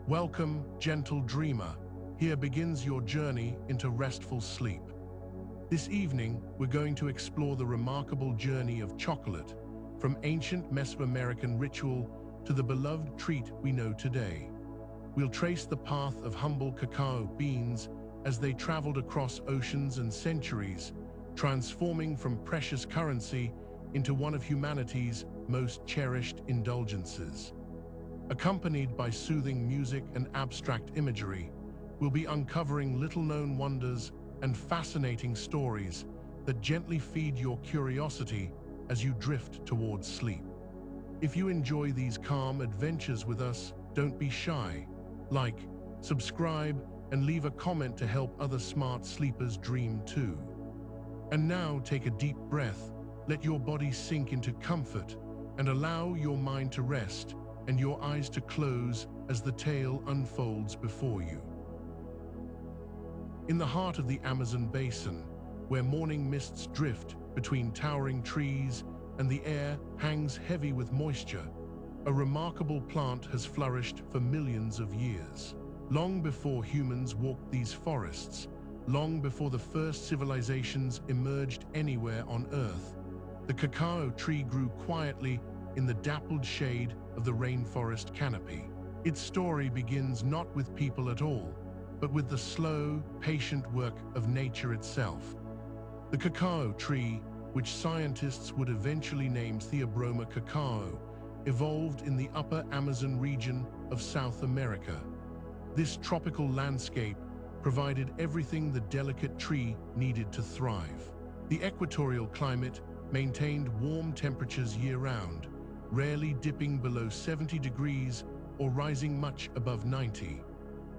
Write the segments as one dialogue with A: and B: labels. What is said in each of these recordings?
A: Welcome, gentle dreamer. Here begins your journey into restful sleep. This evening, we're going to explore the remarkable journey of chocolate, from ancient Mesoamerican ritual to the beloved treat we know today. We'll trace the path of humble cacao beans as they traveled across oceans and centuries, transforming from precious currency into one of humanity's most cherished indulgences. Accompanied by soothing music and abstract imagery, we'll be uncovering little-known wonders and fascinating stories that gently feed your curiosity as you drift towards sleep. If you enjoy these calm adventures with us, don't be shy. Like, subscribe, and leave a comment to help other smart sleepers dream too. And now take a deep breath, let your body sink into comfort, and allow your mind to rest and your eyes to close as the tale unfolds before you. In the heart of the Amazon basin, where morning mists drift between towering trees and the air hangs heavy with moisture, a remarkable plant has flourished for millions of years. Long before humans walked these forests, long before the first civilizations emerged anywhere on Earth, the cacao tree grew quietly in the dappled shade of the rainforest canopy. Its story begins not with people at all, but with the slow, patient work of nature itself. The cacao tree, which scientists would eventually name Theobroma cacao, evolved in the upper Amazon region of South America. This tropical landscape provided everything the delicate tree needed to thrive. The equatorial climate maintained warm temperatures year-round, rarely dipping below 70 degrees or rising much above 90.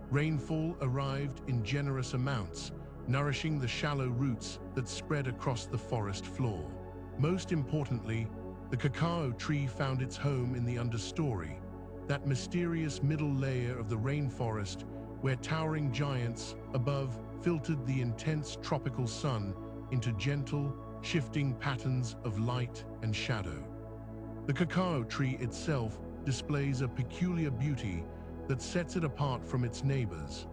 A: Rainfall arrived in generous amounts, nourishing the shallow roots that spread across the forest floor. Most importantly, the cacao tree found its home in the understory, that mysterious middle layer of the rainforest where towering giants above filtered the intense tropical sun into gentle, shifting patterns of light and shadow. The cacao tree itself displays a peculiar beauty that sets it apart from its neighbors.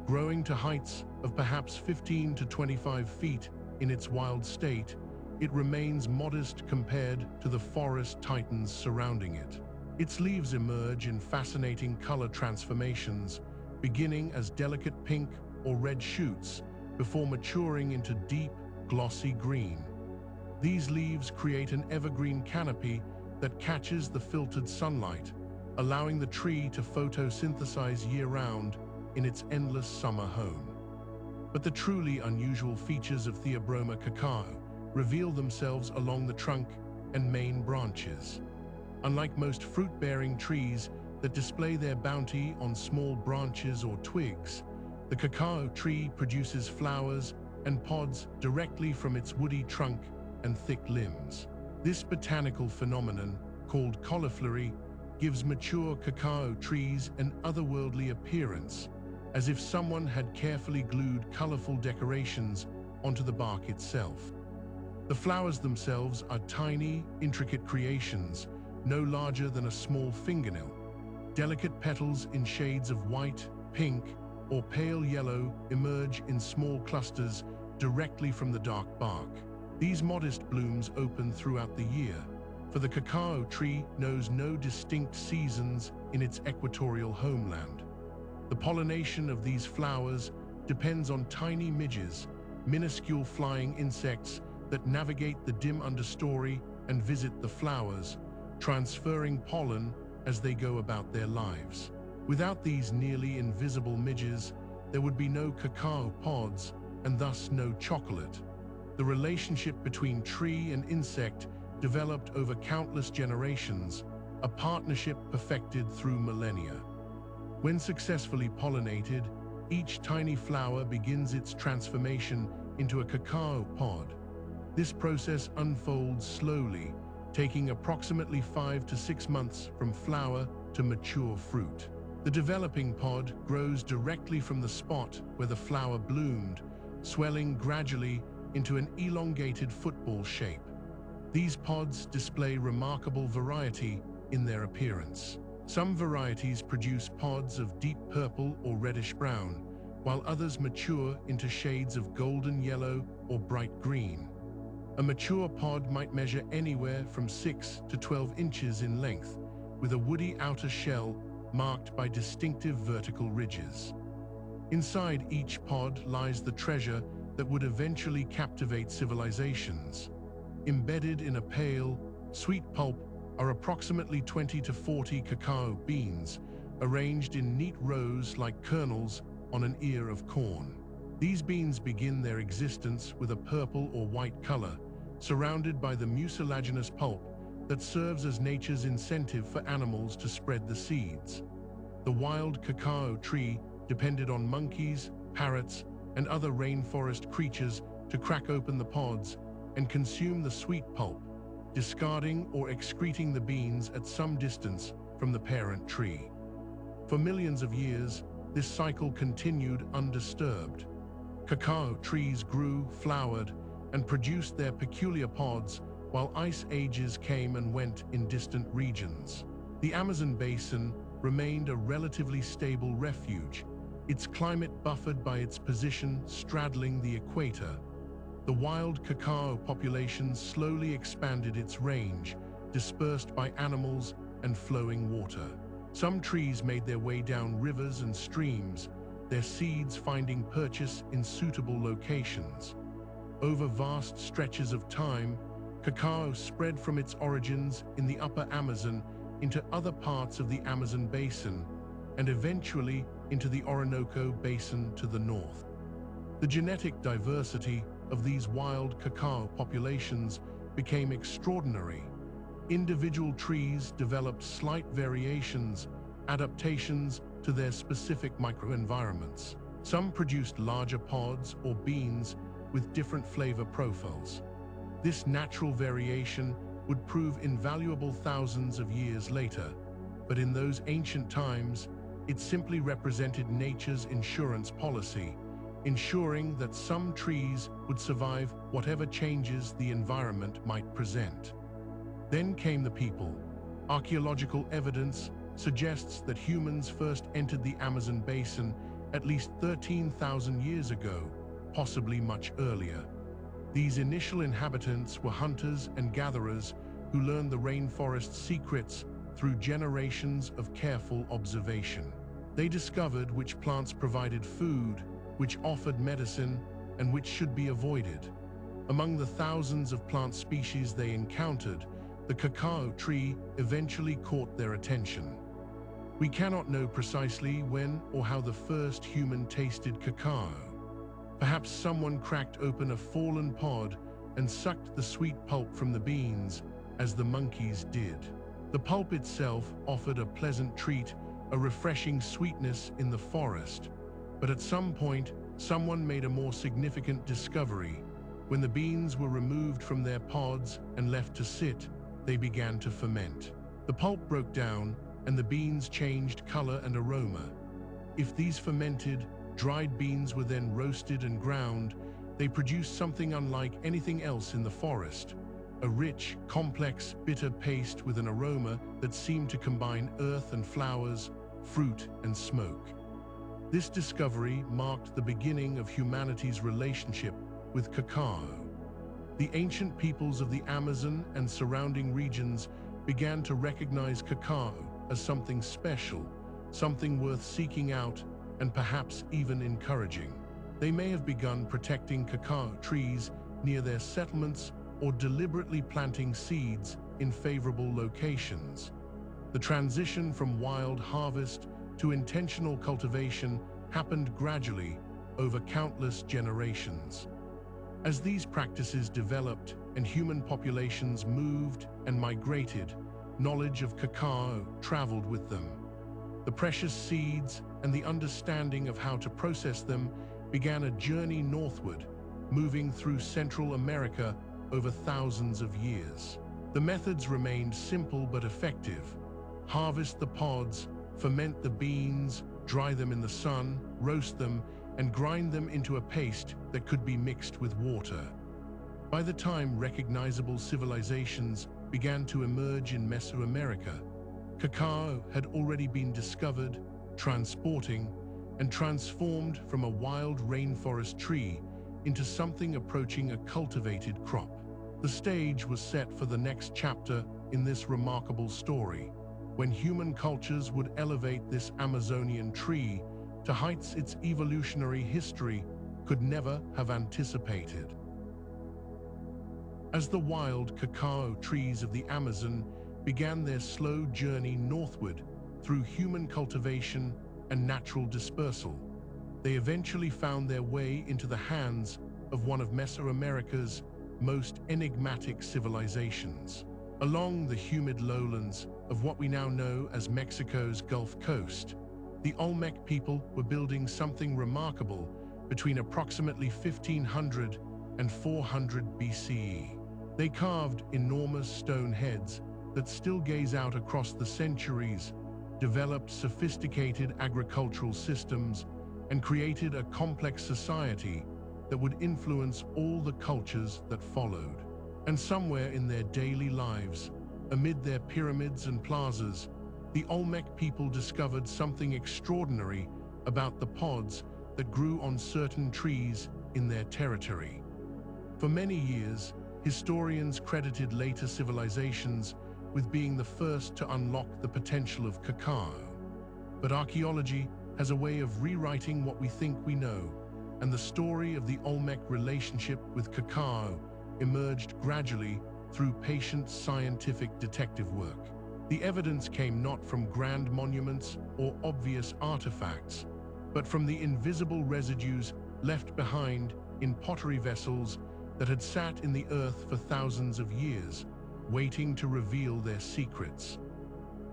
A: Growing to heights of perhaps 15 to 25 feet in its wild state, it remains modest compared to the forest titans surrounding it. Its leaves emerge in fascinating color transformations, beginning as delicate pink or red shoots before maturing into deep, glossy green. These leaves create an evergreen canopy that catches the filtered sunlight, allowing the tree to photosynthesize year-round in its endless summer home. But the truly unusual features of Theobroma cacao reveal themselves along the trunk and main branches. Unlike most fruit-bearing trees that display their bounty on small branches or twigs, the cacao tree produces flowers and pods directly from its woody trunk and thick limbs. This botanical phenomenon, called cauliflory, gives mature cacao trees an otherworldly appearance, as if someone had carefully glued colorful decorations onto the bark itself. The flowers themselves are tiny, intricate creations, no larger than a small fingernail. Delicate petals in shades of white, pink, or pale yellow emerge in small clusters directly from the dark bark. These modest blooms open throughout the year, for the cacao tree knows no distinct seasons in its equatorial homeland. The pollination of these flowers depends on tiny midges, minuscule flying insects that navigate the dim understory and visit the flowers, transferring pollen as they go about their lives. Without these nearly invisible midges, there would be no cacao pods and thus no chocolate. The relationship between tree and insect developed over countless generations, a partnership perfected through millennia. When successfully pollinated, each tiny flower begins its transformation into a cacao pod. This process unfolds slowly, taking approximately 5 to 6 months from flower to mature fruit. The developing pod grows directly from the spot where the flower bloomed, swelling gradually into an elongated football shape. These pods display remarkable variety in their appearance. Some varieties produce pods of deep purple or reddish brown, while others mature into shades of golden yellow or bright green. A mature pod might measure anywhere from 6 to 12 inches in length, with a woody outer shell marked by distinctive vertical ridges. Inside each pod lies the treasure that would eventually captivate civilizations. Embedded in a pale, sweet pulp are approximately 20 to 40 cacao beans, arranged in neat rows like kernels on an ear of corn. These beans begin their existence with a purple or white color, surrounded by the mucilaginous pulp that serves as nature's incentive for animals to spread the seeds. The wild cacao tree depended on monkeys, parrots, and other rainforest creatures to crack open the pods and consume the sweet pulp, discarding or excreting the beans at some distance from the parent tree. For millions of years, this cycle continued undisturbed. Cacao trees grew, flowered, and produced their peculiar pods while ice ages came and went in distant regions. The Amazon basin remained a relatively stable refuge, its climate buffered by its position straddling the equator. The wild cacao population slowly expanded its range, dispersed by animals and flowing water. Some trees made their way down rivers and streams, their seeds finding purchase in suitable locations. Over vast stretches of time, cacao spread from its origins in the upper Amazon into other parts of the Amazon basin, and eventually into the Orinoco basin to the north. The genetic diversity of these wild cacao populations became extraordinary. Individual trees developed slight variations, adaptations to their specific microenvironments. Some produced larger pods or beans with different flavor profiles. This natural variation would prove invaluable thousands of years later, but in those ancient times, it simply represented nature's insurance policy, ensuring that some trees would survive whatever changes the environment might present. Then came the people. Archaeological evidence suggests that humans first entered the Amazon basin at least 13,000 years ago, possibly much earlier. These initial inhabitants were hunters and gatherers who learned the rainforest's secrets through generations of careful observation. They discovered which plants provided food, which offered medicine, and which should be avoided. Among the thousands of plant species they encountered, the cacao tree eventually caught their attention. We cannot know precisely when or how the first human tasted cacao. Perhaps someone cracked open a fallen pod and sucked the sweet pulp from the beans, as the monkeys did. The pulp itself offered a pleasant treat, a refreshing sweetness in the forest. But at some point, someone made a more significant discovery. When the beans were removed from their pods and left to sit, they began to ferment. The pulp broke down, and the beans changed color and aroma. If these fermented, dried beans were then roasted and ground, they produced something unlike anything else in the forest. A rich, complex, bitter paste with an aroma that seemed to combine earth and flowers, fruit and smoke. This discovery marked the beginning of humanity's relationship with cacao. The ancient peoples of the Amazon and surrounding regions began to recognize cacao as something special, something worth seeking out, and perhaps even encouraging. They may have begun protecting cacao trees near their settlements or deliberately planting seeds in favorable locations. The transition from wild harvest to intentional cultivation happened gradually over countless generations. As these practices developed and human populations moved and migrated, knowledge of cacao traveled with them. The precious seeds and the understanding of how to process them began a journey northward, moving through Central America over thousands of years. The methods remained simple but effective. Harvest the pods, ferment the beans, dry them in the sun, roast them, and grind them into a paste that could be mixed with water. By the time recognizable civilizations began to emerge in Mesoamerica, Cacao had already been discovered, transporting, and transformed from a wild rainforest tree into something approaching a cultivated crop. The stage was set for the next chapter in this remarkable story, when human cultures would elevate this Amazonian tree to heights its evolutionary history could never have anticipated. As the wild cacao trees of the Amazon began their slow journey northward through human cultivation and natural dispersal, they eventually found their way into the hands of one of Mesoamerica's most enigmatic civilizations. Along the humid lowlands of what we now know as Mexico's Gulf Coast, the Olmec people were building something remarkable between approximately 1500 and 400 BCE. They carved enormous stone heads that still gaze out across the centuries, developed sophisticated agricultural systems, and created a complex society that would influence all the cultures that followed. And somewhere in their daily lives, amid their pyramids and plazas, the Olmec people discovered something extraordinary about the pods that grew on certain trees in their territory. For many years, historians credited later civilizations with being the first to unlock the potential of cacao. But archaeology has a way of rewriting what we think we know, and the story of the Olmec relationship with cacao emerged gradually through patient scientific detective work. The evidence came not from grand monuments or obvious artifacts, but from the invisible residues left behind in pottery vessels that had sat in the earth for thousands of years, waiting to reveal their secrets.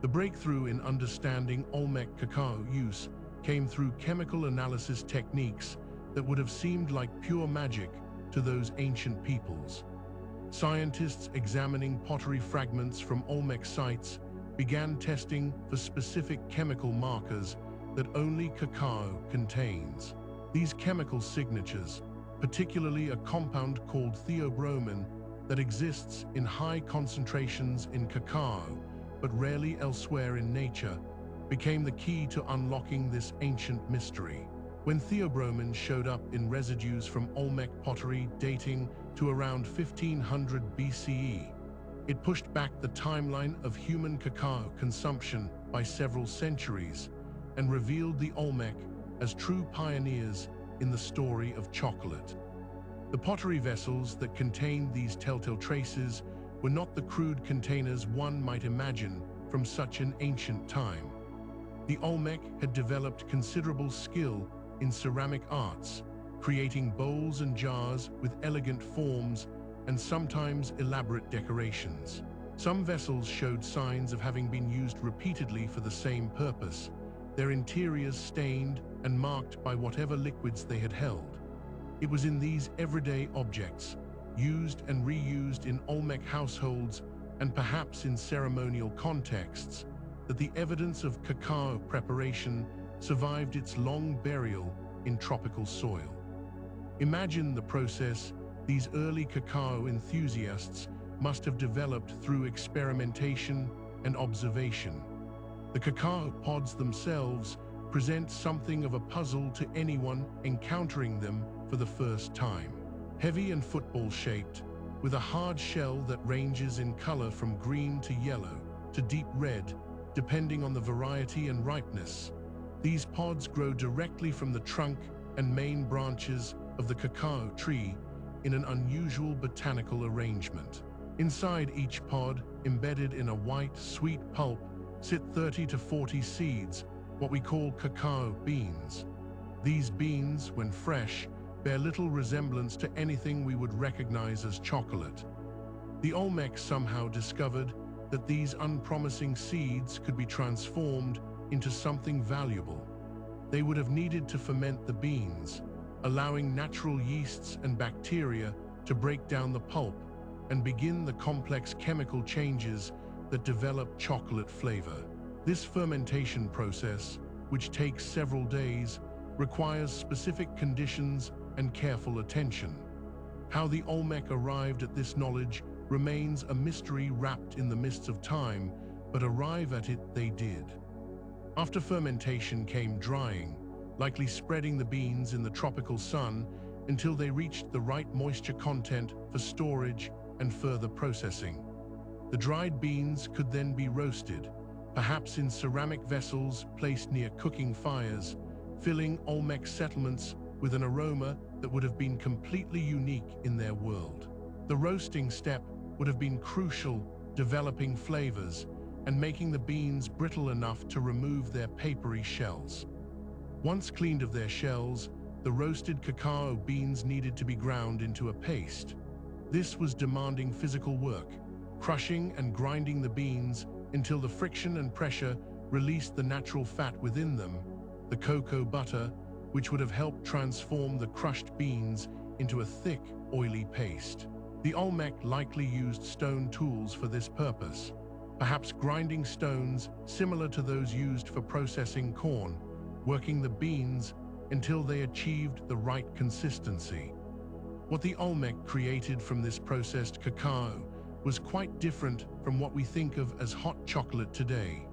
A: The breakthrough in understanding Olmec cacao use came through chemical analysis techniques that would have seemed like pure magic to those ancient peoples. Scientists examining pottery fragments from Olmec sites began testing for specific chemical markers that only cacao contains. These chemical signatures, particularly a compound called theobromine that exists in high concentrations in cacao but rarely elsewhere in nature, became the key to unlocking this ancient mystery. When theobromine showed up in residues from Olmec pottery dating to around 1500 BCE, it pushed back the timeline of human cacao consumption by several centuries and revealed the Olmec as true pioneers in the story of chocolate. The pottery vessels that contained these telltale traces were not the crude containers one might imagine from such an ancient time. The Olmec had developed considerable skill in ceramic arts, creating bowls and jars with elegant forms and sometimes elaborate decorations. Some vessels showed signs of having been used repeatedly for the same purpose, their interiors stained and marked by whatever liquids they had held. It was in these everyday objects, used and reused in Olmec households and perhaps in ceremonial contexts, that the evidence of cacao preparation survived its long burial in tropical soil. Imagine the process these early cacao enthusiasts must have developed through experimentation and observation. The cacao pods themselves present something of a puzzle to anyone encountering them for the first time. Heavy and football-shaped, with a hard shell that ranges in color from green to yellow to deep red, depending on the variety and ripeness. These pods grow directly from the trunk and main branches of the cacao tree in an unusual botanical arrangement. Inside each pod, embedded in a white, sweet pulp, sit 30 to 40 seeds, what we call cacao beans. These beans, when fresh, bear little resemblance to anything we would recognize as chocolate. The Olmec somehow discovered that these unpromising seeds could be transformed into something valuable. They would have needed to ferment the beans, allowing natural yeasts and bacteria to break down the pulp and begin the complex chemical changes that develop chocolate flavor. This fermentation process, which takes several days, requires specific conditions and careful attention. How the Olmec arrived at this knowledge remains a mystery wrapped in the mists of time, but arrive at it they did. After fermentation came drying, likely spreading the beans in the tropical sun until they reached the right moisture content for storage and further processing. The dried beans could then be roasted, perhaps in ceramic vessels placed near cooking fires, filling Olmec settlements with an aroma that would have been completely unique in their world. The roasting step would have been crucial, developing flavors and making the beans brittle enough to remove their papery shells. Once cleaned of their shells, the roasted cacao beans needed to be ground into a paste. This was demanding physical work, crushing and grinding the beans until the friction and pressure released the natural fat within them, the cocoa butter, which would have helped transform the crushed beans into a thick, oily paste. The Olmec likely used stone tools for this purpose, perhaps grinding stones similar to those used for processing corn, working the beans until they achieved the right consistency. What the Olmec created from this processed cacao was quite different from what we think of as hot chocolate today.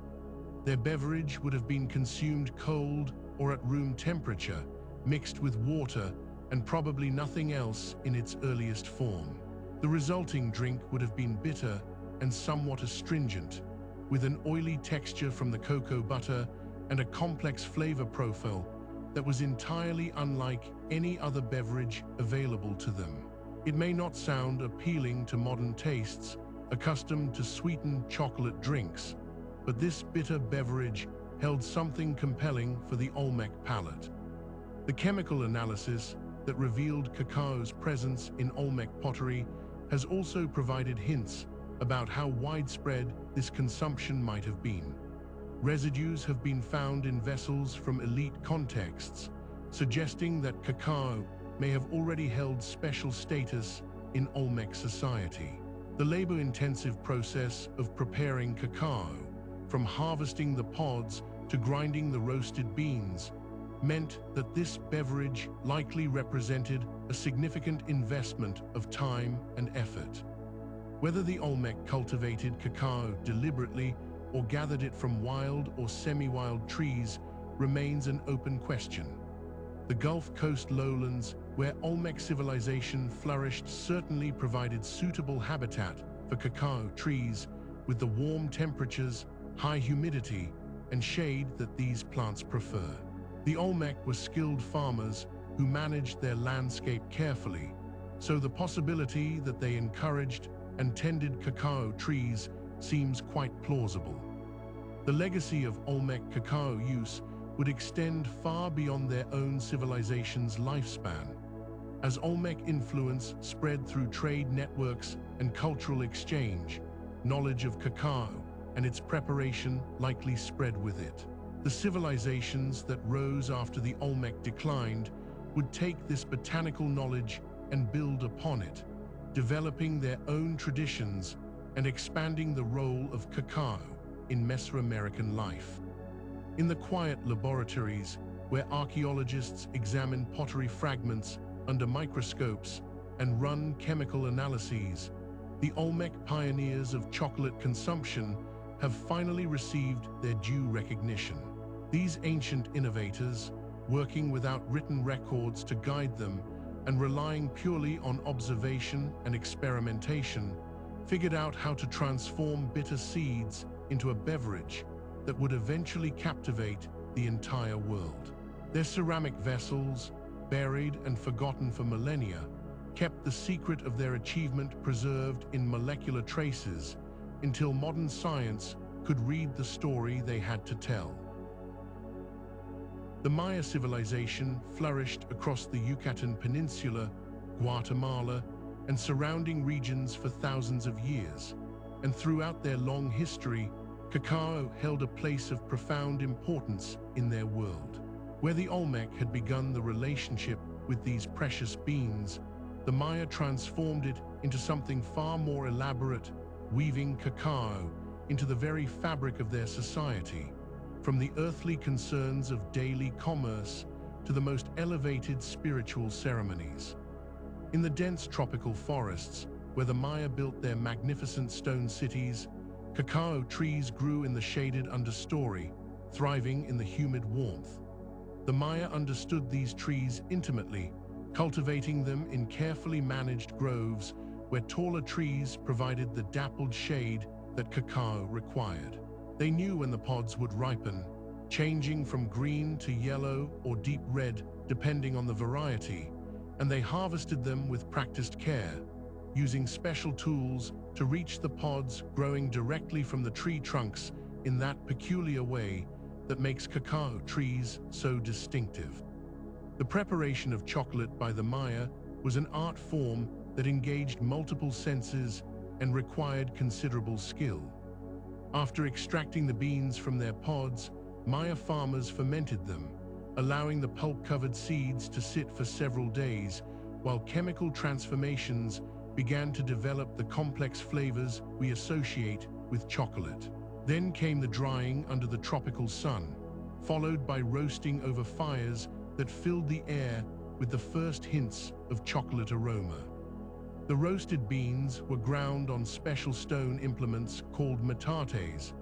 A: Their beverage would have been consumed cold or at room temperature, mixed with water and probably nothing else in its earliest form. The resulting drink would have been bitter and somewhat astringent, with an oily texture from the cocoa butter and a complex flavor profile that was entirely unlike any other beverage available to them. It may not sound appealing to modern tastes, accustomed to sweetened chocolate drinks, but this bitter beverage held something compelling for the Olmec palate. The chemical analysis that revealed cacao's presence in Olmec pottery has also provided hints about how widespread this consumption might have been. Residues have been found in vessels from elite contexts, suggesting that cacao may have already held special status in Olmec society. The labor-intensive process of preparing cacao, from harvesting the pods to grinding the roasted beans, meant that this beverage likely represented a significant investment of time and effort. Whether the Olmec cultivated cacao deliberately or gathered it from wild or semi-wild trees remains an open question. The Gulf Coast lowlands, where Olmec civilization flourished, certainly provided suitable habitat for cacao trees, with the warm temperatures, high humidity, and shade that these plants prefer. The Olmec were skilled farmers who managed their landscape carefully, so the possibility that they encouraged and tended cacao trees seems quite plausible. The legacy of Olmec cacao use would extend far beyond their own civilization's lifespan. As Olmec influence spread through trade networks and cultural exchange, knowledge of cacao and its preparation likely spread with it. The civilizations that rose after the Olmec declined would take this botanical knowledge and build upon it, developing their own traditions and expanding the role of cacao in Mesoamerican life. In the quiet laboratories where archaeologists examine pottery fragments under microscopes and run chemical analyses, the Olmec pioneers of chocolate consumption have finally received their due recognition. These ancient innovators, working without written records to guide them and relying purely on observation and experimentation, figured out how to transform bitter seeds into a beverage that would eventually captivate the entire world. Their ceramic vessels, buried and forgotten for millennia, kept the secret of their achievement preserved in molecular traces until modern science could read the story they had to tell. The Maya civilization flourished across the Yucatan Peninsula, Guatemala, and surrounding regions for thousands of years, and throughout their long history, cacao held a place of profound importance in their world. Where the Olmec had begun the relationship with these precious beans, the Maya transformed it into something far more elaborate, weaving cacao into the very fabric of their society, from the earthly concerns of daily commerce to the most elevated spiritual ceremonies. In the dense tropical forests, where the Maya built their magnificent stone cities, Cacao trees grew in the shaded understory, thriving in the humid warmth. The Maya understood these trees intimately, cultivating them in carefully managed groves where taller trees provided the dappled shade that cacao required. They knew when the pods would ripen, changing from green to yellow or deep red depending on the variety, and they harvested them with practiced care, using special tools to reach the pods growing directly from the tree trunks in that peculiar way that makes cacao trees so distinctive. The preparation of chocolate by the Maya was an art form that engaged multiple senses and required considerable skill. After extracting the beans from their pods, Maya farmers fermented them, allowing the pulp-covered seeds to sit for several days, while chemical transformations began to develop the complex flavors we associate with chocolate. Then came the drying under the tropical sun, followed by roasting over fires that filled the air with the first hints of chocolate aroma. The roasted beans were ground on special stone implements called metates,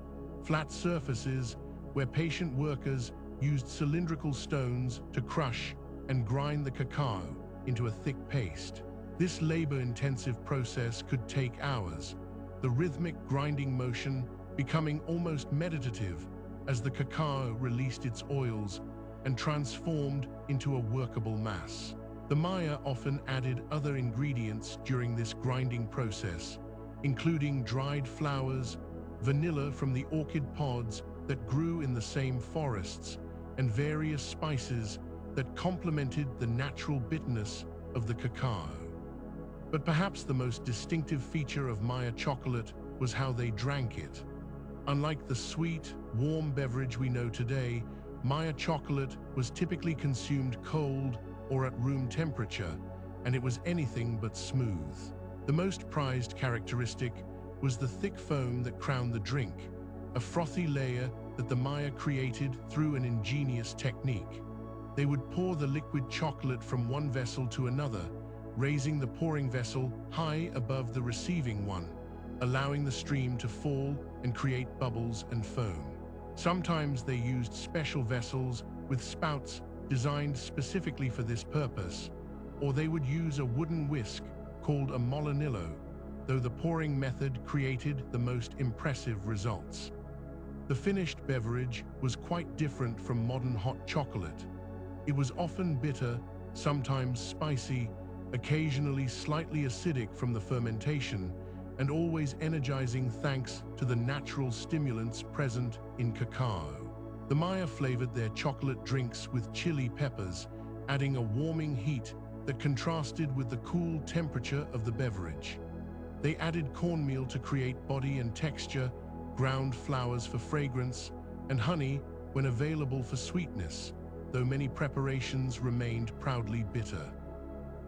A: flat surfaces where patient workers used cylindrical stones to crush and grind the cacao into a thick paste. This labor-intensive process could take hours, the rhythmic grinding motion becoming almost meditative as the cacao released its oils and transformed into a workable mass. The Maya often added other ingredients during this grinding process, including dried flowers, vanilla from the orchid pods that grew in the same forests, and various spices that complemented the natural bitterness of the cacao. But perhaps the most distinctive feature of Maya chocolate was how they drank it. Unlike the sweet, warm beverage we know today, Maya chocolate was typically consumed cold or at room temperature, and it was anything but smooth. The most prized characteristic was the thick foam that crowned the drink, a frothy layer that the Maya created through an ingenious technique. They would pour the liquid chocolate from one vessel to another, raising the pouring vessel high above the receiving one, allowing the stream to fall and create bubbles and foam. Sometimes they used special vessels with spouts designed specifically for this purpose, or they would use a wooden whisk called a molinillo, though the pouring method created the most impressive results. The finished beverage was quite different from modern hot chocolate. It was often bitter, sometimes spicy, occasionally slightly acidic from the fermentation, and always energizing thanks to the natural stimulants present in cacao. The Maya flavored their chocolate drinks with chili peppers, adding a warming heat that contrasted with the cool temperature of the beverage. They added cornmeal to create body and texture, ground flowers for fragrance, and honey when available for sweetness, though many preparations remained proudly bitter.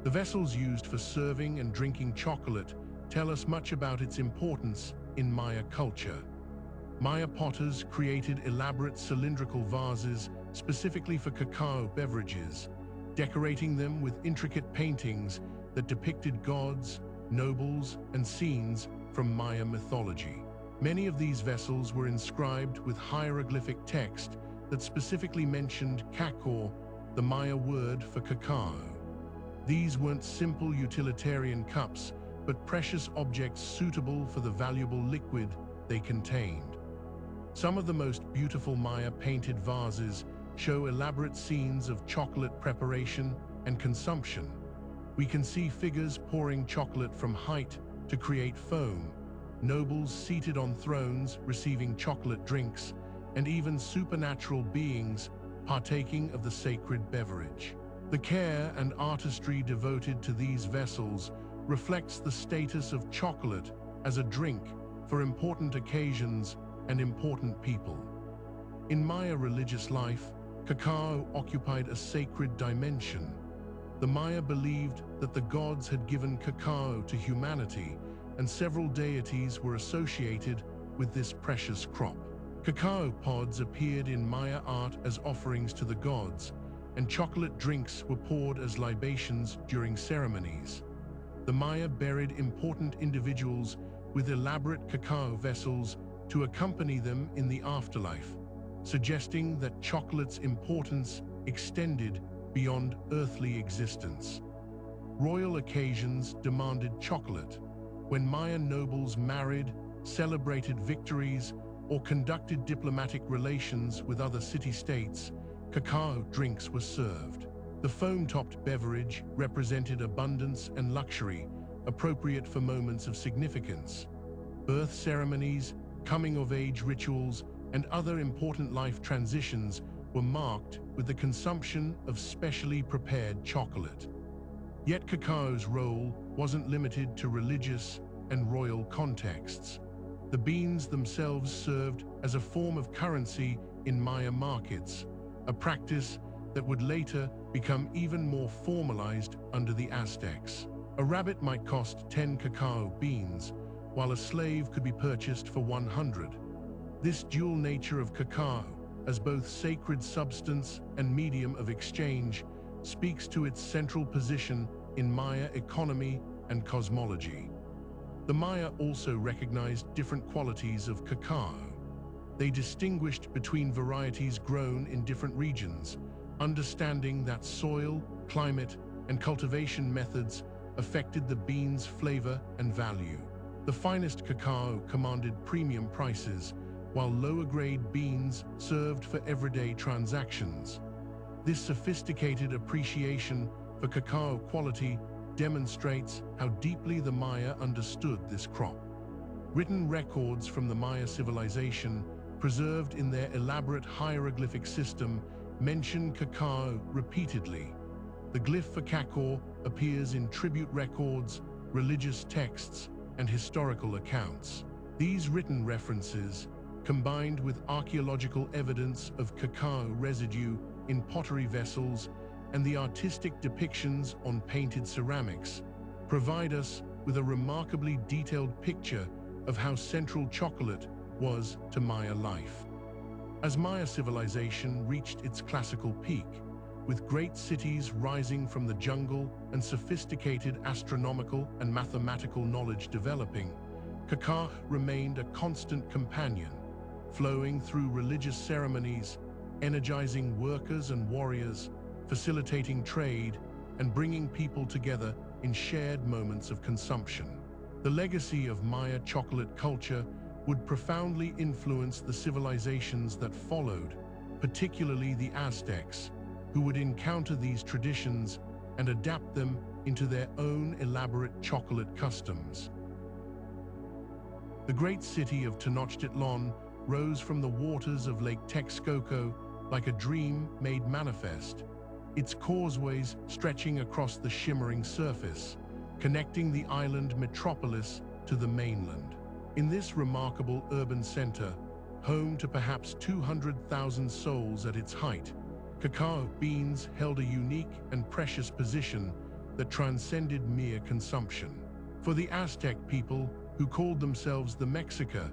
A: The vessels used for serving and drinking chocolate tell us much about its importance in Maya culture. Maya potters created elaborate cylindrical vases specifically for cacao beverages, decorating them with intricate paintings that depicted gods, nobles, and scenes from Maya mythology. Many of these vessels were inscribed with hieroglyphic text that specifically mentioned cacao, the Maya word for cacao. These weren't simple utilitarian cups, but precious objects suitable for the valuable liquid they contained. Some of the most beautiful Maya painted vases show elaborate scenes of chocolate preparation and consumption. We can see figures pouring chocolate from height to create foam, nobles seated on thrones receiving chocolate drinks, and even supernatural beings partaking of the sacred beverage. The care and artistry devoted to these vessels reflects the status of chocolate as a drink for important occasions and important people. In Maya religious life, cacao occupied a sacred dimension. The Maya believed that the gods had given cacao to humanity, and several deities were associated with this precious crop. Cacao pods appeared in Maya art as offerings to the gods, and chocolate drinks were poured as libations during ceremonies. The Maya buried important individuals with elaborate cacao vessels to accompany them in the afterlife, suggesting that chocolate's importance extended beyond earthly existence. Royal occasions demanded chocolate. When Maya nobles married, celebrated victories, or conducted diplomatic relations with other city-states, cacao drinks were served. The foam-topped beverage represented abundance and luxury, appropriate for moments of significance. Birth ceremonies, coming-of-age rituals, and other important life transitions were marked with the consumption of specially prepared chocolate. Yet cacao's role wasn't limited to religious and royal contexts. The beans themselves served as a form of currency in Maya markets, a practice that would later become even more formalized under the Aztecs. A rabbit might cost 10 cacao beans, while a slave could be purchased for 100. This dual nature of cacao, as both sacred substance and medium of exchange, speaks to its central position in Maya economy and cosmology. The Maya also recognized different qualities of cacao. They distinguished between varieties grown in different regions, understanding that soil, climate, and cultivation methods affected the bean's flavor and value. The finest cacao commanded premium prices, while lower-grade beans served for everyday transactions. This sophisticated appreciation for cacao quality demonstrates how deeply the Maya understood this crop. Written records from the Maya civilization, preserved in their elaborate hieroglyphic system, mention cacao repeatedly. The glyph for cacao appears in tribute records, religious texts, and historical accounts. These written references, combined with archaeological evidence of cacao residue in pottery vessels and the artistic depictions on painted ceramics, provide us with a remarkably detailed picture of how central chocolate was to Maya life. As Maya civilization reached its classical peak, with great cities rising from the jungle and sophisticated astronomical and mathematical knowledge developing, cacao remained a constant companion, flowing through religious ceremonies, energizing workers and warriors, facilitating trade, and bringing people together in shared moments of consumption. The legacy of Maya chocolate culture would profoundly influence the civilizations that followed, particularly the Aztecs, who would encounter these traditions and adapt them into their own elaborate chocolate customs. The great city of Tenochtitlan rose from the waters of Lake Texcoco like a dream made manifest, its causeways stretching across the shimmering surface, connecting the island metropolis to the mainland. In this remarkable urban center, home to perhaps 200,000 souls at its height, cacao beans held a unique and precious position that transcended mere consumption. For the Aztec people, who called themselves the Mexica,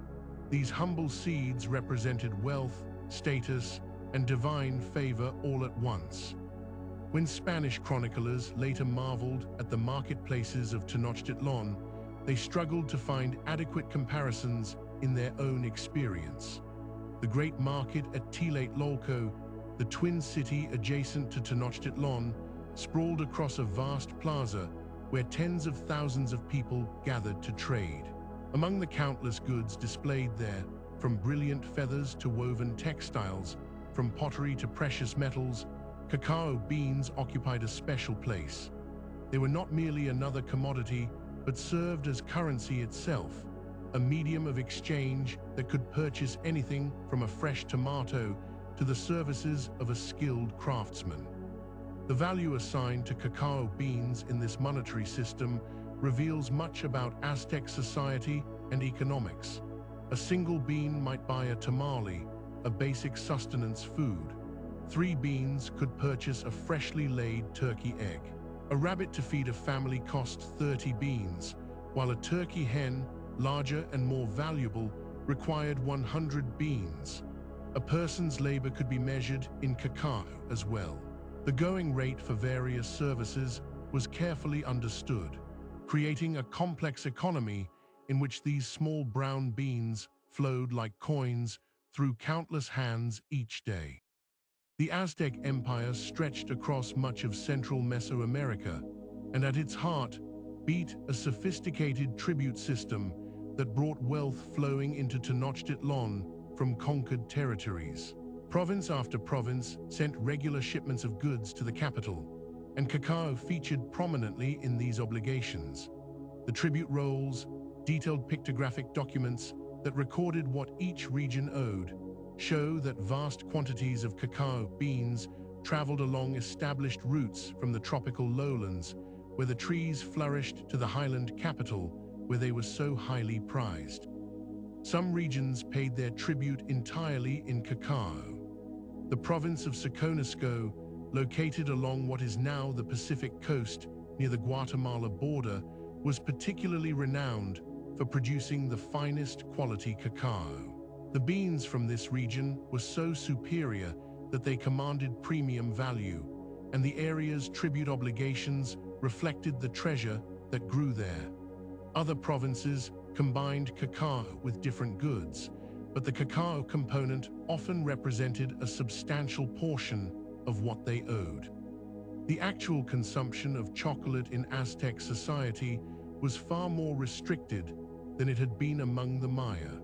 A: these humble seeds represented wealth, status, and divine favor all at once. When Spanish chroniclers later marveled at the marketplaces of Tenochtitlan, they struggled to find adequate comparisons in their own experience. The great market at Tlatelolco, the twin city adjacent to Tenochtitlan, sprawled across a vast plaza where tens of thousands of people gathered to trade. Among the countless goods displayed there, from brilliant feathers to woven textiles, from pottery to precious metals, cacao beans occupied a special place. They were not merely another commodity, but served as currency itself, a medium of exchange that could purchase anything from a fresh tomato to the services of a skilled craftsman. The value assigned to cacao beans in this monetary system reveals much about Aztec society and economics. A single bean might buy a tamale, a basic sustenance food. 3 beans could purchase a freshly laid turkey egg. A rabbit to feed a family cost 30 beans, while a turkey hen, larger and more valuable, required 100 beans. A person's labor could be measured in cacao as well. The going rate for various services was carefully understood, creating a complex economy in which these small brown beans flowed like coins through countless hands each day. The Aztec Empire stretched across much of central Mesoamerica, and at its heart beat a sophisticated tribute system that brought wealth flowing into Tenochtitlan from conquered territories. Province after province sent regular shipments of goods to the capital, and cacao featured prominently in these obligations. The tribute rolls, detailed pictographic documents that recorded what each region owed, show that vast quantities of cacao beans traveled along established routes from the tropical lowlands, where the trees flourished, to the highland capital, where they were so highly prized. Some regions paid their tribute entirely in cacao. The province of Soconusco, located along what is now the Pacific coast near the Guatemala border, was particularly renowned for producing the finest quality cacao. The beans from this region were so superior that they commanded premium value, and the area's tribute obligations reflected the treasure that grew there. Other provinces combined cacao with different goods, but the cacao component often represented a substantial portion of what they owed. The actual consumption of chocolate in Aztec society was far more restricted than it had been among the Maya.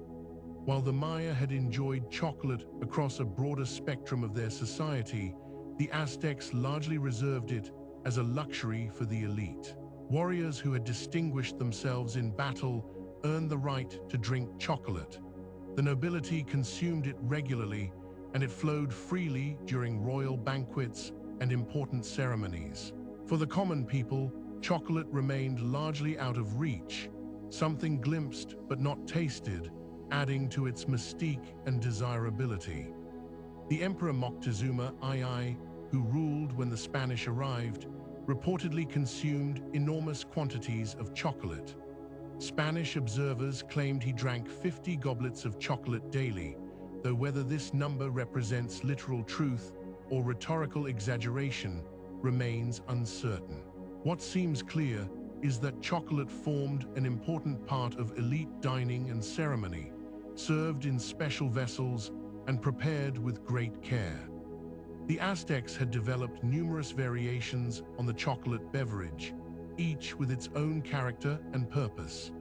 A: While the Maya had enjoyed chocolate across a broader spectrum of their society, the Aztecs largely reserved it as a luxury for the elite. Warriors who had distinguished themselves in battle earned the right to drink chocolate. The nobility consumed it regularly, and it flowed freely during royal banquets and important ceremonies. For the common people, chocolate remained largely out of reach, something glimpsed but not tasted, adding to its mystique and desirability. The Emperor Moctezuma II, who ruled when the Spanish arrived, reportedly consumed enormous quantities of chocolate. Spanish observers claimed he drank 50 goblets of chocolate daily, though whether this number represents literal truth or rhetorical exaggeration remains uncertain. What seems clear is that chocolate formed an important part of elite dining and ceremony, served in special vessels and prepared with great care. The Aztecs had developed numerous variations on the chocolate beverage, each with its own character and purpose.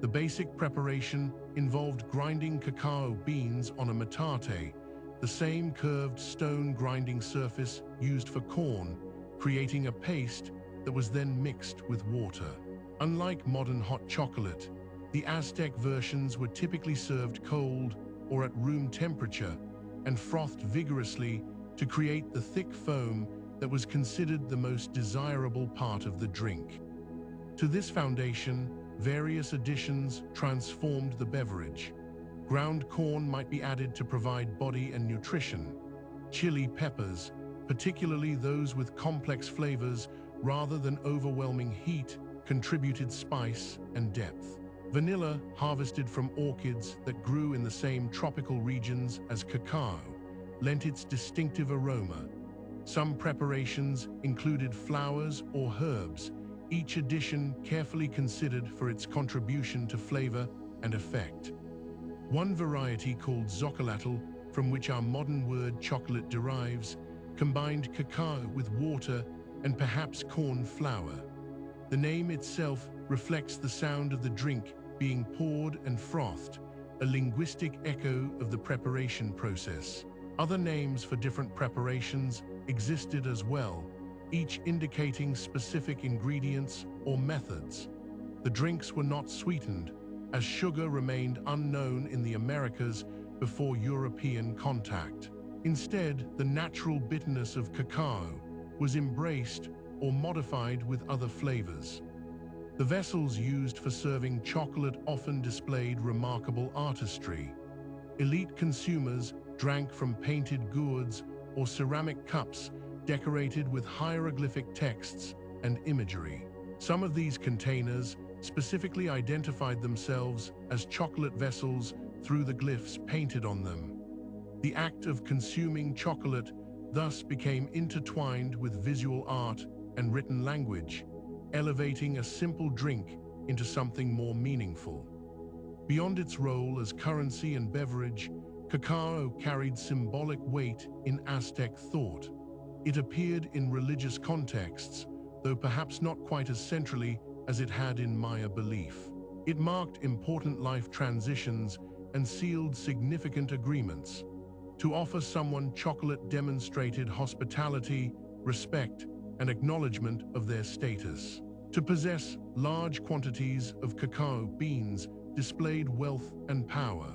A: The basic preparation involved grinding cacao beans on a metate, the same curved stone grinding surface used for corn, creating a paste that was then mixed with water. Unlike modern hot chocolate, the Aztec versions were typically served cold or at room temperature and frothed vigorously to create the thick foam that was considered the most desirable part of the drink. To this foundation, various additions transformed the beverage. Ground corn might be added to provide body and nutrition. Chili peppers, particularly those with complex flavors rather than overwhelming heat, contributed spice and depth. Vanilla, harvested from orchids that grew in the same tropical regions as cacao, lent its distinctive aroma. Some preparations included flowers or herbs, each addition carefully considered for its contribution to flavor and effect. One variety called xocolatl, from which our modern word chocolate derives, combined cacao with water and perhaps corn flour. The name itself reflects the sound of the drink being poured and frothed, a linguistic echo of the preparation process. Other names for different preparations existed as well, each indicating specific ingredients or methods. The drinks were not sweetened, as sugar remained unknown in the Americas before European contact. Instead, the natural bitterness of cacao was embraced or modified with other flavors. The vessels used for serving chocolate often displayed remarkable artistry. Elite consumers drank from painted gourds or ceramic cups decorated with hieroglyphic texts and imagery. Some of these containers specifically identified themselves as chocolate vessels through the glyphs painted on them. The act of consuming chocolate thus became intertwined with visual art and written language, elevating a simple drink into something more meaningful. Beyond its role as currency and beverage, cacao carried symbolic weight in Aztec thought. It appeared in religious contexts, though perhaps not quite as centrally as it had in Maya belief. It marked important life transitions and sealed significant agreements. To offer someone chocolate demonstrated hospitality, respect, and acknowledgement of their status. To possess large quantities of cacao beans displayed wealth and power.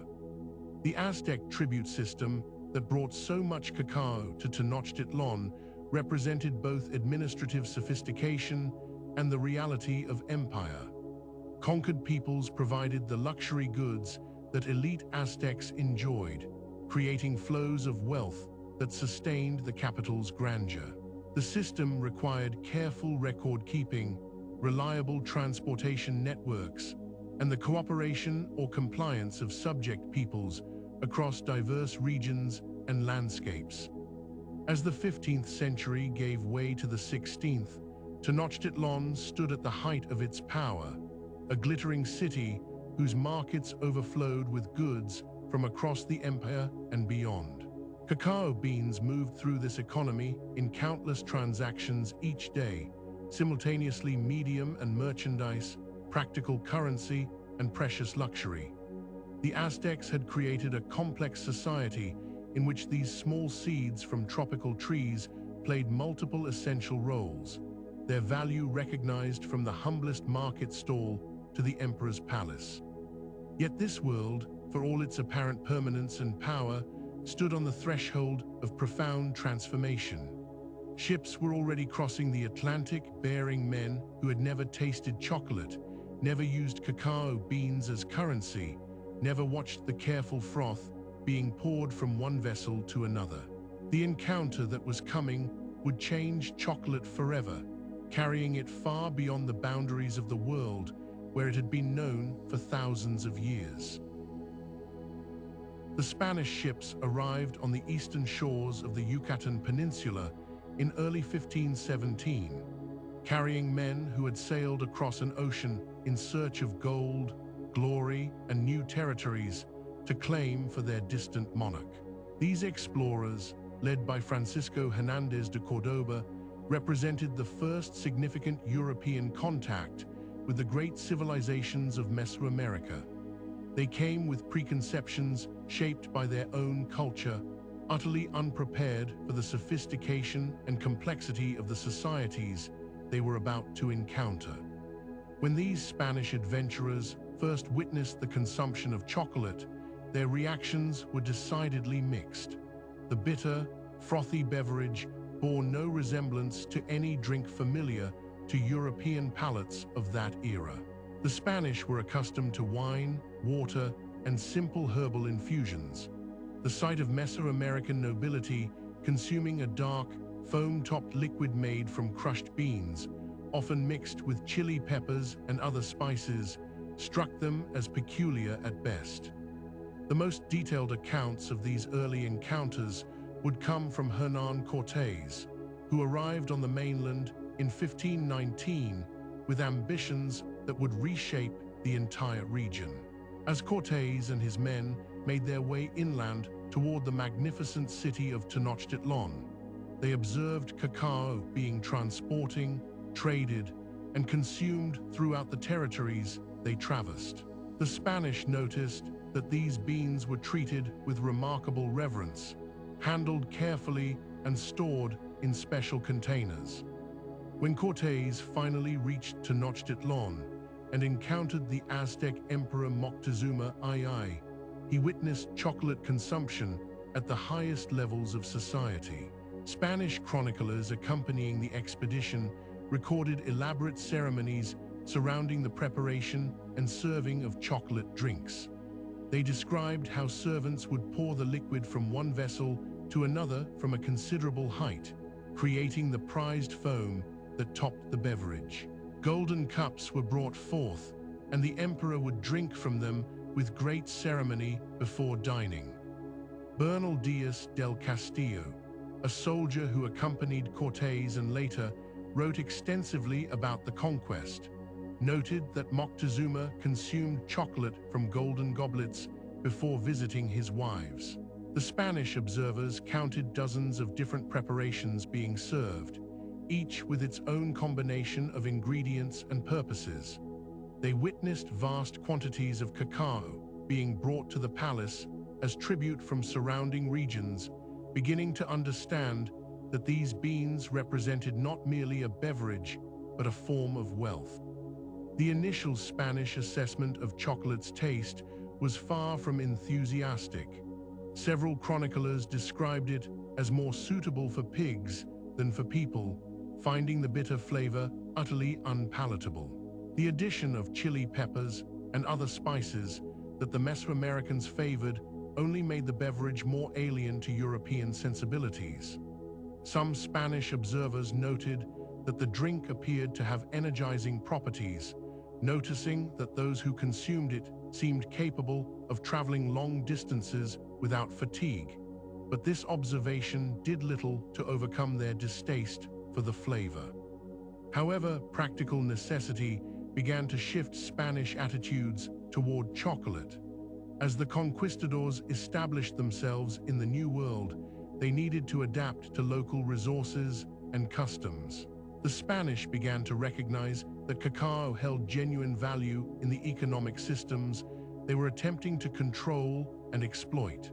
A: The Aztec tribute system that brought so much cacao to Tenochtitlan represented both administrative sophistication and the reality of empire. Conquered peoples provided the luxury goods that elite Aztecs enjoyed, creating flows of wealth that sustained the capital's grandeur. The system required careful record-keeping, reliable transportation networks, and the cooperation or compliance of subject peoples across diverse regions and landscapes. As the 15th century gave way to the 16th, Tenochtitlan stood at the height of its power, a glittering city whose markets overflowed with goods from across the empire and beyond. Cacao beans moved through this economy in countless transactions each day, simultaneously medium and merchandise, practical currency, and precious luxury. The Aztecs had created a complex society in which these small seeds from tropical trees played multiple essential roles, their value recognized from the humblest market stall to the emperor's palace. Yet this world, for all its apparent permanence and power, stood on the threshold of profound transformation. Ships were already crossing the Atlantic bearing men who had never tasted chocolate, never used cacao beans as currency, never watched the careful froth being poured from one vessel to another. The encounter that was coming would change chocolate forever, carrying it far beyond the boundaries of the world where it had been known for thousands of years. The Spanish ships arrived on the eastern shores of the Yucatan Peninsula in early 1517, carrying men who had sailed across an ocean in search of gold, glory, and new territories to claim for their distant monarch. These explorers, led by Francisco Hernández de Córdoba, represented the first significant European contact with the great civilizations of Mesoamerica. They came with preconceptions shaped by their own culture, utterly unprepared for the sophistication and complexity of the societies they were about to encounter. When these Spanish adventurers first witnessed the consumption of chocolate, their reactions were decidedly mixed. The bitter, frothy beverage bore no resemblance to any drink familiar to European palates of that era. The Spanish were accustomed to wine, water, and simple herbal infusions. The sight of Mesoamerican nobility consuming a dark, foam-topped liquid made from crushed beans, often mixed with chili peppers and other spices, struck them as peculiar at best. The most detailed accounts of these early encounters would come from Hernán Cortés, who arrived on the mainland in 1519 with ambitions that would reshape the entire region. As Cortés and his men made their way inland toward the magnificent city of Tenochtitlan, they observed cacao being transported, traded, and consumed throughout the territories they traversed. The Spanish noticed that these beans were treated with remarkable reverence, handled carefully and stored in special containers. When Cortés finally reached Tenochtitlan and encountered the Aztec Emperor Moctezuma II, he witnessed chocolate consumption at the highest levels of society. Spanish chroniclers accompanying the expedition recorded elaborate ceremonies surrounding the preparation and serving of chocolate drinks. They described how servants would pour the liquid from one vessel to another from a considerable height, creating the prized foam that topped the beverage. Golden cups were brought forth, and the emperor would drink from them with great ceremony before dining. Bernal Diaz del Castillo, a soldier who accompanied Cortés and later wrote extensively about the conquest, noted that Moctezuma consumed chocolate from golden goblets before visiting his wives. The Spanish observers counted dozens of different preparations being served, each with its own combination of ingredients and purposes. They witnessed vast quantities of cacao being brought to the palace as tribute from surrounding regions, beginning to understand that these beans represented not merely a beverage, but a form of wealth. The initial Spanish assessment of chocolate's taste was far from enthusiastic. Several chroniclers described it as more suitable for pigs than for people, finding the bitter flavor utterly unpalatable. The addition of chili peppers and other spices that the Mesoamericans favored only made the beverage more alien to European sensibilities. Some Spanish observers noted that the drink appeared to have energizing properties, noticing that those who consumed it seemed capable of traveling long distances without fatigue. But this observation did little to overcome their distaste for the flavor. However, practical necessity began to shift Spanish attitudes toward chocolate. As the conquistadors established themselves in the New World, they needed to adapt to local resources and customs. The Spanish began to recognize that cacao held genuine value in the economic systems they were attempting to control and exploit.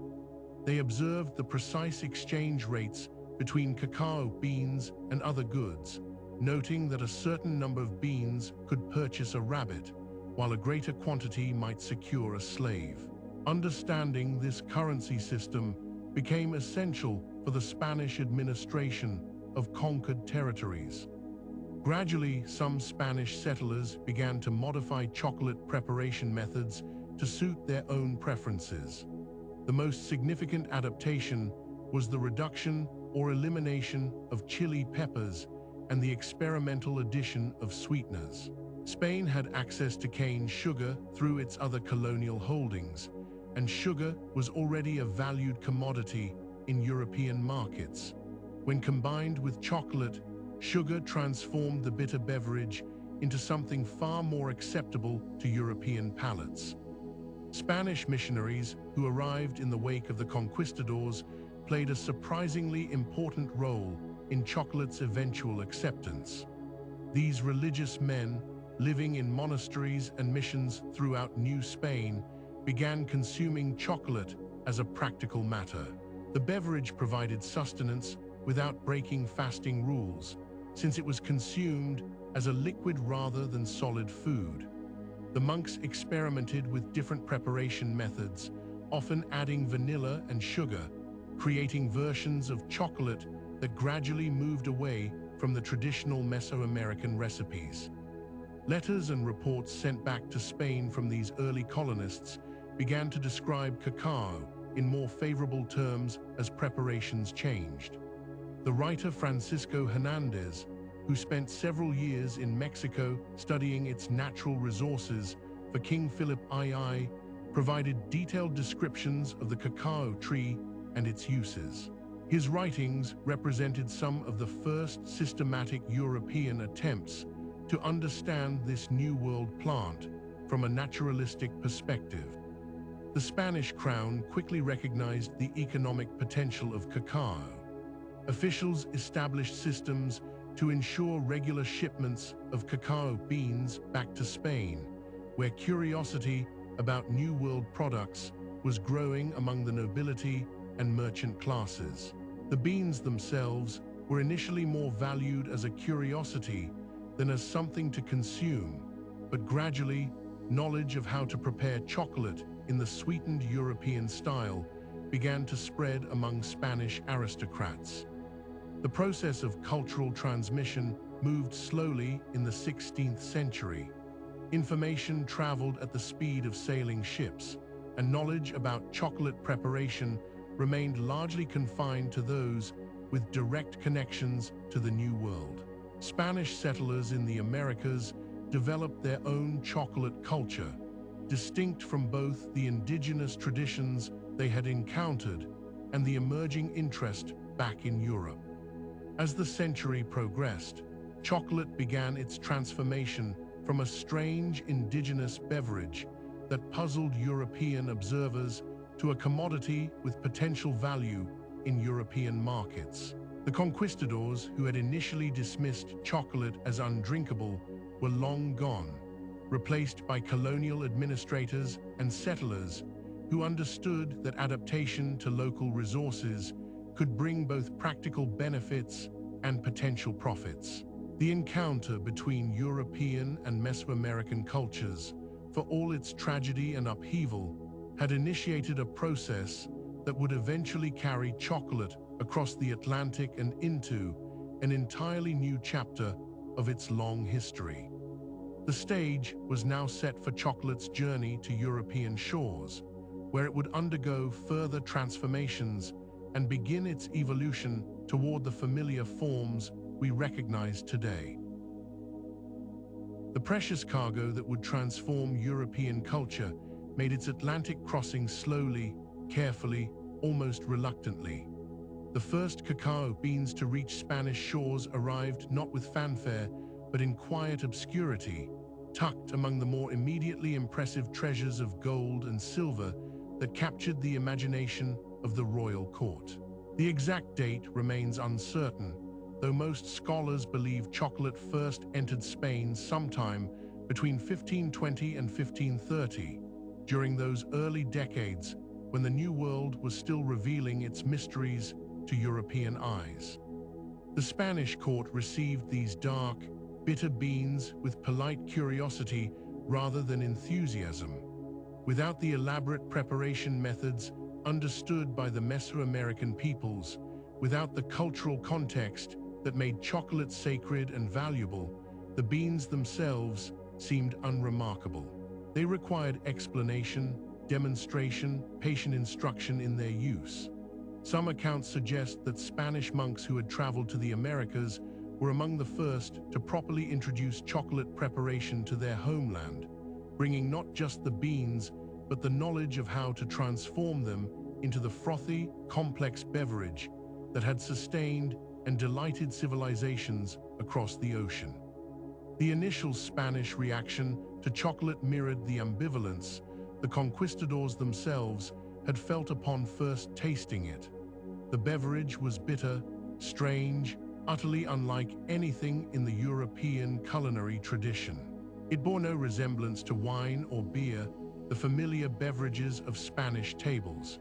A: They observed the precise exchange rates between cacao beans and other goods, noting that a certain number of beans could purchase a rabbit, while a greater quantity might secure a slave. Understanding this currency system became essential for the Spanish administration of conquered territories. Gradually, some Spanish settlers began to modify chocolate preparation methods to suit their own preferences. The most significant adaptation was the reduction or elimination of chili peppers and the experimental addition of sweeteners. Spain had access to cane sugar through its other colonial holdings, and sugar was already a valued commodity in European markets. When combined with chocolate, sugar transformed the bitter beverage into something far more acceptable to European palates. Spanish missionaries who arrived in the wake of the conquistadors played a surprisingly important role in chocolate's eventual acceptance. These religious men, living in monasteries and missions throughout New Spain, began consuming chocolate as a practical matter. The beverage provided sustenance without breaking fasting rules, since it was consumed as a liquid rather than solid food. The monks experimented with different preparation methods, often adding vanilla and sugar, creating versions of chocolate that gradually moved away from the traditional Mesoamerican recipes. Letters and reports sent back to Spain from these early colonists began to describe cacao in more favorable terms as preparations changed. The writer Francisco Hernandez, who spent several years in Mexico studying its natural resources for King Philip II, provided detailed descriptions of the cacao tree and its uses. His writings represented some of the first systematic European attempts to understand this New World plant from a naturalistic perspective. The Spanish crown quickly recognized the economic potential of cacao. Officials established systems to ensure regular shipments of cacao beans back to Spain, where curiosity about New World products was growing among the nobility and merchant classes. The beans themselves were initially more valued as a curiosity than as something to consume, but gradually, knowledge of how to prepare chocolate in the sweetened European style began to spread among Spanish aristocrats. The process of cultural transmission moved slowly in the 16th century. Information traveled at the speed of sailing ships, and knowledge about chocolate preparation remained largely confined to those with direct connections to the New World. Spanish settlers in the Americas developed their own chocolate culture, distinct from both the indigenous traditions they had encountered and the emerging interest back in Europe. As the century progressed, chocolate began its transformation from a strange indigenous beverage that puzzled European observers to a commodity with potential value in European markets. The conquistadors, who had initially dismissed chocolate as undrinkable, were long gone, replaced by colonial administrators and settlers who understood that adaptation to local resources could bring both practical benefits and potential profits. The encounter between European and Mesoamerican cultures, for all its tragedy and upheaval, had initiated a process that would eventually carry chocolate across the Atlantic and into an entirely new chapter of its long history. The stage was now set for chocolate's journey to European shores, where it would undergo further transformations and begin its evolution toward the familiar forms we recognize today. The precious cargo that would transform European culture made its Atlantic crossing slowly, carefully, almost reluctantly. The first cacao beans to reach Spanish shores arrived not with fanfare, but in quiet obscurity, tucked among the more immediately impressive treasures of gold and silver that captured the imagination of the royal court. The exact date remains uncertain, though most scholars believe chocolate first entered Spain sometime between 1520 and 1530, during those early decades when the New World was still revealing its mysteries to European eyes. The Spanish court received these dark, bitter beans with polite curiosity rather than enthusiasm. Without the elaborate preparation methods understood by the Mesoamerican peoples, without the cultural context that made chocolate sacred and valuable, the beans themselves seemed unremarkable. They required explanation, demonstration, patient instruction in their use. Some accounts suggest that Spanish monks who had traveled to the Americas were among the first to properly introduce chocolate preparation to their homeland, bringing not just the beans, but the knowledge of how to transform them into the frothy, complex beverage that had sustained and delighted civilizations across the ocean. The initial Spanish reaction to chocolate mirrored the ambivalence the conquistadors themselves had felt upon first tasting it. The beverage was bitter, strange, utterly unlike anything in the European culinary tradition. It bore no resemblance to wine or beer, the familiar beverages of Spanish tables.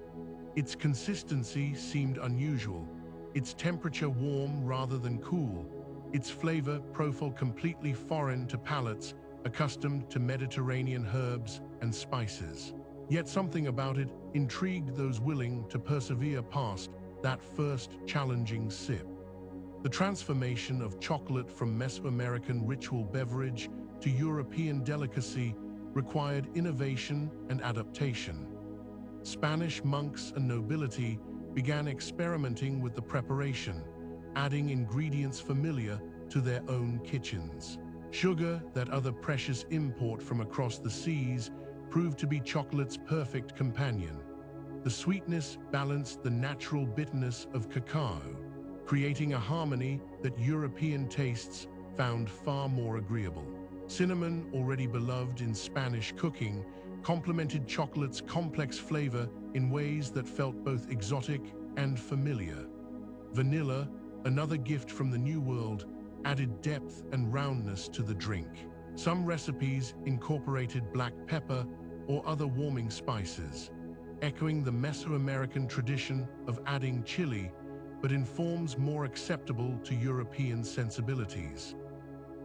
A: Its consistency seemed unusual, its temperature warm rather than cool, its flavor profile completely foreign to palates accustomed to Mediterranean herbs and spices. Yet something about it intrigued those willing to persevere past that first challenging sip. The transformation of chocolate from Mesoamerican ritual beverage to European delicacy required innovation and adaptation. Spanish monks and nobility began experimenting with the preparation, adding ingredients familiar to their own kitchens. Sugar, that other precious import from across the seas, proved to be chocolate's perfect companion. The sweetness balanced the natural bitterness of cacao, creating a harmony that European tastes found far more agreeable. Cinnamon, already beloved in Spanish cooking, complemented chocolate's complex flavor in ways that felt both exotic and familiar. Vanilla, another gift from the New World, added depth and roundness to the drink. Some recipes incorporated black pepper or other warming spices, echoing the Mesoamerican tradition of adding chili, but in forms more acceptable to European sensibilities.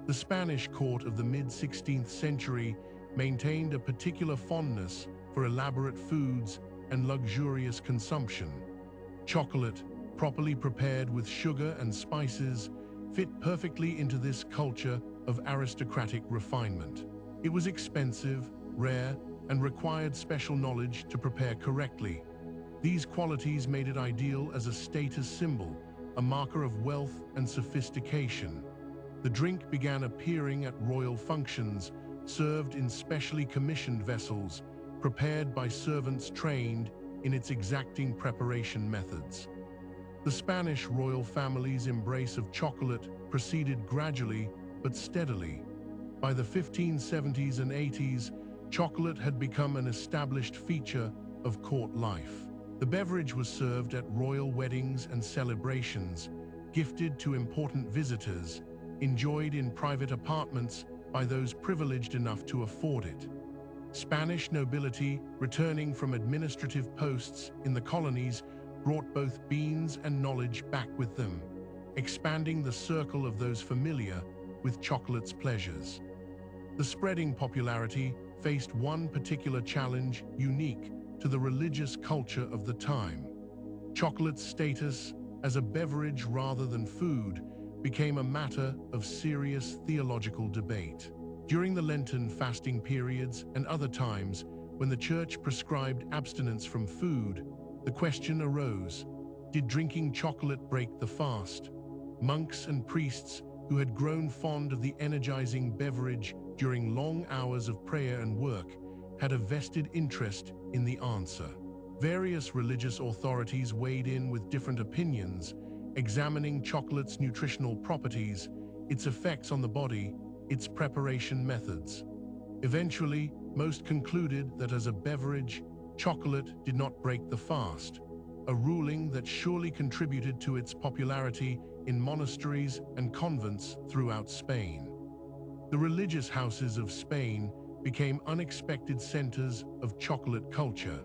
A: The Spanish court of the mid-16th century maintained a particular fondness for elaborate foods and luxurious consumption. Chocolate, properly prepared with sugar and spices, fit perfectly into this culture of aristocratic refinement. It was expensive, rare, and required special knowledge to prepare correctly. These qualities made it ideal as a status symbol, a marker of wealth and sophistication. The drink began appearing at royal functions, served in specially commissioned vessels, prepared by servants trained in its exacting preparation methods. The Spanish royal family's embrace of chocolate proceeded gradually but steadily. By the 1570s and 80s, chocolate had become an established feature of court life. The beverage was served at royal weddings and celebrations, gifted to important visitors, enjoyed in private apartments by those privileged enough to afford it. Spanish nobility, returning from administrative posts in the colonies, brought both beans and knowledge back with them, expanding the circle of those familiar with chocolate's pleasures. The spreading popularity faced one particular challenge unique to the religious culture of the time. Chocolate's status as a beverage rather than food became a matter of serious theological debate. During the Lenten fasting periods and other times when the Church prescribed abstinence from food, the question arose, did drinking chocolate break the fast? Monks and priests who had grown fond of the energizing beverage during long hours of prayer and work had a vested interest in the answer. Various religious authorities weighed in with different opinions, examining chocolate's nutritional properties, its effects on the body, its preparation methods. Eventually, most concluded that as a beverage, chocolate did not break the fast, a ruling that surely contributed to its popularity in monasteries and convents throughout Spain. The religious houses of Spain became unexpected centers of chocolate culture.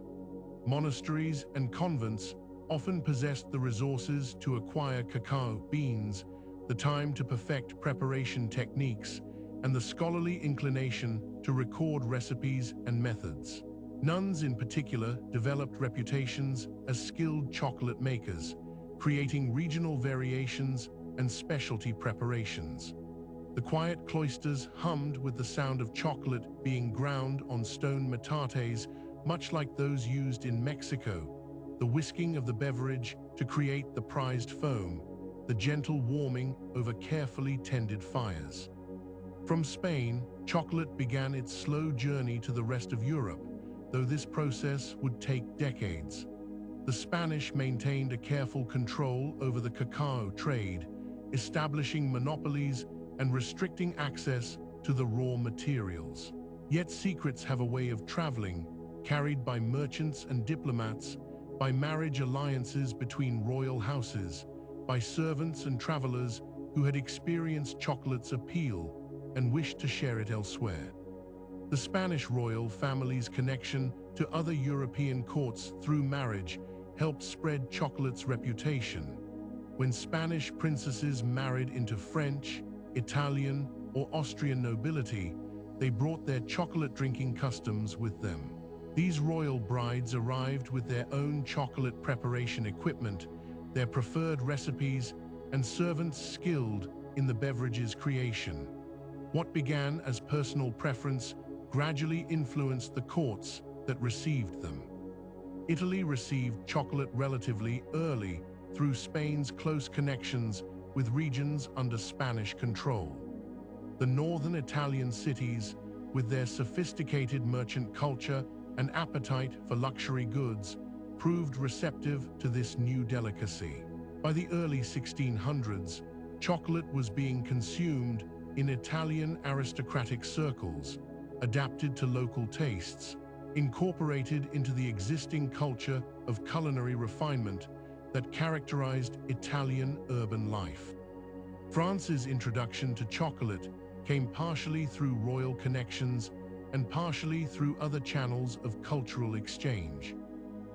A: Monasteries and convents often possessed the resources to acquire cacao beans, the time to perfect preparation techniques, and the scholarly inclination to record recipes and methods. Nuns in particular developed reputations as skilled chocolate makers, creating regional variations and specialty preparations. The quiet cloisters hummed with the sound of chocolate being ground on stone metates, much like those used in Mexico, the whisking of the beverage to create the prized foam, the gentle warming over carefully tended fires. From Spain, chocolate began its slow journey to the rest of Europe, though this process would take decades. The Spanish maintained a careful control over the cacao trade, establishing monopolies and restricting access to the raw materials. Yet secrets have a way of traveling, carried by merchants and diplomats, by marriage alliances between royal houses, by servants and travelers who had experienced chocolate's appeal and wished to share it elsewhere. The Spanish royal family's connection to other European courts through marriage helped spread chocolate's reputation. When Spanish princesses married into French, Italian, or Austrian nobility, they brought their chocolate-drinking customs with them. These royal brides arrived with their own chocolate preparation equipment, their preferred recipes, and servants skilled in the beverage's creation. What began as personal preference gradually influenced the courts that received them. Italy received chocolate relatively early through Spain's close connections with regions under Spanish control. The northern Italian cities, with their sophisticated merchant culture and appetite for luxury goods, proved receptive to this new delicacy. By the early 1600s, chocolate was being consumed in Italian aristocratic circles, adapted to local tastes, incorporated into the existing culture of culinary refinement that characterized Italian urban life. France's introduction to chocolate came partially through royal connections and partially through other channels of cultural exchange.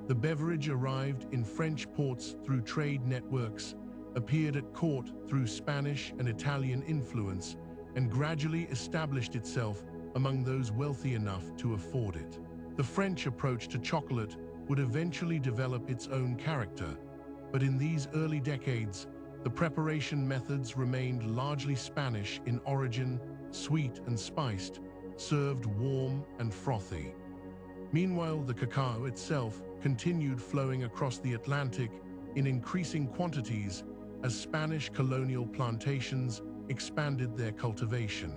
A: The beverage arrived in French ports through trade networks, appeared at court through Spanish and Italian influence, and gradually established itself among those wealthy enough to afford it. The French approach to chocolate would eventually develop its own character, but in these early decades, the preparation methods remained largely Spanish in origin, sweet and spiced, served warm and frothy. Meanwhile, the cacao itself continued flowing across the Atlantic in increasing quantities as Spanish colonial plantations expanded their cultivation.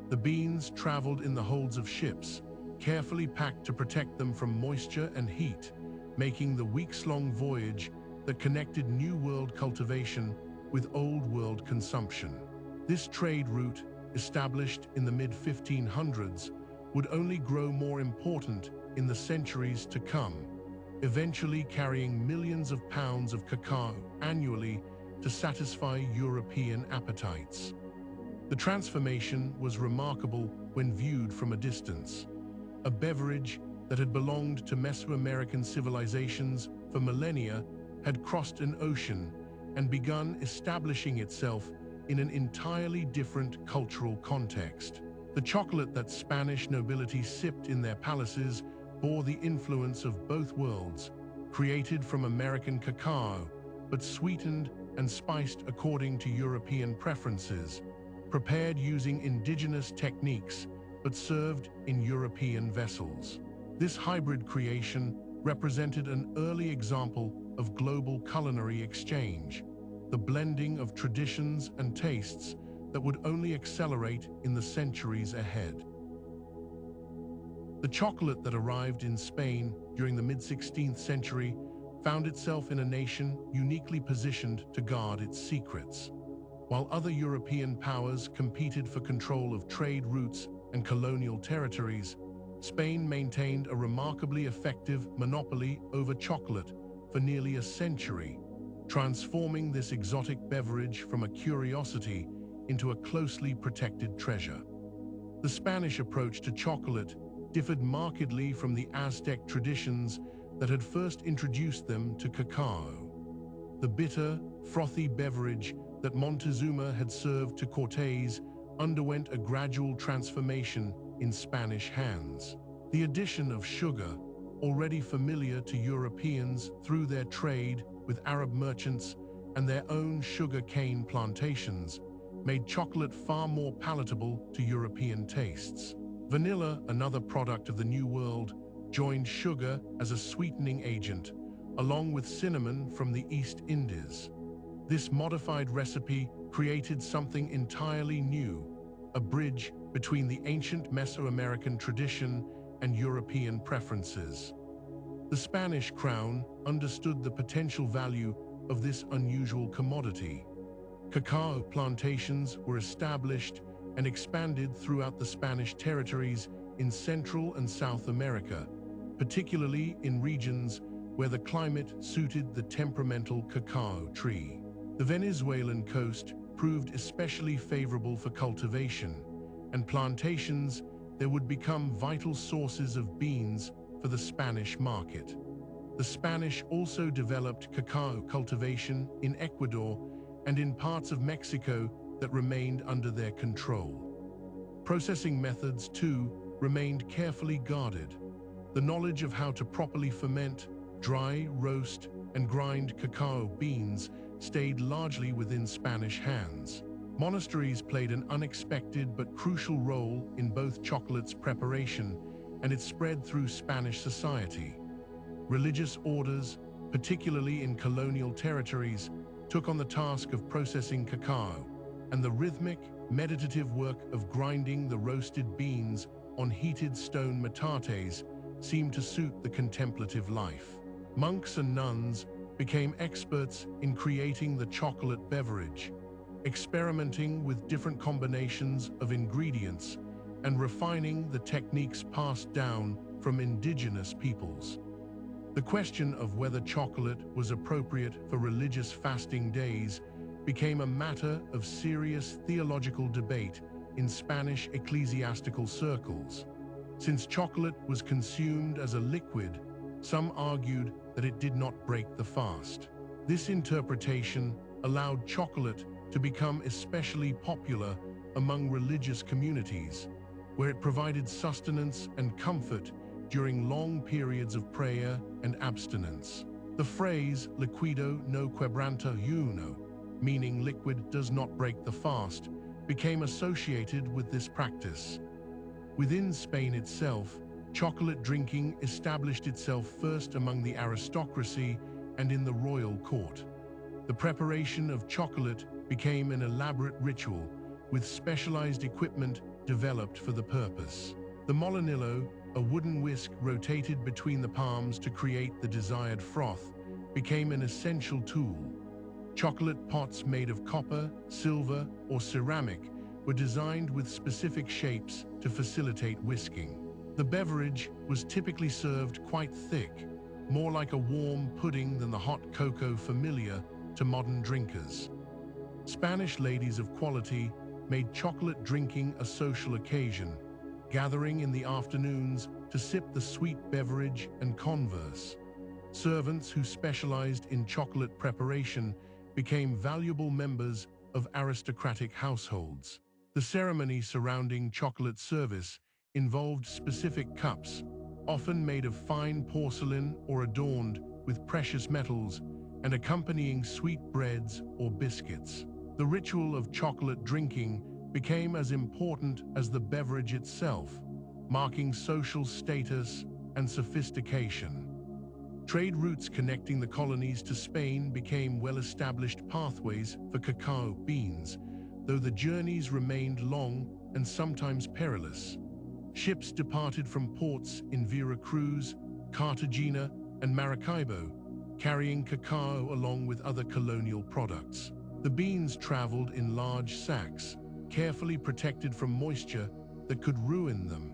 A: The beans traveled in the holds of ships, carefully packed to protect them from moisture and heat, making the weeks-long voyage that connected New World cultivation with Old World consumption. This trade route established in the mid-1500s, would only grow more important in the centuries to come, eventually carrying millions of pounds of cacao annually to satisfy European appetites. The transformation was remarkable when viewed from a distance. A beverage that had belonged to Mesoamerican civilizations for millennia had crossed an ocean and begun establishing itself in an entirely different cultural context. The chocolate that Spanish nobility sipped in their palaces bore the influence of both worlds, created from American cacao, but sweetened and spiced according to European preferences, prepared using indigenous techniques, but served in European vessels. This hybrid creation represented an early example of global culinary exchange, the blending of traditions and tastes that would only accelerate in the centuries ahead. The chocolate that arrived in Spain during the mid-16th century found itself in a nation uniquely positioned to guard its secrets. While other European powers competed for control of trade routes and colonial territories, Spain maintained a remarkably effective monopoly over chocolate for nearly a century, transforming this exotic beverage from a curiosity into a closely protected treasure. The Spanish approach to chocolate differed markedly from the Aztec traditions that had first introduced them to cacao. The bitter, frothy beverage that Montezuma had served to Cortés underwent a gradual transformation in Spanish hands. The addition of sugar, already familiar to Europeans through their trade with Arab merchants and their own sugar cane plantations, made chocolate far more palatable to European tastes. Vanilla, another product of the New World, joined sugar as a sweetening agent, along with cinnamon from the East Indies. This modified recipe created something entirely new, a bridge between the ancient Mesoamerican tradition and European preferences. The Spanish crown understood the potential value of this unusual commodity. Cacao plantations were established and expanded throughout the Spanish territories in Central and South America, particularly in regions where the climate suited the temperamental cacao tree. The Venezuelan coast proved especially favorable for cultivation, and plantations there would become vital sources of beans for the Spanish market. The Spanish also developed cacao cultivation in Ecuador and in parts of Mexico that remained under their control. Processing methods, too, remained carefully guarded. The knowledge of how to properly ferment, dry, roast, and grind cacao beans stayed largely within Spanish hands. Monasteries played an unexpected but crucial role in both chocolate's preparation and its spread through Spanish society. Religious orders, particularly in colonial territories, took on the task of processing cacao, and the rhythmic, meditative work of grinding the roasted beans on heated stone metates seemed to suit the contemplative life. Monks and nuns became experts in creating the chocolate beverage, experimenting with different combinations of ingredients and refining the techniques passed down from indigenous peoples. The question of whether chocolate was appropriate for religious fasting days became a matter of serious theological debate in Spanish ecclesiastical circles. Since chocolate was consumed as a liquid, some argued that it did not break the fast. This interpretation allowed chocolate to become especially popular among religious communities, where it provided sustenance and comfort during long periods of prayer and abstinence. The phrase "liquido no quebranta uno," meaning liquid does not break the fast, became associated with this practice. Within Spain itself, chocolate drinking established itself first among the aristocracy and in the royal court. The preparation of chocolate became an elaborate ritual, with specialized equipment developed for the purpose. The molinillo, a wooden whisk rotated between the palms to create the desired froth, became an essential tool. Chocolate pots made of copper, silver, or ceramic were designed with specific shapes to facilitate whisking. The beverage was typically served quite thick, more like a warm pudding than the hot cocoa familiar to modern drinkers. Spanish ladies of quality made chocolate drinking a social occasion, gathering in the afternoons to sip the sweet beverage and converse. Servants who specialized in chocolate preparation became valuable members of aristocratic households. The ceremony surrounding chocolate service involved specific cups, often made of fine porcelain or adorned with precious metals, and accompanying sweetbreads or biscuits. The ritual of chocolate drinking became as important as the beverage itself, marking social status and sophistication. Trade routes connecting the colonies to Spain became well-established pathways for cacao beans, though the journeys remained long and sometimes perilous. Ships departed from ports in Veracruz, Cartagena, and Maracaibo, carrying cacao along with other colonial products. The beans traveled in large sacks, carefully protected from moisture that could ruin them.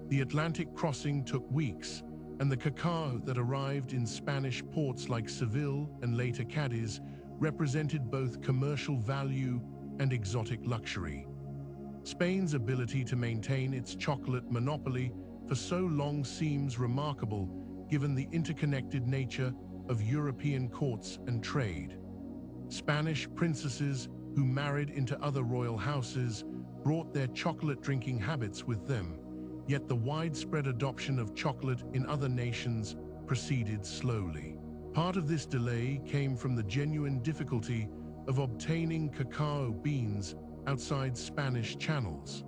A: The Atlantic crossing took weeks, and the cacao that arrived in Spanish ports like Seville and later Cadiz represented both commercial value and exotic luxury. Spain's ability to maintain its chocolate monopoly for so long seems remarkable, given the interconnected nature of European courts and trade. Spanish princesses who married into other royal houses brought their chocolate drinking habits with them, yet the widespread adoption of chocolate in other nations proceeded slowly. Part of this delay came from the genuine difficulty of obtaining cacao beans outside Spanish channels.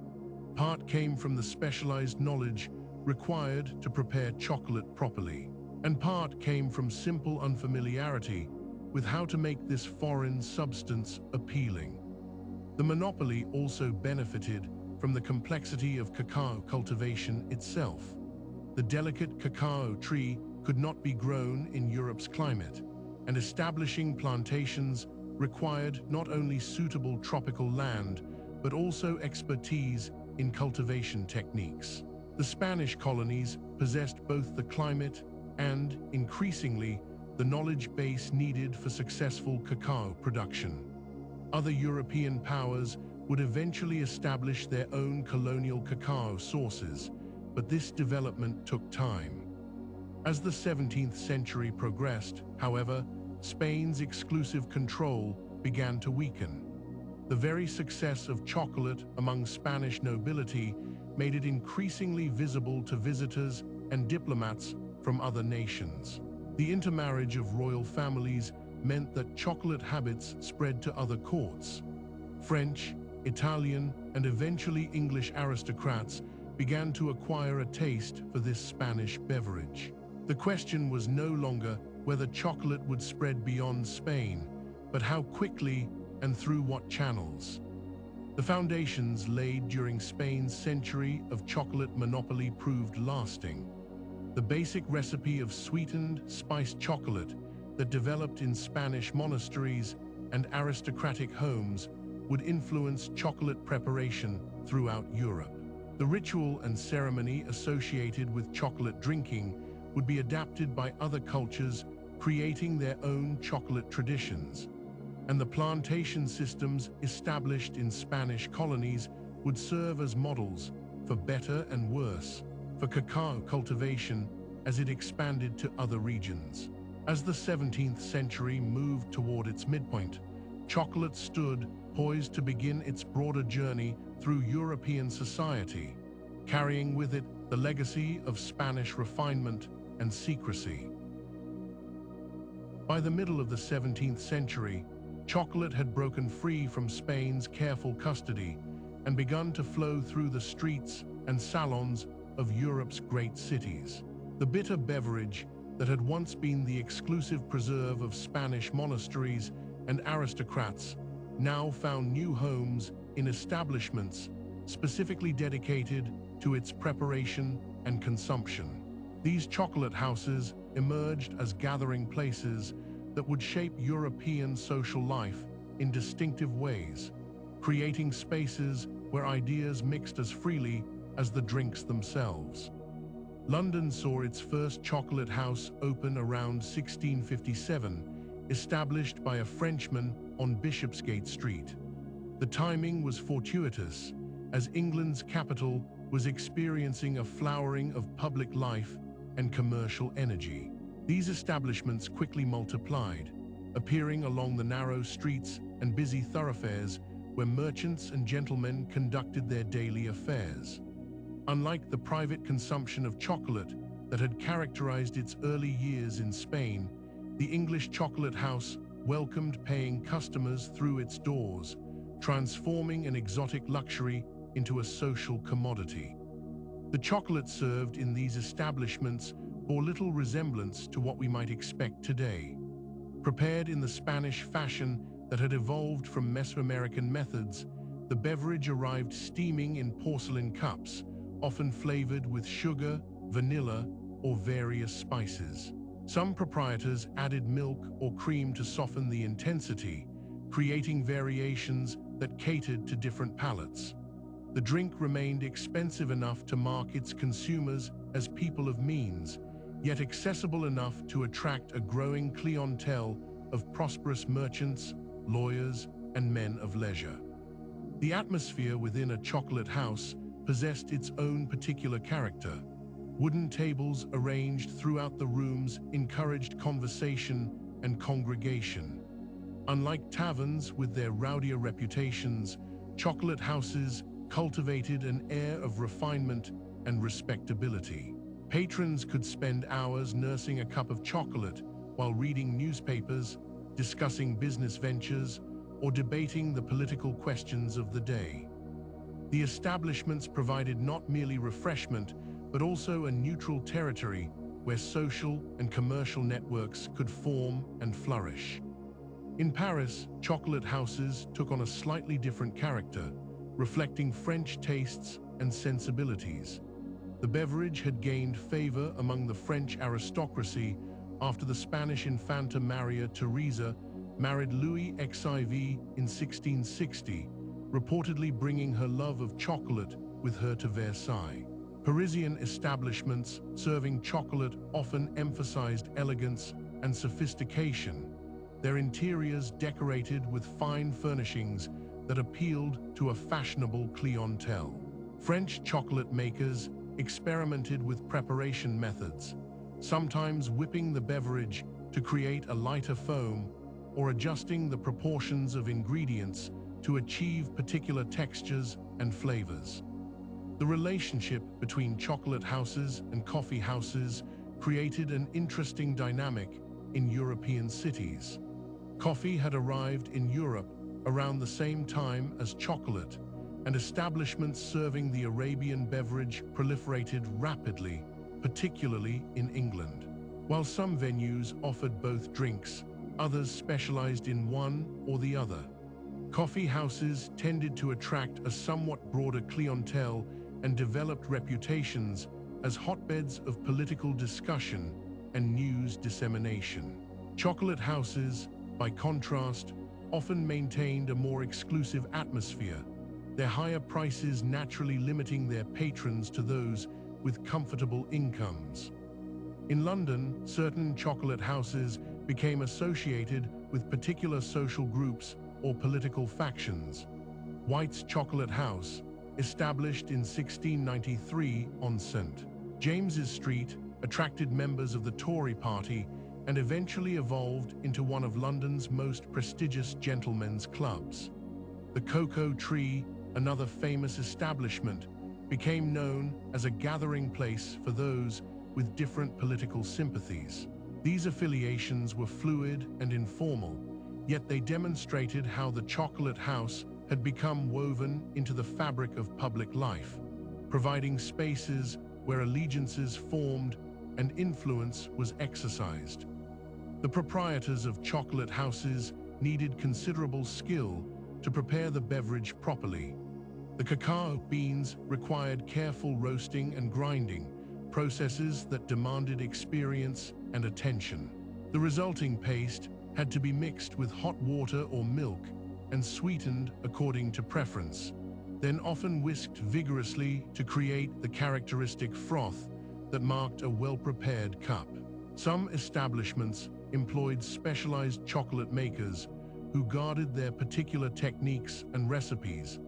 A: Part came from the specialized knowledge required to prepare chocolate properly, and part came from simple unfamiliarity with how to make this foreign substance appealing. The monopoly also benefited from the complexity of cacao cultivation itself. The delicate cacao tree could not be grown in Europe's climate, and establishing plantations required not only suitable tropical land, but also expertise in cultivation techniques. The Spanish colonies possessed both the climate and, increasingly, the knowledge base needed for successful cacao production. Other European powers would eventually establish their own colonial cacao sources, but this development took time. As the 17th century progressed, however, Spain's exclusive control began to weaken. The very success of chocolate among Spanish nobility made it increasingly visible to visitors and diplomats from other nations. The intermarriage of royal families meant that chocolate habits spread to other courts. French, Italian, and eventually English aristocrats began to acquire a taste for this Spanish beverage. The question was no longer whether chocolate would spread beyond Spain, but how quickly and through what channels. The foundations laid during Spain's century of chocolate monopoly proved lasting. The basic recipe of sweetened, spiced chocolate that developed in Spanish monasteries and aristocratic homes would influence chocolate preparation throughout Europe. The ritual and ceremony associated with chocolate drinking would be adapted by other cultures, creating their own chocolate traditions. And the plantation systems established in Spanish colonies would serve as models, for better and worse, for cacao cultivation as it expanded to other regions. As the 17th century moved toward its midpoint, chocolate stood poised to begin its broader journey through European society, carrying with it the legacy of Spanish refinement and secrecy. By the middle of the 17th century, chocolate had broken free from Spain's careful custody and begun to flow through the streets and salons of Europe's great cities. The bitter beverage that had once been the exclusive preserve of Spanish monasteries and aristocrats now found new homes in establishments specifically dedicated to its preparation and consumption. These chocolate houses emerged as gathering places that would shape European social life in distinctive ways, creating spaces where ideas mixed as freely as the drinks themselves. London saw its first chocolate house open around 1657, established by a Frenchman on Bishopsgate Street. The timing was fortuitous, as England's capital was experiencing a flowering of public life and commercial energy. These establishments quickly multiplied, appearing along the narrow streets and busy thoroughfares where merchants and gentlemen conducted their daily affairs. Unlike the private consumption of chocolate that had characterized its early years in Spain, the English chocolate house welcomed paying customers through its doors, transforming an exotic luxury into a social commodity. The chocolate served in these establishments bore little resemblance to what we might expect today. Prepared in the Spanish fashion that had evolved from Mesoamerican methods, the beverage arrived steaming in porcelain cups, often flavored with sugar, vanilla, or various spices. Some proprietors added milk or cream to soften the intensity, creating variations that catered to different palates. The drink remained expensive enough to mark its consumers as people of means, yet accessible enough to attract a growing clientele of prosperous merchants, lawyers, and men of leisure. The atmosphere within a chocolate house possessed its own particular character. Wooden tables arranged throughout the rooms encouraged conversation and congregation. Unlike taverns with their rowdier reputations, chocolate houses cultivated an air of refinement and respectability. Patrons could spend hours nursing a cup of chocolate while reading newspapers, discussing business ventures, or debating the political questions of the day. The establishments provided not merely refreshment, but also a neutral territory where social and commercial networks could form and flourish. In Paris, chocolate houses took on a slightly different character, reflecting French tastes and sensibilities. The beverage had gained favor among the French aristocracy after the Spanish Infanta Maria Theresa married Louis XIV in 1660, reportedly bringing her love of chocolate with her to Versailles. Parisian establishments serving chocolate often emphasized elegance and sophistication, their interiors decorated with fine furnishings that appealed to a fashionable clientele. French chocolate makers experimented with preparation methods, sometimes whipping the beverage to create a lighter foam or adjusting the proportions of ingredients to achieve particular textures and flavors. The relationship between chocolate houses and coffee houses created an interesting dynamic in European cities. Coffee had arrived in Europe around the same time as chocolate, and establishments serving the Arabian beverage proliferated rapidly, particularly in England. While some venues offered both drinks, others specialized in one or the other. Coffee houses tended to attract a somewhat broader clientele and developed reputations as hotbeds of political discussion and news dissemination. Chocolate houses, by contrast, often maintained a more exclusive atmosphere, their higher prices naturally limiting their patrons to those with comfortable incomes. In London, certain chocolate houses became associated with particular social groups or political factions. White's Chocolate House, established in 1693 on St. James's Street, attracted members of the Tory party and eventually evolved into one of London's most prestigious gentlemen's clubs. The Cocoa Tree, another famous establishment, became known as a gathering place for those with different political sympathies. These affiliations were fluid and informal, yet they demonstrated how the chocolate house had become woven into the fabric of public life, providing spaces where allegiances formed and influence was exercised. The proprietors of chocolate houses needed considerable skill to prepare the beverage properly. The cacao beans required careful roasting and grinding, processes that demanded experience and attention. The resulting paste had to be mixed with hot water or milk and sweetened according to preference. then often whisked vigorously to create the characteristic froth that marked a well-prepared cup. Some establishments employed specialized chocolate makers who guarded their particular techniques and recipes,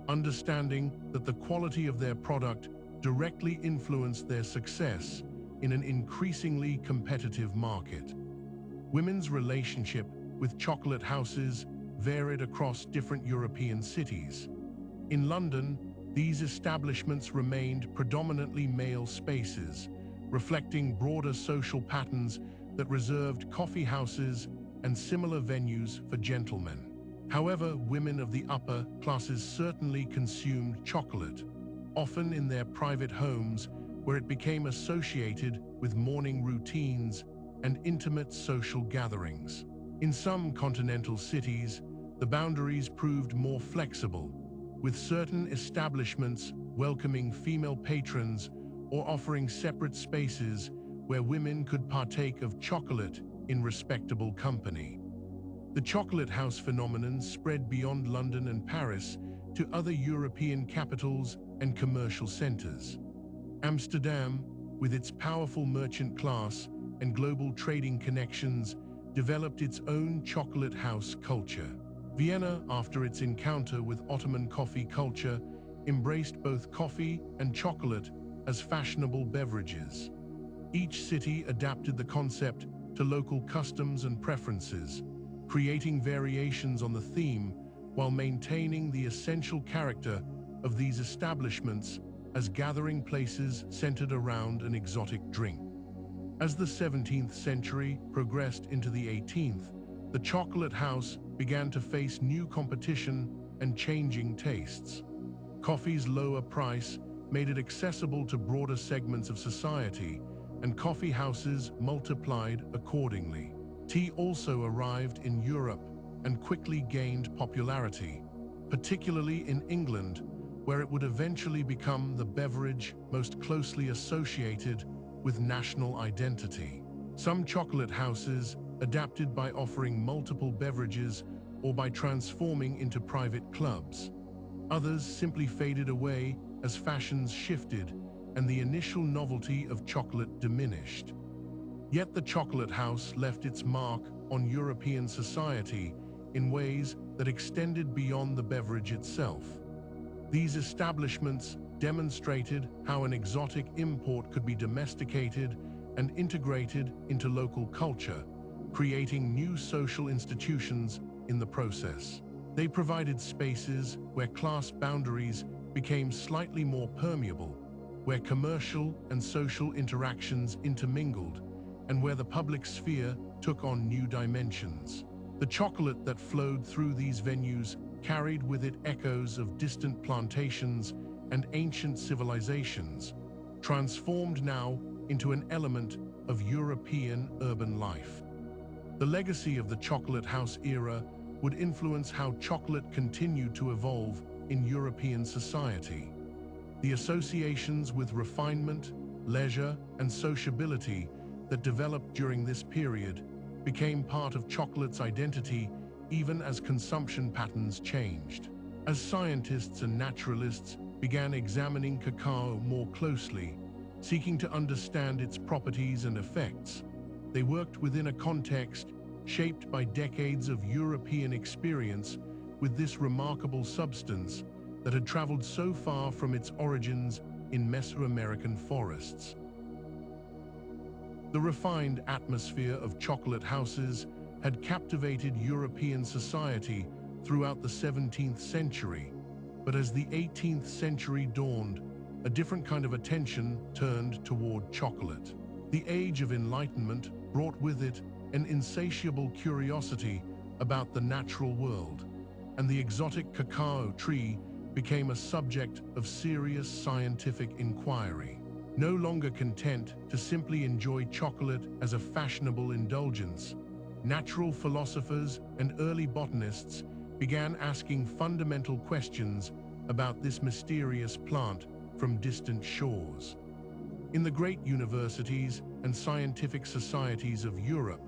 A: understanding that the quality of their product directly influenced their success in an increasingly competitive market. Women's relationship with chocolate houses varied across different European cities. In London, these establishments remained predominantly male spaces, reflecting broader social patterns that reserved coffee houses and similar venues for gentlemen. However, women of the upper classes certainly consumed chocolate, often in their private homes, where it became associated with morning routines and intimate social gatherings. In some continental cities, the boundaries proved more flexible, with certain establishments welcoming female patrons or offering separate spaces where women could partake of chocolate in respectable company. The chocolate house phenomenon spread beyond London and Paris to other European capitals and commercial centers. Amsterdam, with its powerful merchant class and global trading connections, developed its own chocolate house culture. Vienna, after its encounter with Ottoman coffee culture, embraced both coffee and chocolate as fashionable beverages. Each city adapted the concept to local customs and preferences, creating variations on the theme while maintaining the essential character of these establishments as gathering places centered around an exotic drink. As the 17th century progressed into the 18th, the chocolate house began to face new competition and changing tastes. Coffee's lower price made it accessible to broader segments of society, and coffee houses multiplied accordingly. Tea also arrived in Europe and quickly gained popularity, particularly in England, where it would eventually become the beverage most closely associated with national identity. Some chocolate houses adapted by offering multiple beverages or by transforming into private clubs. Others simply faded away as fashions shifted and the initial novelty of chocolate diminished. Yet the chocolate house left its mark on European society in ways that extended beyond the beverage itself. These establishments demonstrated how an exotic import could be domesticated and integrated into local culture, creating new social institutions in the process. They provided spaces where class boundaries became slightly more permeable, where commercial and social interactions intermingled, and where the public sphere took on new dimensions. The chocolate that flowed through these venues carried with it echoes of distant plantations and ancient civilizations, transformed now into an element of European urban life. The legacy of the chocolate house era would influence how chocolate continued to evolve in European society. The associations with refinement, leisure, and sociability that developed during this period became part of chocolate's identity even as consumption patterns changed. As scientists and naturalists began examining cacao more closely, seeking to understand its properties and effects, they worked within a context shaped by decades of European experience with this remarkable substance that had traveled so far from its origins in Mesoamerican forests. The refined atmosphere of chocolate houses had captivated European society throughout the 17th century, but as the 18th century dawned, a different kind of attention turned toward chocolate. The Age of Enlightenment brought with it an insatiable curiosity about the natural world, and the exotic cacao tree became a subject of serious scientific inquiry. No longer content to simply enjoy chocolate as a fashionable indulgence, natural philosophers and early botanists began asking fundamental questions about this mysterious plant from distant shores. In the great universities and scientific societies of Europe,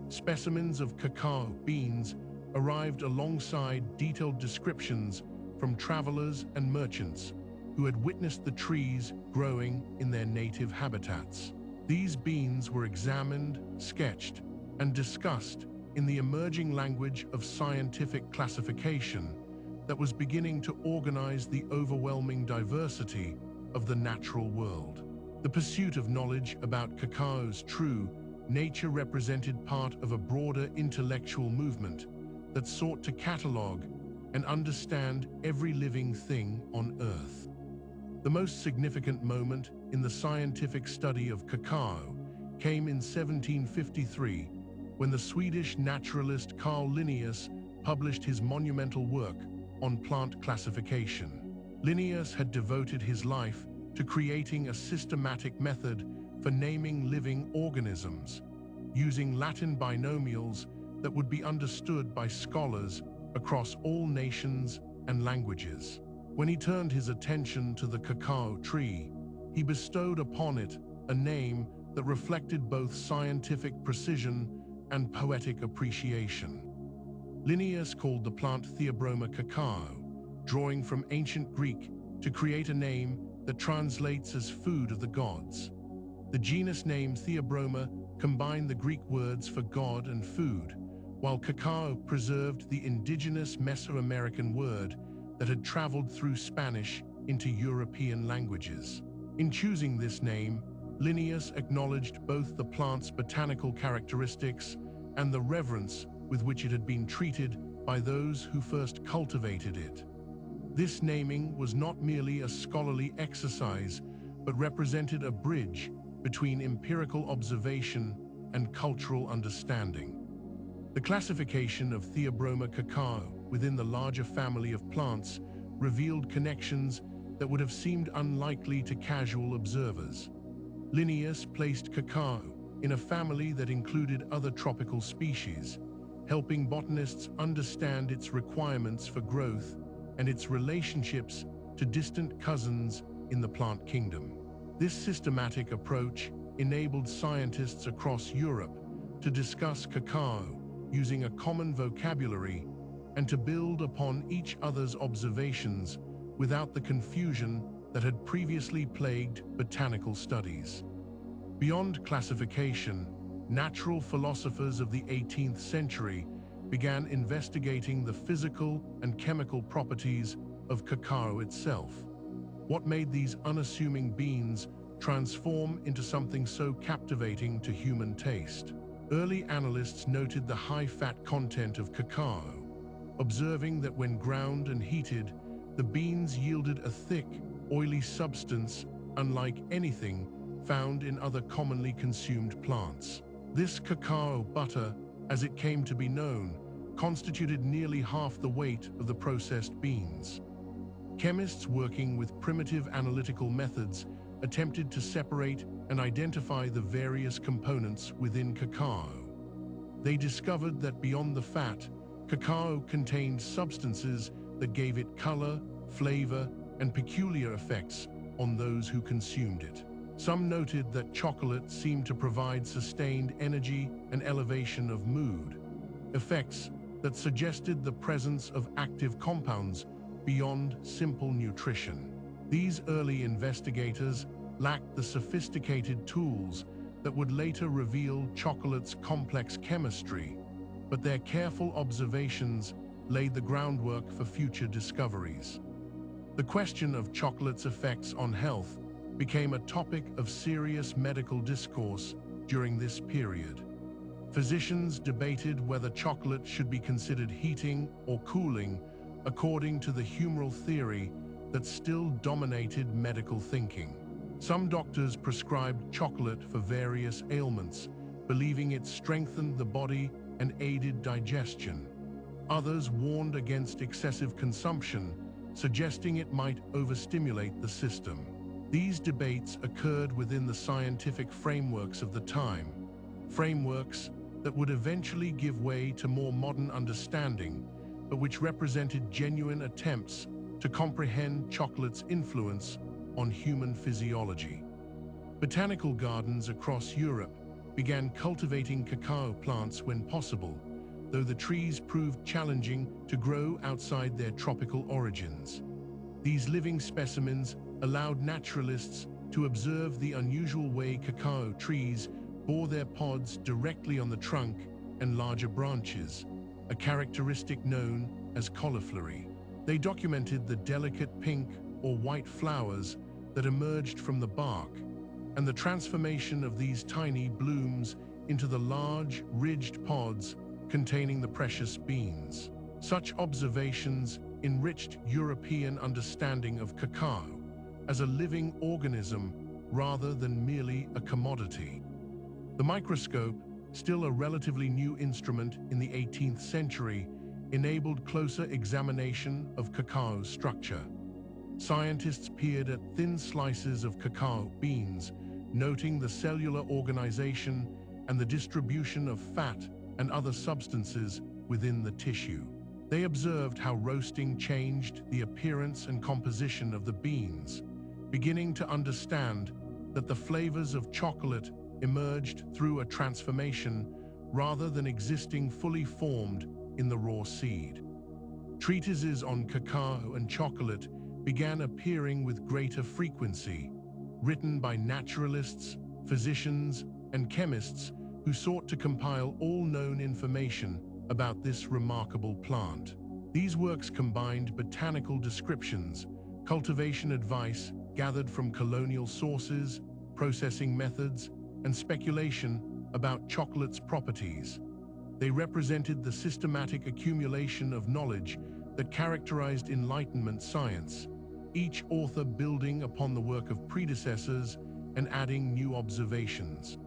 A: specimens of cacao beans arrived alongside detailed descriptions from travelers and merchants who had witnessed the trees growing in their native habitats. These beans were examined, sketched, and discussed in the emerging language of scientific classification that was beginning to organize the overwhelming diversity of the natural world. The pursuit of knowledge about cacao's true nature represented part of a broader intellectual movement that sought to catalog and understand every living thing on Earth. The most significant moment in the scientific study of cacao came in 1753, when the Swedish naturalist Carl Linnaeus published his monumental work on plant classification. Linnaeus had devoted his life to creating a systematic method for naming living organisms, using Latin binomials that would be understood by scholars across all nations and languages. When he turned his attention to the cacao tree, he bestowed upon it a name that reflected both scientific precision and poetic appreciation. Linnaeus called the plant Theobroma cacao, drawing from ancient Greek to create a name that translates as food of the gods. The genus name Theobroma combined the Greek words for god and food, while cacao preserved the indigenous Mesoamerican word that had traveled through Spanish into European languages. In choosing this name, Linnaeus acknowledged both the plant's botanical characteristics and the reverence with which it had been treated by those who first cultivated it. This naming was not merely a scholarly exercise, but represented a bridge between empirical observation and cultural understanding. The classification of Theobroma cacao within the larger family of plants revealed connections that would have seemed unlikely to casual observers. Linnaeus placed cacao in a family that included other tropical species, helping botanists understand its requirements for growth and its relationships to distant cousins in the plant kingdom. This systematic approach enabled scientists across Europe to discuss cacao using a common vocabulary and to build upon each other's observations without the confusion that had previously plagued botanical studies. Beyond classification, natural philosophers of the 18th century began investigating the physical and chemical properties of cacao itself. What made these unassuming beans transform into something so captivating to human taste? Early analysts noted the high-fat content of cacao, observing that when ground and heated, the beans yielded a thick, oily substance unlike anything found in other commonly consumed plants. This cacao butter, as it came to be known, constituted nearly half the weight of the processed beans. Chemists working with primitive analytical methods attempted to separate and identify the various components within cacao. They discovered that beyond the fat, cacao contained substances that gave it color, flavor, and peculiar effects on those who consumed it. Some noted that chocolate seemed to provide sustained energy and elevation of mood, effects that suggested the presence of active compounds beyond simple nutrition. These early investigators lacked the sophisticated tools that would later reveal chocolate's complex chemistry, but their careful observations laid the groundwork for future discoveries. The question of chocolate's effects on health became a topic of serious medical discourse during this period. Physicians debated whether chocolate should be considered heating or cooling according to the humoral theory that still dominated medical thinking. Some doctors prescribed chocolate for various ailments, believing it strengthened the body and aided digestion. Others warned against excessive consumption, suggesting it might overstimulate the system. These debates occurred within the scientific frameworks of the time, frameworks that would eventually give way to more modern understanding, but which represented genuine attempts to comprehend chocolate's influence on human physiology. Botanical gardens across Europe began cultivating cacao plants when possible, though the trees proved challenging to grow outside their tropical origins. These living specimens allowed naturalists to observe the unusual way cacao trees bore their pods directly on the trunk and larger branches, a characteristic known as cauliflory. They documented the delicate pink or white flowers that emerged from the bark and the transformation of these tiny blooms into the large, ridged pods containing the precious beans. Such observations enriched European understanding of cacao as a living organism rather than merely a commodity. The microscope, still a relatively new instrument in the 18th century, enabled closer examination of cacao's structure. Scientists peered at thin slices of cacao beans, noting the cellular organization and the distribution of fat and other substances within the tissue. They observed how roasting changed the appearance and composition of the beans, beginning to understand that the flavors of chocolate emerged through a transformation rather than existing fully formed in the raw seed. Treatises on cacao and chocolate began appearing with greater frequency, written by naturalists, physicians, and chemists who sought to compile all known information about this remarkable plant. These works combined botanical descriptions, cultivation advice gathered from colonial sources, processing methods, and speculation about chocolate's properties. They represented the systematic accumulation of knowledge that characterized Enlightenment science, each author building upon the work of predecessors and adding new observations.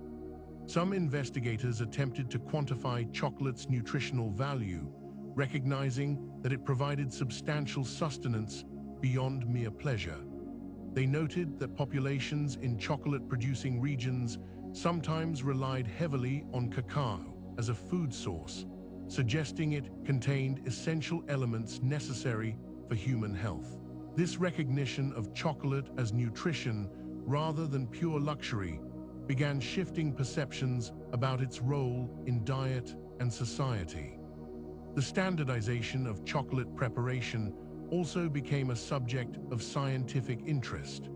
A: Some investigators attempted to quantify chocolate's nutritional value, recognizing that it provided substantial sustenance beyond mere pleasure. They noted that populations in chocolate-producing regions sometimes relied heavily on cacao as a food source, suggesting it contained essential elements necessary for human health. This recognition of chocolate as nutrition rather than pure luxury began shifting perceptions about its role in diet and society. The standardization of chocolate preparation also became a subject of scientific interest.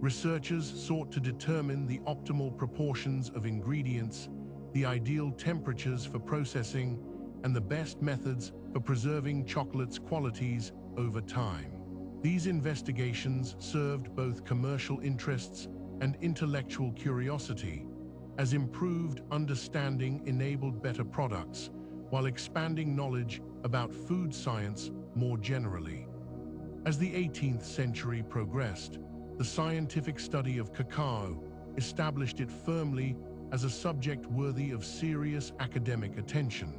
A: Researchers sought to determine the optimal proportions of ingredients, the ideal temperatures for processing, and the best methods for preserving chocolate's qualities over time. These investigations served both commercial interests and intellectual curiosity, as improved understanding enabled better products, while expanding knowledge about food science more generally. As the 18th century progressed, the scientific study of cacao established it firmly as a subject worthy of serious academic attention.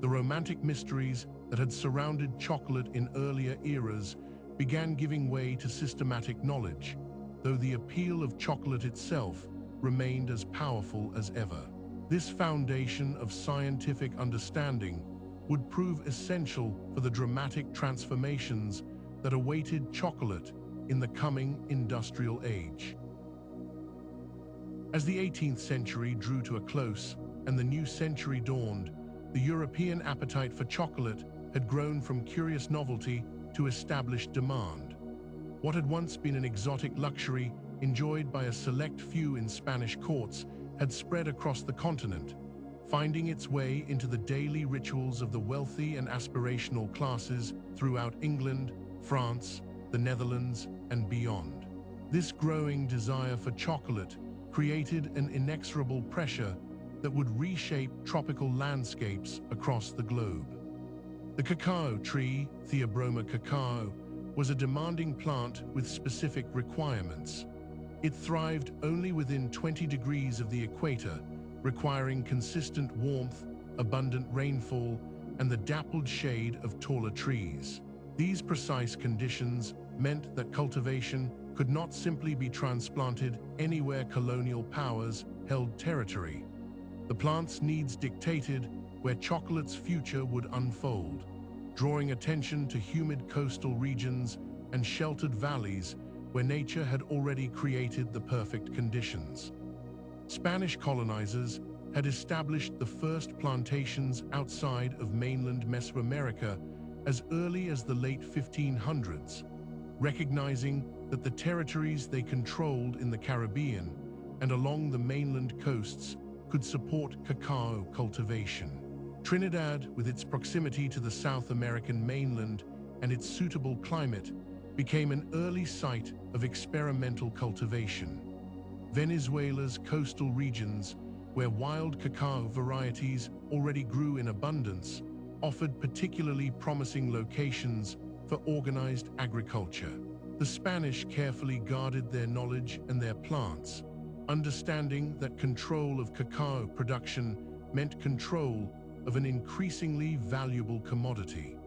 A: The romantic mysteries that had surrounded chocolate in earlier eras began giving way to systematic knowledge, though the appeal of chocolate itself remained as powerful as ever. This foundation of scientific understanding would prove essential for the dramatic transformations that awaited chocolate in the coming industrial age. As the 18th century drew to a close and the new century dawned, the European appetite for chocolate had grown from curious novelty to established demand. What had once been an exotic luxury enjoyed by a select few in Spanish courts had spread across the continent, finding its way into the daily rituals of the wealthy and aspirational classes throughout England, France, the Netherlands, and beyond. This growing desire for chocolate created an inexorable pressure that would reshape tropical landscapes across the globe. The cacao tree, Theobroma cacao, was a demanding plant with specific requirements. It thrived only within 20 degrees of the equator, requiring consistent warmth, abundant rainfall, and the dappled shade of taller trees. These precise conditions meant that cultivation could not simply be transplanted anywhere colonial powers held territory. The plant's needs dictated where chocolate's future would unfold, drawing attention to humid coastal regions and sheltered valleys where nature had already created the perfect conditions. Spanish colonizers had established the first plantations outside of mainland Mesoamerica as early as the late 1500s, recognizing that the territories they controlled in the Caribbean and along the mainland coasts could support cacao cultivation. Trinidad, with its proximity to the South American mainland and its suitable climate, became an early site of experimental cultivation. Venezuela's coastal regions, where wild cacao varieties already grew in abundance, offered particularly promising locations for organized agriculture. The Spanish carefully guarded their knowledge and their plants, understanding that control of cacao production meant control of an increasingly valuable commodity.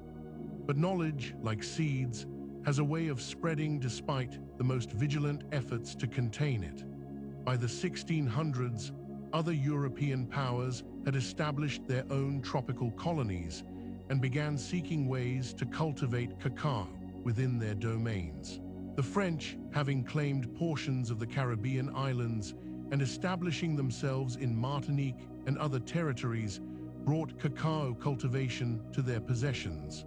A: But knowledge, like seeds, has a way of spreading despite the most vigilant efforts to contain it. By the 1600s, other European powers had established their own tropical colonies and began seeking ways to cultivate cacao within their domains. The French, having claimed portions of the Caribbean islands and establishing themselves in Martinique and other territories, brought cacao cultivation to their possessions.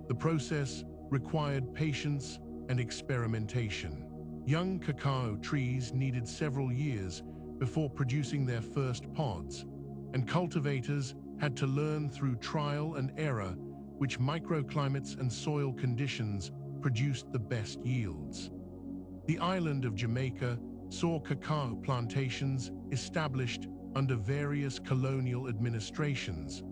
A: The process required patience and experimentation. Young cacao trees needed several years before producing their first pods, and cultivators had to learn through trial and error which microclimates and soil conditions produced the best yields. The island of Jamaica saw cacao plantations established under various colonial administrations,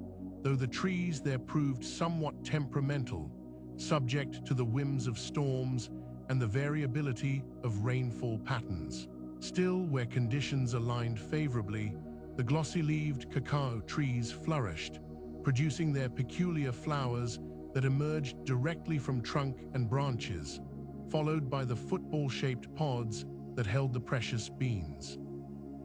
A: though the trees there proved somewhat temperamental, subject to the whims of storms and the variability of rainfall patterns. Still, where conditions aligned favorably, the glossy-leaved cacao trees flourished, producing their peculiar flowers that emerged directly from trunk and branches, followed by the football-shaped pods that held the precious beans.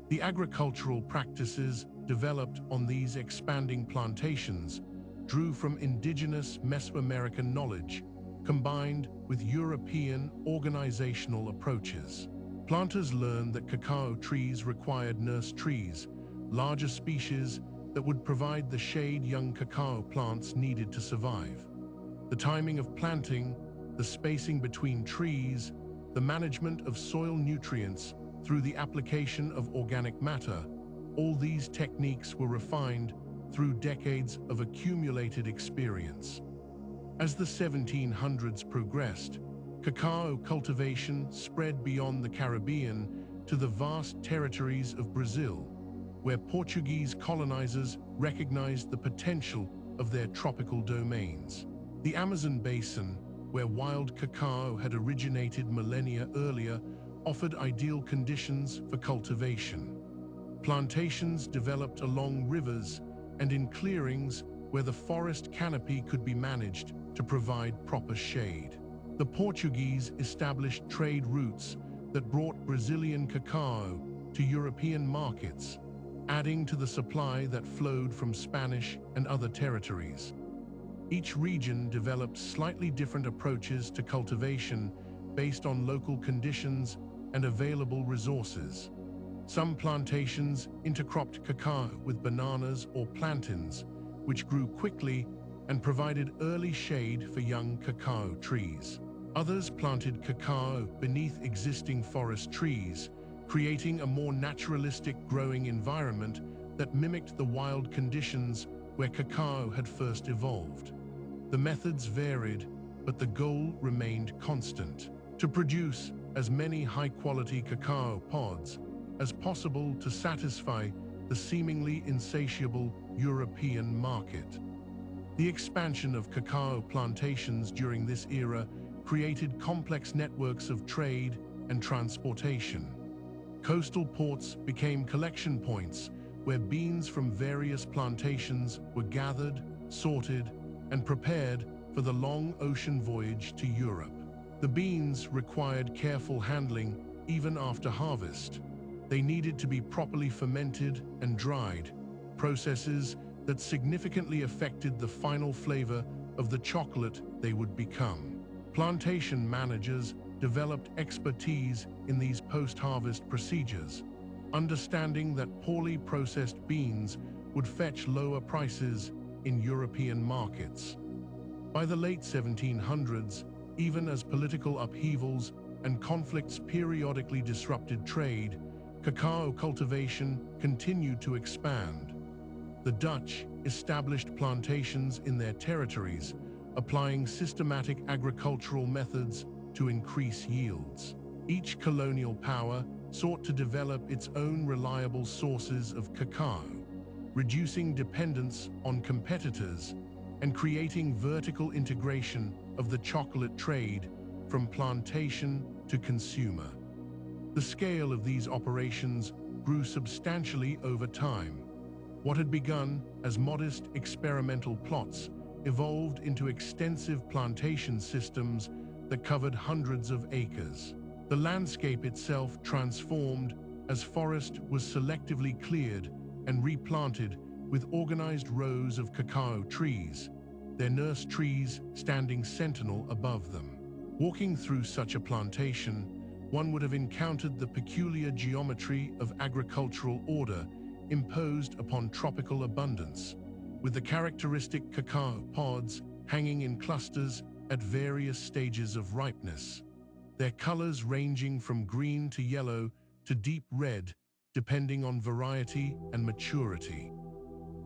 A: The agricultural practices developed on these expanding plantations drew from indigenous Mesoamerican knowledge, combined with European organizational approaches. Planters learned that cacao trees required nurse trees, larger species that would provide the shade young cacao plants needed to survive. The timing of planting, the spacing between trees, the management of soil nutrients through the application of organic matter, all these techniques were refined through decades of accumulated experience. As the 1700s progressed, cacao cultivation spread beyond the Caribbean to the vast territories of Brazil, where Portuguese colonizers recognized the potential of their tropical domains. The Amazon basin, where wild cacao had originated millennia earlier, offered ideal conditions for cultivation. Plantations developed along rivers and in clearings where the forest canopy could be managed to provide proper shade. The Portuguese established trade routes that brought Brazilian cacao to European markets, adding to the supply that flowed from Spanish and other territories. Each region developed slightly different approaches to cultivation based on local conditions and available resources. Some plantations intercropped cacao with bananas or plantains, which grew quickly and provided early shade for young cacao trees. Others planted cacao beneath existing forest trees, creating a more naturalistic growing environment that mimicked the wild conditions where cacao had first evolved. The methods varied, but the goal remained constant: to produce as many high-quality cacao pods as possible to satisfy the seemingly insatiable European market. The expansion of cacao plantations during this era created complex networks of trade and transportation. Coastal ports became collection points where beans from various plantations were gathered, sorted, and prepared for the long ocean voyage to Europe. The beans required careful handling even after harvest. They needed to be properly fermented and dried, processes that significantly affected the final flavor of the chocolate they would become. Plantation managers developed expertise in these post-harvest procedures, understanding that poorly processed beans would fetch lower prices in European markets. By the late 1700s, even as political upheavals and conflicts periodically disrupted trade, cacao cultivation continued to expand. The Dutch established plantations in their territories, applying systematic agricultural methods to increase yields. Each colonial power sought to develop its own reliable sources of cacao, reducing dependence on competitors and creating vertical integration of the chocolate trade from plantation to consumer. The scale of these operations grew substantially over time. What had begun as modest experimental plots evolved into extensive plantation systems that covered hundreds of acres. The landscape itself transformed as forest was selectively cleared and replanted with organized rows of cacao trees, their nurse trees standing sentinel above them. Walking through such a plantation, one would have encountered the peculiar geometry of agricultural order imposed upon tropical abundance, with the characteristic cacao pods hanging in clusters at various stages of ripeness, their colors ranging from green to yellow to deep red, depending on variety and maturity.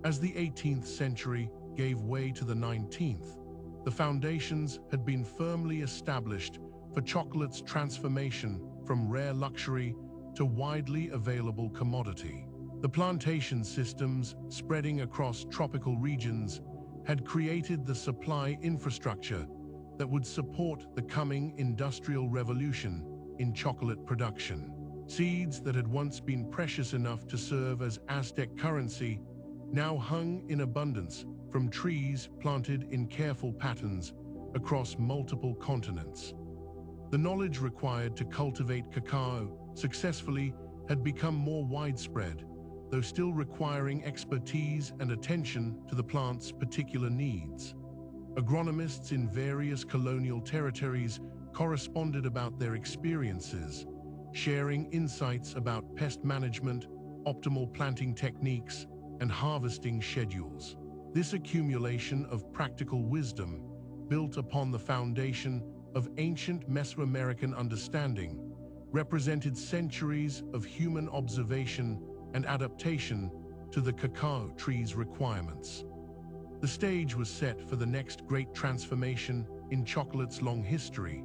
A: As the 18th century gave way to the 19th, the foundations had been firmly established for chocolate's transformation from rare luxury to widely available commodity. The plantation systems spreading across tropical regions had created the supply infrastructure that would support the coming industrial revolution in chocolate production. Seeds that had once been precious enough to serve as Aztec currency now hung in abundance from trees planted in careful patterns across multiple continents. The knowledge required to cultivate cacao successfully had become more widespread, though still requiring expertise and attention to the plant's particular needs. Agronomists in various colonial territories corresponded about their experiences, sharing insights about pest management, optimal planting techniques, and harvesting schedules. This accumulation of practical wisdom, built upon the foundation of ancient Mesoamerican understanding, represented centuries of human observation and adaptation to the cacao tree's requirements. The stage was set for the next great transformation in chocolate's long history,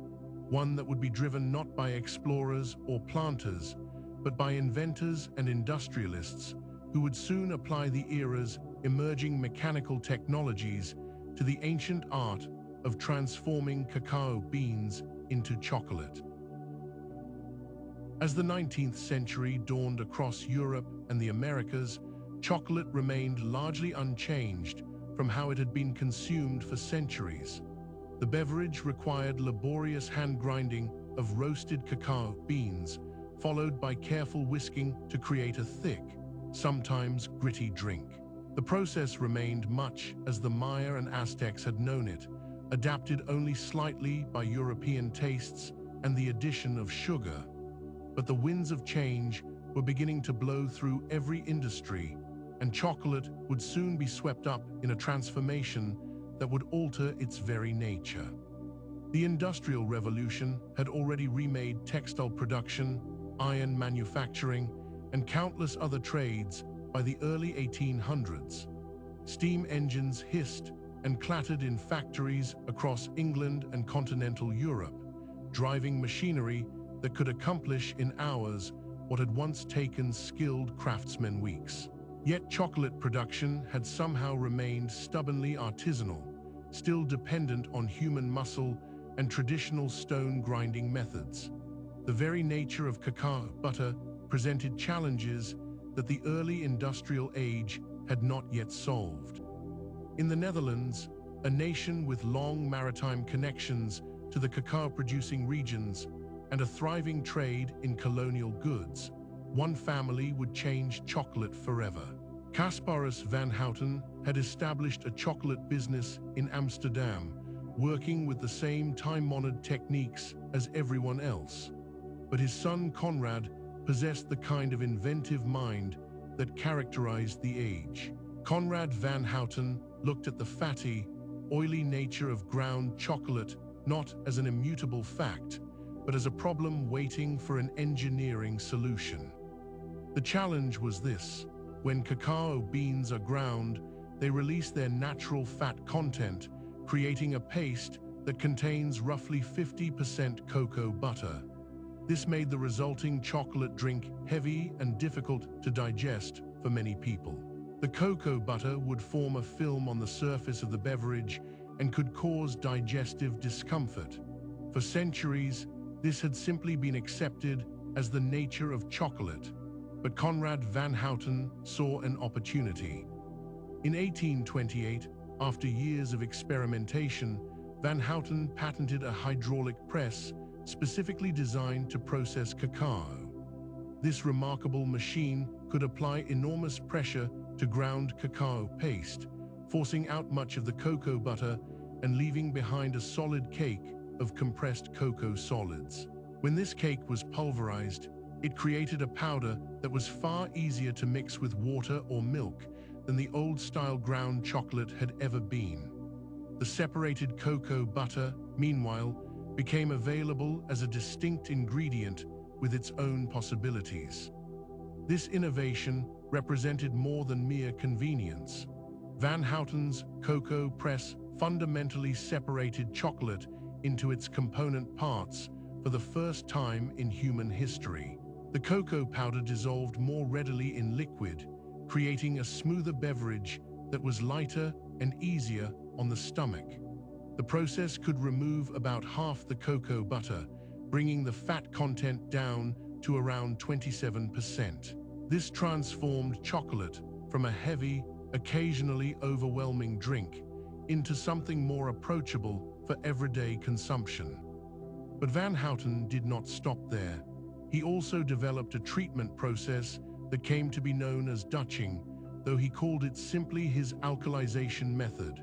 A: one that would be driven not by explorers or planters, but by inventors and industrialists who would soon apply the era's emerging mechanical technologies to the ancient art of transforming cacao beans into chocolate. As the 19th century dawned across Europe and the Americas, chocolate remained largely unchanged from how it had been consumed for centuries. The beverage required laborious hand grinding of roasted cacao beans, followed by careful whisking to create a thick, sometimes gritty drink. The process remained much as the Maya and Aztecs had known it, adapted only slightly by European tastes and the addition of sugar. But the winds of change were beginning to blow through every industry, and chocolate would soon be swept up in a transformation that would alter its very nature. The Industrial Revolution had already remade textile production, iron manufacturing, and countless other trades by the early 1800s. Steam engines hissed and clattered in factories across England and continental Europe, driving machinery that could accomplish in hours what had once taken skilled craftsmen weeks. Yet chocolate production had somehow remained stubbornly artisanal, still dependent on human muscle and traditional stone grinding methods. The very nature of cacao butter presented challenges that the early industrial age had not yet solved. In the Netherlands, a nation with long maritime connections to the cacao-producing regions and a thriving trade in colonial goods, one family would change chocolate forever. Casparus van Houten had established a chocolate business in Amsterdam, working with the same time-honored techniques as everyone else. But his son Conrad possessed the kind of inventive mind that characterized the age. Conrad van Houten looked at the fatty, oily nature of ground chocolate not as an immutable fact, but as a problem waiting for an engineering solution. The challenge was this: when cacao beans are ground, they release their natural fat content, creating a paste that contains roughly 50% cocoa butter. This made the resulting chocolate drink heavy and difficult to digest for many people. The cocoa butter would form a film on the surface of the beverage and could cause digestive discomfort. For centuries, this had simply been accepted as the nature of chocolate. But Conrad van Houten saw an opportunity. In 1828, after years of experimentation, Van Houten patented a hydraulic press specifically designed to process cacao. This remarkable machine could apply enormous pressure to ground cacao paste, forcing out much of the cocoa butter and leaving behind a solid cake of compressed cocoa solids. When this cake was pulverized, it created a powder that was far easier to mix with water or milk than the old-style ground chocolate had ever been. The separated cocoa butter, meanwhile, became available as a distinct ingredient with its own possibilities. This innovation represented more than mere convenience. Van Houten's cocoa press fundamentally separated chocolate into its component parts for the first time in human history. The cocoa powder dissolved more readily in liquid, creating a smoother beverage that was lighter and easier on the stomach. The process could remove about half the cocoa butter, bringing the fat content down to around 27%. This transformed chocolate from a heavy, occasionally overwhelming drink into something more approachable for everyday consumption. But Van Houten did not stop there. He also developed a treatment process that came to be known as Dutching, though he called it simply his alkalization method.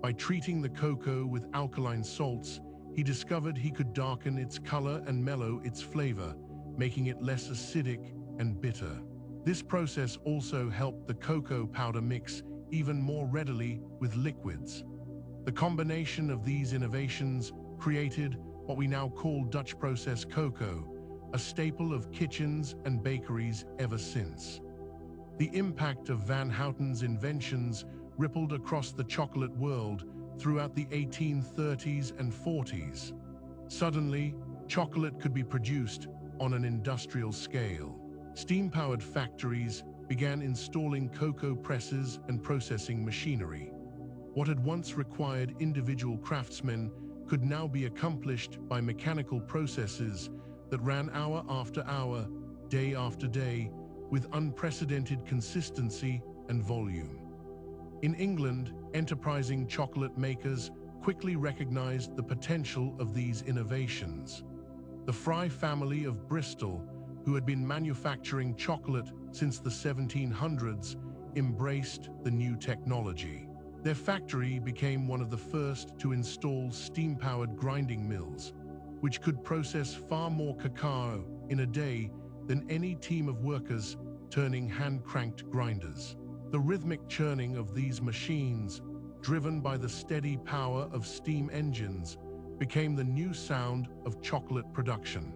A: By treating the cocoa with alkaline salts, he discovered he could darken its color and mellow its flavor, making it less acidic and bitter. This process also helped the cocoa powder mix even more readily with liquids. The combination of these innovations created what we now call Dutch process cocoa, a staple of kitchens and bakeries ever since. The impact of Van Houten's inventions rippled across the chocolate world throughout the 1830s and 40s. Suddenly, chocolate could be produced on an industrial scale. Steam-powered factories began installing cocoa presses and processing machinery. What had once required individual craftsmen could now be accomplished by mechanical processes that ran hour after hour, day after day, with unprecedented consistency and volume. In England, enterprising chocolate makers quickly recognized the potential of these innovations. The Fry family of Bristol, who had been manufacturing chocolate since the 1700s, embraced the new technology. Their factory became one of the first to install steam-powered grinding mills, which could process far more cacao in a day than any team of workers turning hand-cranked grinders. The rhythmic churning of these machines, driven by the steady power of steam engines, became the new sound of chocolate production.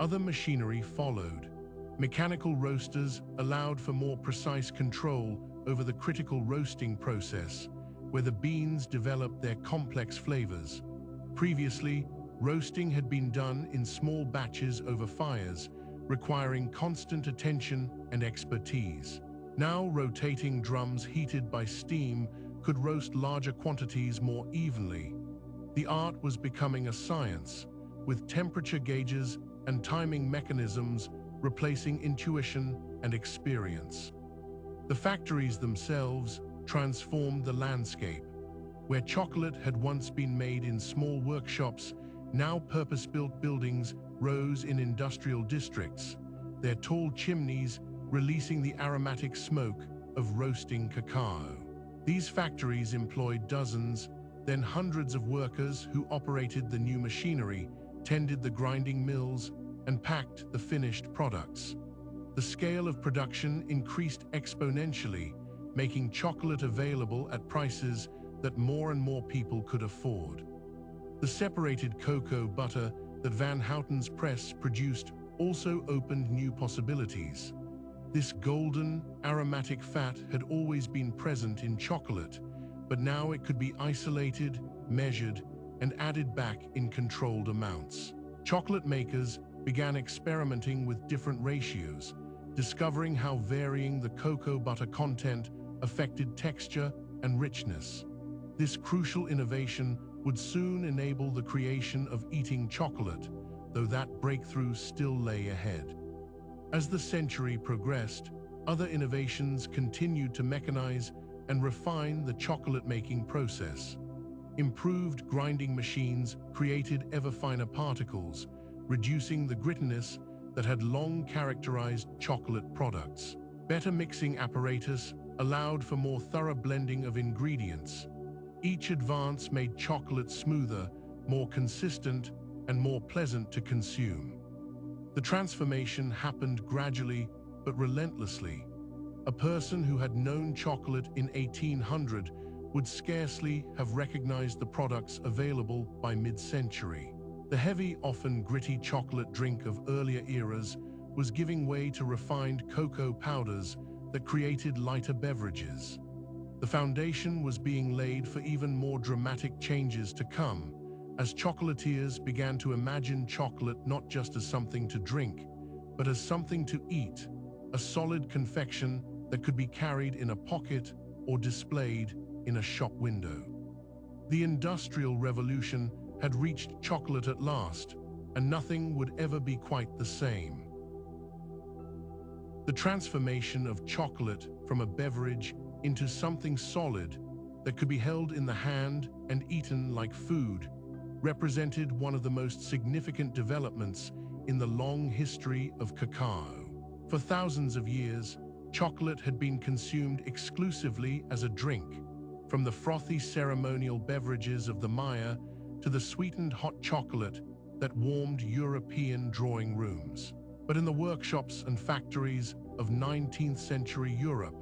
A: Other machinery followed. Mechanical roasters allowed for more precise control over the critical roasting process, where the beans developed their complex flavors. Previously, roasting had been done in small batches over fires, requiring constant attention and expertise. Now, rotating drums heated by steam could roast larger quantities more evenly. The art was becoming a science, with temperature gauges and timing mechanisms replacing intuition and experience. The factories themselves transformed the landscape. Where chocolate had once been made in small workshops, now purpose-built buildings rose in industrial districts, their tall chimneys releasing the aromatic smoke of roasting cacao. These factories employed dozens, then hundreds of workers who operated the new machinery, tended the grinding mills, and packed the finished products. The scale of production increased exponentially, making chocolate available at prices that more and more people could afford. The separated cocoa butter that Van Houten's press produced also opened new possibilities. This golden, aromatic fat had always been present in chocolate, but now it could be isolated, measured, and added back in controlled amounts. Chocolate makers began experimenting with different ratios, discovering how varying the cocoa butter content affected texture and richness. This crucial innovation would soon enable the creation of eating chocolate, though that breakthrough still lay ahead. As the century progressed, other innovations continued to mechanize and refine the chocolate-making process. Improved grinding machines created ever finer particles, reducing the grittiness that had long characterized chocolate products. Better mixing apparatus allowed for more thorough blending of ingredients. Each advance made chocolate smoother, more consistent, and more pleasant to consume. The transformation happened gradually but relentlessly. A person who had known chocolate in 1800 would scarcely have recognized the products available by mid-century. The heavy, often gritty chocolate drink of earlier eras was giving way to refined cocoa powders that created lighter beverages. The foundation was being laid for even more dramatic changes to come, as chocolatiers began to imagine chocolate not just as something to drink, but as something to eat, a solid confection that could be carried in a pocket or displayed in a shop window. The Industrial Revolution had reached chocolate at last, and nothing would ever be quite the same. The transformation of chocolate from a beverage into something solid that could be held in the hand and eaten like food represented one of the most significant developments in the long history of cacao. For thousands of years, chocolate had been consumed exclusively as a drink, from the frothy ceremonial beverages of the Maya to the sweetened hot chocolate that warmed European drawing rooms. But in the workshops and factories of 19th century Europe,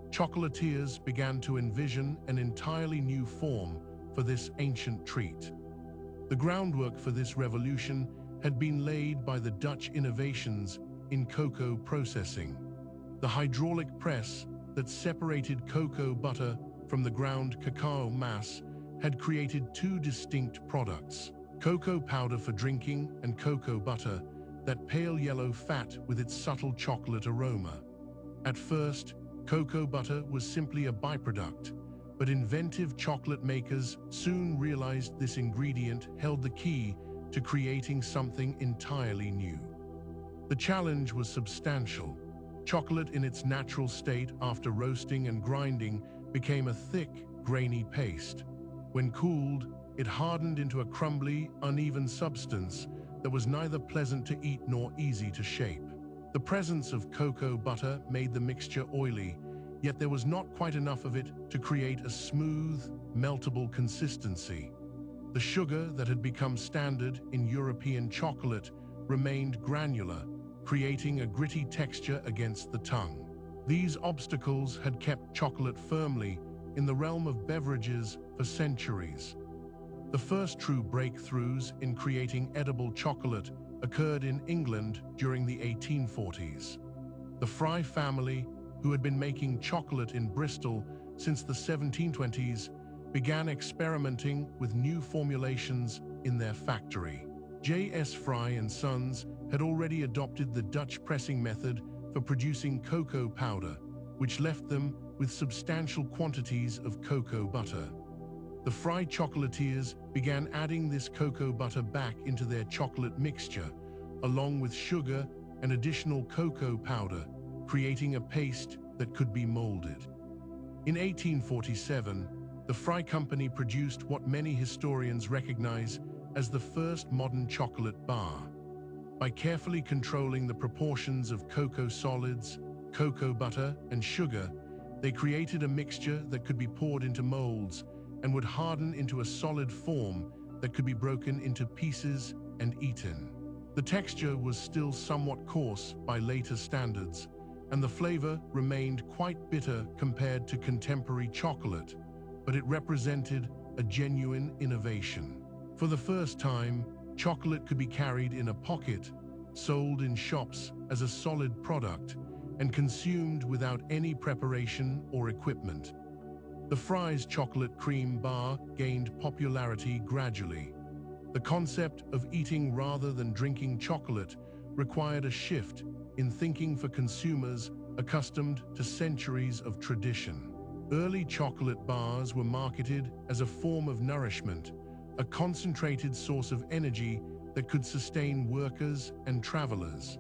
A: chocolatiers began to envision an entirely new form for this ancient treat. The groundwork for this revolution had been laid by the Dutch innovations in cocoa processing. The hydraulic press that separated cocoa butter from the ground cacao mass had created two distinct products: cocoa powder for drinking and cocoa butter, that pale yellow fat with its subtle chocolate aroma. At first, cocoa butter was simply a byproduct, but inventive chocolate makers soon realized this ingredient held the key to creating something entirely new. The challenge was substantial. Chocolate in its natural state after roasting and grinding became a thick, grainy paste. When cooled, it hardened into a crumbly, uneven substance that was neither pleasant to eat nor easy to shape. The presence of cocoa butter made the mixture oily, yet there was not quite enough of it to create a smooth, meltable consistency. The sugar that had become standard in European chocolate remained granular, creating a gritty texture against the tongue. These obstacles had kept chocolate firmly in the realm of beverages for centuries. The first true breakthroughs in creating edible chocolate occurred in England during the 1840s. The Fry family, who had been making chocolate in Bristol since the 1720s, began experimenting with new formulations in their factory. J.S. Fry and Sons had already adopted the Dutch pressing method for producing cocoa powder, which left them with substantial quantities of cocoa butter. The Fry chocolatiers began adding this cocoa butter back into their chocolate mixture, along with sugar and additional cocoa powder, creating a paste that could be molded. In 1847, the Fry Company produced what many historians recognize as the first modern chocolate bar. By carefully controlling the proportions of cocoa solids, cocoa butter, and sugar, they created a mixture that could be poured into molds and would harden into a solid form that could be broken into pieces and eaten. The texture was still somewhat coarse by later standards, and the flavor remained quite bitter compared to contemporary chocolate, but it represented a genuine innovation. For the first time, chocolate could be carried in a pocket, sold in shops as a solid product, and consumed without any preparation or equipment. The Fry's chocolate cream bar gained popularity gradually. The concept of eating rather than drinking chocolate required a shift in thinking for consumers accustomed to centuries of tradition. Early chocolate bars were marketed as a form of nourishment, a concentrated source of energy that could sustain workers and travelers.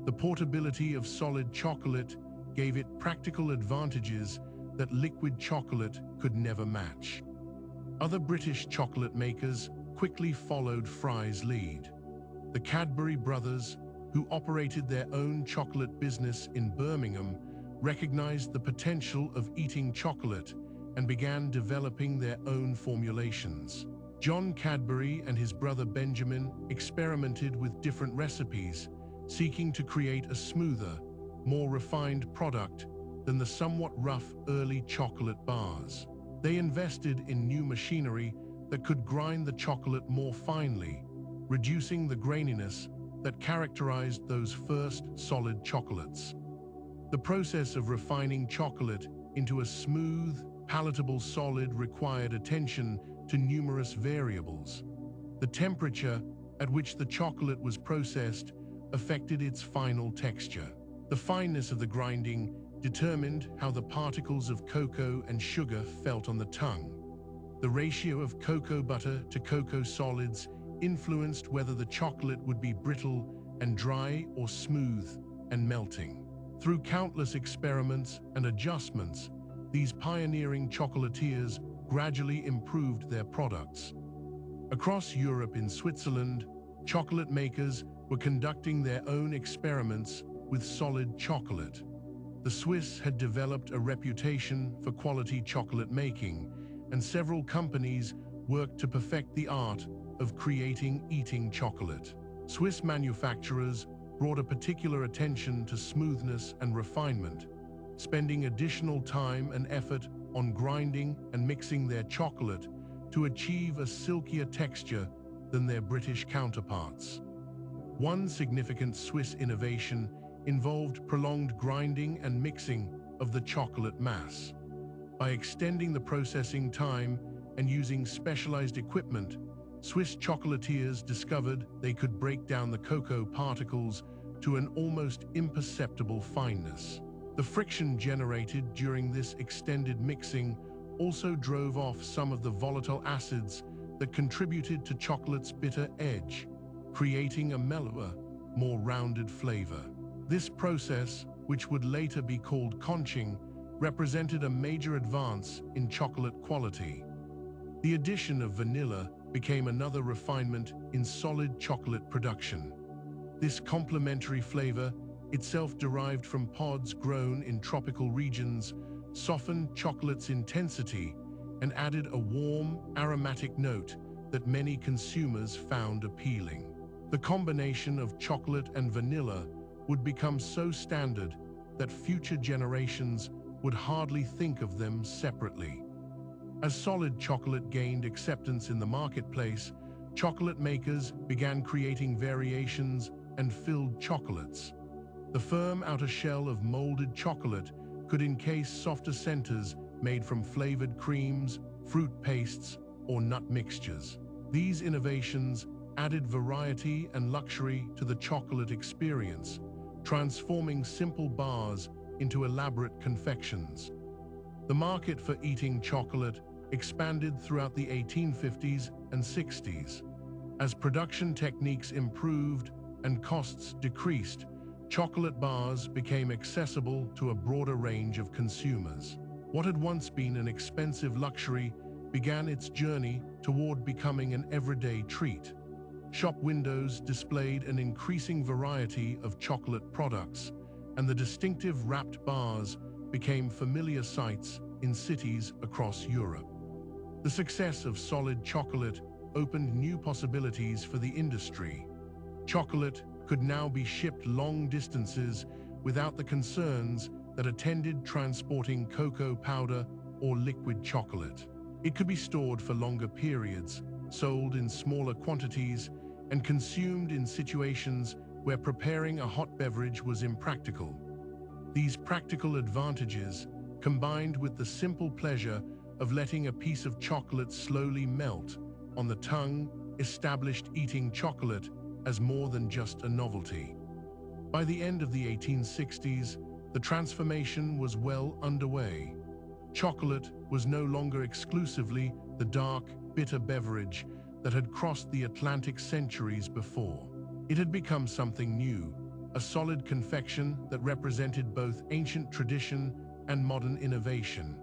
A: The portability of solid chocolate gave it practical advantages that liquid chocolate could never match. Other British chocolate makers quickly followed Fry's lead. The Cadbury brothers, who operated their own chocolate business in Birmingham, recognized the potential of eating chocolate and began developing their own formulations. John Cadbury and his brother Benjamin experimented with different recipes, seeking to create a smoother, more refined product than the somewhat rough early chocolate bars. They invested in new machinery that could grind the chocolate more finely, reducing the graininess that characterized those first solid chocolates. The process of refining chocolate into a smooth, palatable solid required attention to numerous variables. The temperature at which the chocolate was processed affected its final texture. The fineness of the grinding determined how the particles of cocoa and sugar felt on the tongue. The ratio of cocoa butter to cocoa solids influenced whether the chocolate would be brittle and dry or smooth and melting. Through countless experiments and adjustments, these pioneering chocolatiers gradually improved their products. Across Europe and Switzerland, chocolate makers were conducting their own experiments with solid chocolate. The Swiss had developed a reputation for quality chocolate making, and several companies worked to perfect the art of creating eating chocolate. Swiss manufacturers brought a particular attention to smoothness and refinement, spending additional time and effort on grinding and mixing their chocolate to achieve a silkier texture than their British counterparts. One significant Swiss innovation involved prolonged grinding and mixing of the chocolate mass. By extending the processing time and using specialized equipment, Swiss chocolatiers discovered they could break down the cocoa particles to an almost imperceptible fineness. The friction generated during this extended mixing also drove off some of the volatile acids that contributed to chocolate's bitter edge, creating a mellower, more rounded flavor. This process, which would later be called conching, represented a major advance in chocolate quality. The addition of vanilla became another refinement in solid chocolate production. This complementary flavor, itself derived from pods grown in tropical regions, softened chocolate's intensity and added a warm, aromatic note that many consumers found appealing. The combination of chocolate and vanilla would become so standard that future generations would hardly think of them separately. As solid chocolate gained acceptance in the marketplace, chocolate makers began creating variations and filled chocolates. The firm outer shell of molded chocolate could encase softer centers made from flavored creams, fruit pastes, or nut mixtures. These innovations added variety and luxury to the chocolate experience, transforming simple bars into elaborate confections. The market for eating chocolate expanded throughout the 1850s and 60s. As production techniques improved and costs decreased, chocolate bars became accessible to a broader range of consumers. What had once been an expensive luxury began its journey toward becoming an everyday treat. Shop windows displayed an increasing variety of chocolate products, and the distinctive wrapped bars became familiar sights in cities across Europe. The success of solid chocolate opened new possibilities for the industry. Chocolate could now be shipped long distances without the concerns that attended transporting cocoa powder or liquid chocolate. It could be stored for longer periods, sold in smaller quantities, and consumed in situations where preparing a hot beverage was impractical. These practical advantages, combined with the simple pleasure of letting a piece of chocolate slowly melt on the tongue, established eating chocolate as more than just a novelty. By the end of the 1860s, the transformation was well underway. Chocolate was no longer exclusively the dark, bitter beverage that had crossed the Atlantic centuries before. It had become something new, a solid confection that represented both ancient tradition and modern innovation.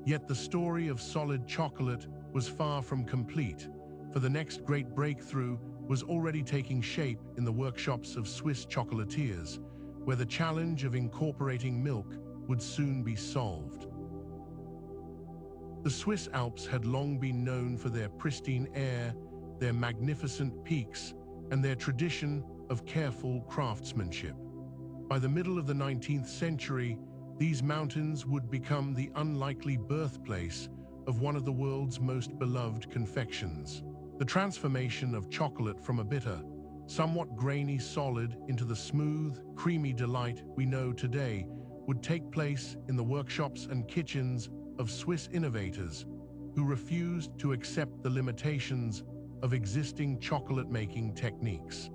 A: Yet the story of solid chocolate was far from complete, for the next great breakthrough was already taking shape in the workshops of Swiss chocolatiers, where the challenge of incorporating milk would soon be solved. The Swiss Alps had long been known for their pristine air, their magnificent peaks, and their tradition of careful craftsmanship. By the middle of the 19th century, these mountains would become the unlikely birthplace of one of the world's most beloved confections. The transformation of chocolate from a bitter, somewhat grainy solid into the smooth, creamy delight we know today would take place in the workshops and kitchens of Swiss innovators who refused to accept the limitations of existing chocolate-making techniques.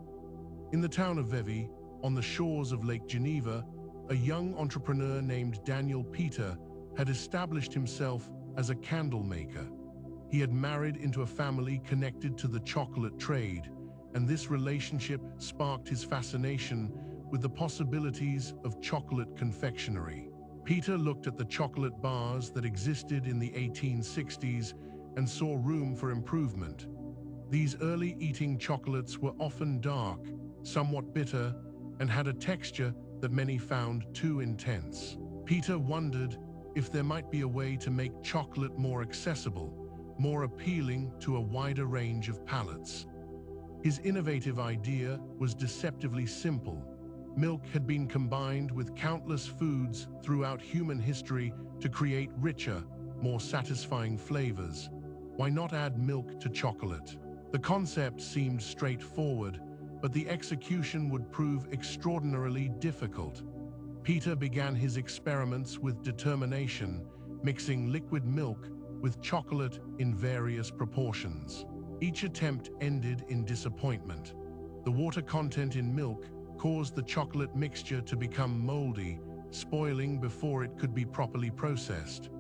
A: In the town of Vevey, on the shores of Lake Geneva, a young entrepreneur named Daniel Peter had established himself as a candle maker. He had married into a family connected to the chocolate trade, and this relationship sparked his fascination with the possibilities of chocolate confectionery. Peter looked at the chocolate bars that existed in the 1860s and saw room for improvement. These early eating chocolates were often dark, somewhat bitter, and had a texture that many found too intense. Peter wondered if there might be a way to make chocolate more accessible, more appealing to a wider range of palates. His innovative idea was deceptively simple. Milk had been combined with countless foods throughout human history to create richer, more satisfying flavors. Why not add milk to chocolate? The concept seemed straightforward, but the execution would prove extraordinarily difficult. Peter began his experiments with determination, mixing liquid milk with chocolate in various proportions. Each attempt ended in disappointment. The water content in milk caused the chocolate mixture to become moldy, spoiling before it could be properly processed.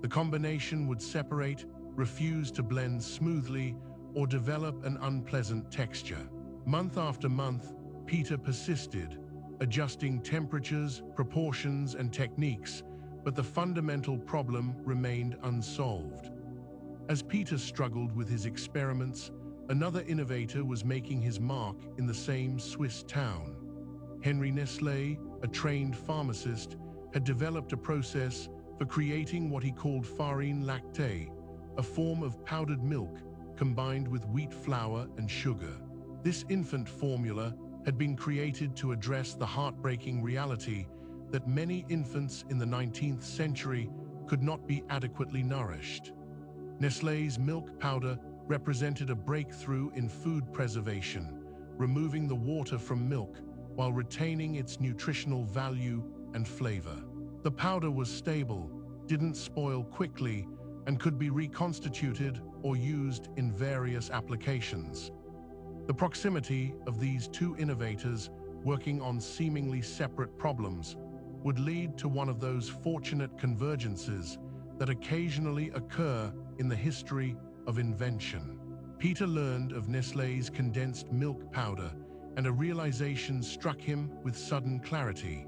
A: The combination would separate, refuse to blend smoothly, or develop an unpleasant texture. Month after month, Peter persisted, adjusting temperatures, proportions, and techniques, but the fundamental problem remained unsolved. As Peter struggled with his experiments, another innovator was making his mark in the same Swiss town. Henry Nestlé, a trained pharmacist, had developed a process for creating what he called farine lactée, a form of powdered milk combined with wheat flour and sugar. This infant formula had been created to address the heartbreaking reality that many infants in the 19th century could not be adequately nourished. Nestlé's milk powder represented a breakthrough in food preservation, removing the water from milk while retaining its nutritional value and flavor. The powder was stable, didn't spoil quickly, and could be reconstituted or used in various applications. The proximity of these two innovators working on seemingly separate problems would lead to one of those fortunate convergences that occasionally occur in the history of invention. Peter learned of Nestlé's condensed milk powder, and a realization struck him with sudden clarity.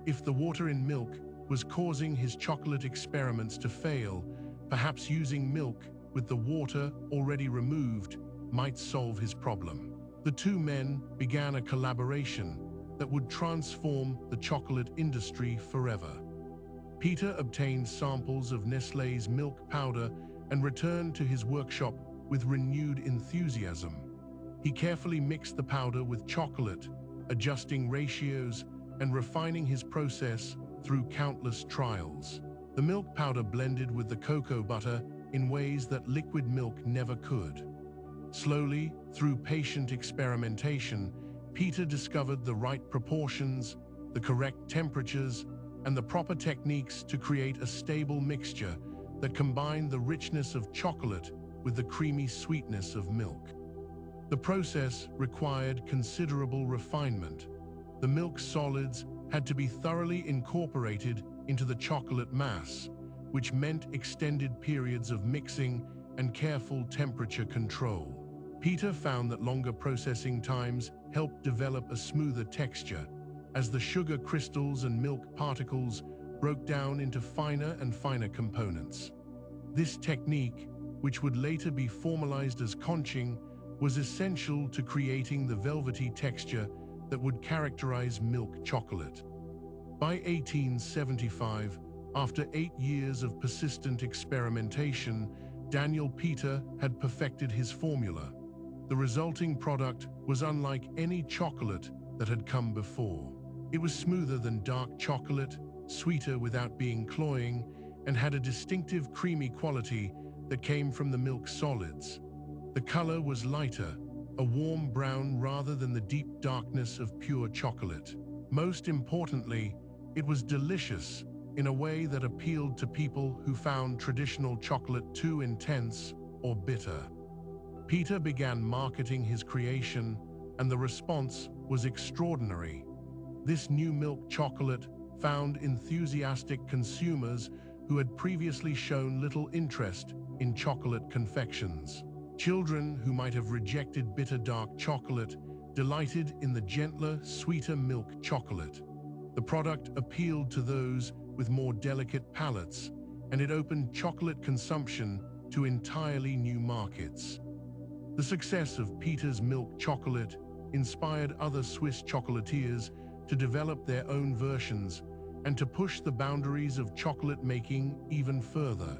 A: If the water in milk was causing his chocolate experiments to fail, perhaps using milk with the water already removed might solve his problem. The two men began a collaboration that would transform the chocolate industry forever. Peter obtained samples of Nestlé's milk powder and returned to his workshop with renewed enthusiasm. He carefully mixed the powder with chocolate, adjusting ratios and refining his process through countless trials. The milk powder blended with the cocoa butter in ways that liquid milk never could. Slowly, through patient experimentation, Peter discovered the right proportions, the correct temperatures, and the proper techniques to create a stable mixture that combined the richness of chocolate with the creamy sweetness of milk. The process required considerable refinement. The milk solids had to be thoroughly incorporated into the chocolate mass, which meant extended periods of mixing and careful temperature control. Peter found that longer processing times helped develop a smoother texture, as the sugar crystals and milk particles broke down into finer and finer components. This technique, which would later be formalized as conching, was essential to creating the velvety texture that would characterize milk chocolate. By 1875, after 8 years of persistent experimentation, Daniel Peter had perfected his formula. The resulting product was unlike any chocolate that had come before. It was smoother than dark chocolate, sweeter without being cloying, and had a distinctive creamy quality that came from the milk solids. The color was lighter, a warm brown rather than the deep darkness of pure chocolate. Most importantly, it was delicious in a way that appealed to people who found traditional chocolate too intense or bitter. Peter began marketing his creation, and the response was extraordinary. This new milk chocolate found enthusiastic consumers who had previously shown little interest in chocolate confections. Children who might have rejected bitter dark chocolate delighted in the gentler, sweeter milk chocolate. The product appealed to those with more delicate palates, and it opened chocolate consumption to entirely new markets. The success of Peter's milk chocolate inspired other Swiss chocolatiers to develop their own versions and to push the boundaries of chocolate making even further.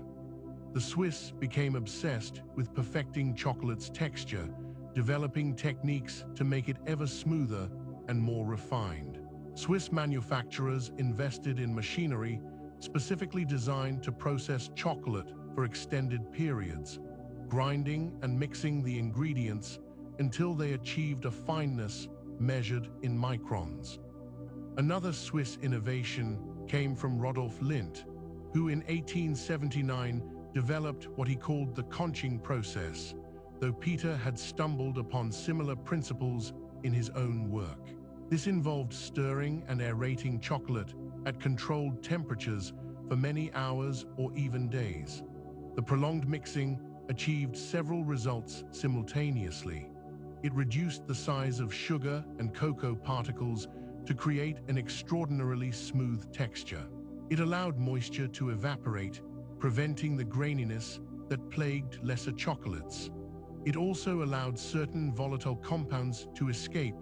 A: The Swiss became obsessed with perfecting chocolate's texture, developing techniques to make it ever smoother and more refined. Swiss manufacturers invested in machinery specifically designed to process chocolate for extended periods, grinding and mixing the ingredients until they achieved a fineness measured in microns. Another Swiss innovation came from Rodolphe Lindt, who in 1879 developed what he called the conching process, though Peter had stumbled upon similar principles in his own work. This involved stirring and aerating chocolate at controlled temperatures for many hours or even days. The prolonged mixing achieved several results simultaneously. It reduced the size of sugar and cocoa particles to create an extraordinarily smooth texture. It allowed moisture to evaporate, preventing the graininess that plagued lesser chocolates. It also allowed certain volatile compounds to escape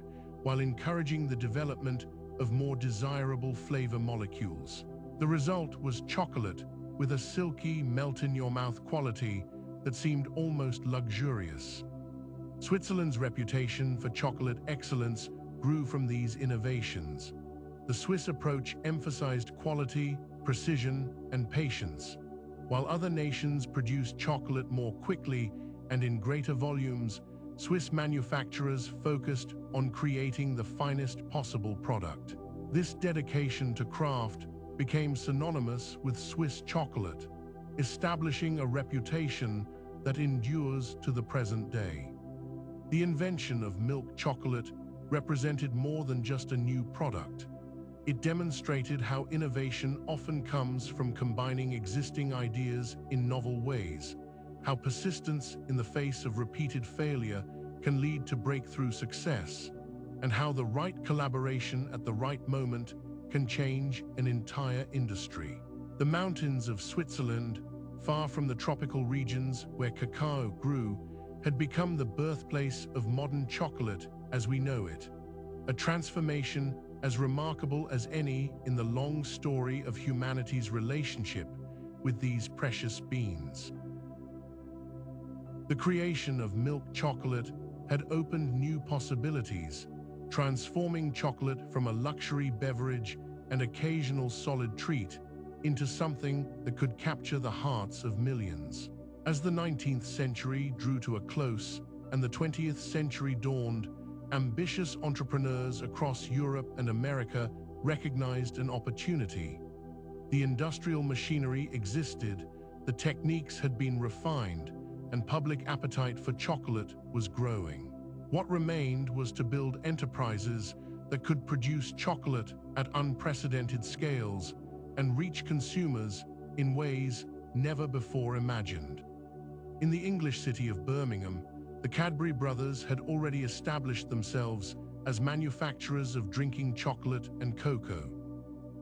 A: while encouraging the development of more desirable flavor molecules. The result was chocolate with a silky, melt-in-your-mouth quality that seemed almost luxurious. Switzerland's reputation for chocolate excellence grew from these innovations. The Swiss approach emphasized quality, precision, and patience. While other nations produced chocolate more quickly and in greater volumes, Swiss manufacturers focused on creating the finest possible product. This dedication to craft became synonymous with Swiss chocolate, establishing a reputation that endures to the present day. The invention of milk chocolate represented more than just a new product. It demonstrated how innovation often comes from combining existing ideas in novel ways, how persistence in the face of repeated failure can lead to breakthrough success, and how the right collaboration at the right moment can change an entire industry. The mountains of Switzerland, far from the tropical regions where cacao grew, had become the birthplace of modern chocolate as we know it, a transformation as remarkable as any in the long story of humanity's relationship with these precious beans. The creation of milk chocolate had opened new possibilities, transforming chocolate from a luxury beverage and occasional solid treat into something that could capture the hearts of millions. As the 19th century drew to a close and the 20th century dawned, ambitious entrepreneurs across Europe and America recognized an opportunity. The industrial machinery existed, the techniques had been refined, and public appetite for chocolate was growing. What remained was to build enterprises that could produce chocolate at unprecedented scales and reach consumers in ways never before imagined. In the English city of Birmingham, the Cadbury brothers had already established themselves as manufacturers of drinking chocolate and cocoa.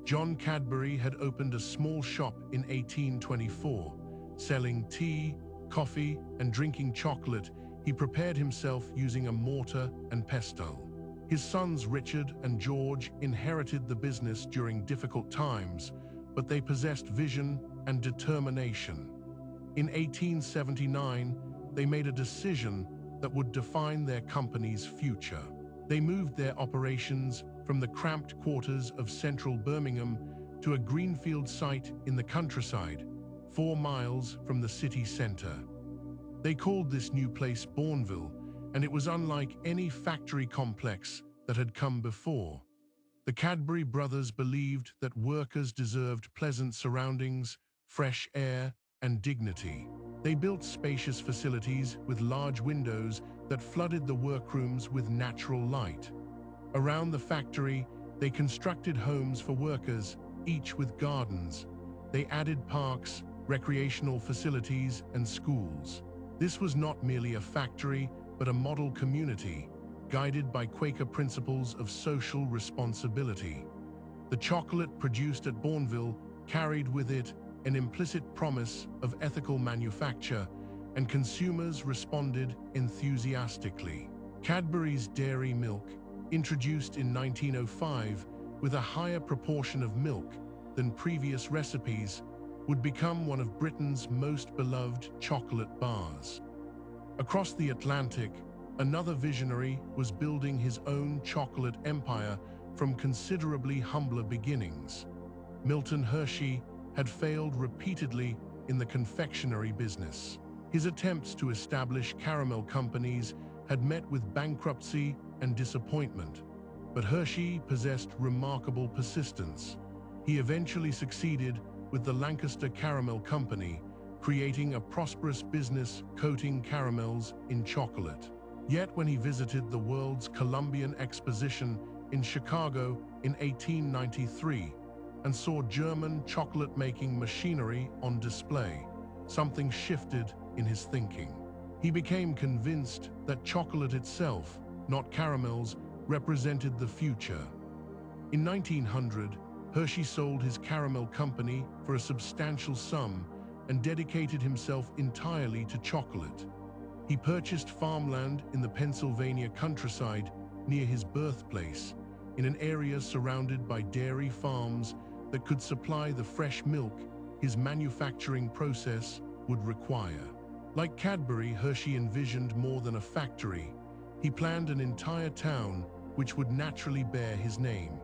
A: John Cadbury had opened a small shop in 1824, selling tea, coffee, and drinking chocolate. He prepared himself using a mortar and pestle. His sons Richard and George inherited the business during difficult times, but they possessed vision and determination. In 1879, they made a decision that would define their company's future. They moved their operations from the cramped quarters of central Birmingham to a greenfield site in the countryside, 4 miles from the city center. They called this new place Bournville, and it was unlike any factory complex that had come before. The Cadbury brothers believed that workers deserved pleasant surroundings, fresh air, and dignity. They built spacious facilities with large windows that flooded the workrooms with natural light. Around the factory, they constructed homes for workers, each with gardens. They added parks, recreational facilities, and schools. This was not merely a factory, but a model community, guided by Quaker principles of social responsibility. The chocolate produced at Bournville carried with it an implicit promise of ethical manufacture, and consumers responded enthusiastically. Cadbury's dairy milk, introduced in 1905 with a higher proportion of milk than previous recipes, would become one of Britain's most beloved chocolate bars. Across the Atlantic, another visionary was building his own chocolate empire from considerably humbler beginnings. Milton Hershey had failed repeatedly in the confectionery business. His attempts to establish caramel companies had met with bankruptcy and disappointment, but Hershey possessed remarkable persistence. He eventually succeeded with the Lancaster Caramel Company, creating a prosperous business coating caramels in chocolate. Yet when he visited the World's Columbian Exposition in Chicago in 1893 and saw German chocolate-making machinery on display, something shifted in his thinking. He became convinced that chocolate itself, not caramels, represented the future. In 1900, Hershey sold his caramel company for a substantial sum and dedicated himself entirely to chocolate. He purchased farmland in the Pennsylvania countryside near his birthplace, in an area surrounded by dairy farms that could supply the fresh milk his manufacturing process would require. Like Cadbury, Hershey envisioned more than a factory. He planned an entire town which would naturally bear his name.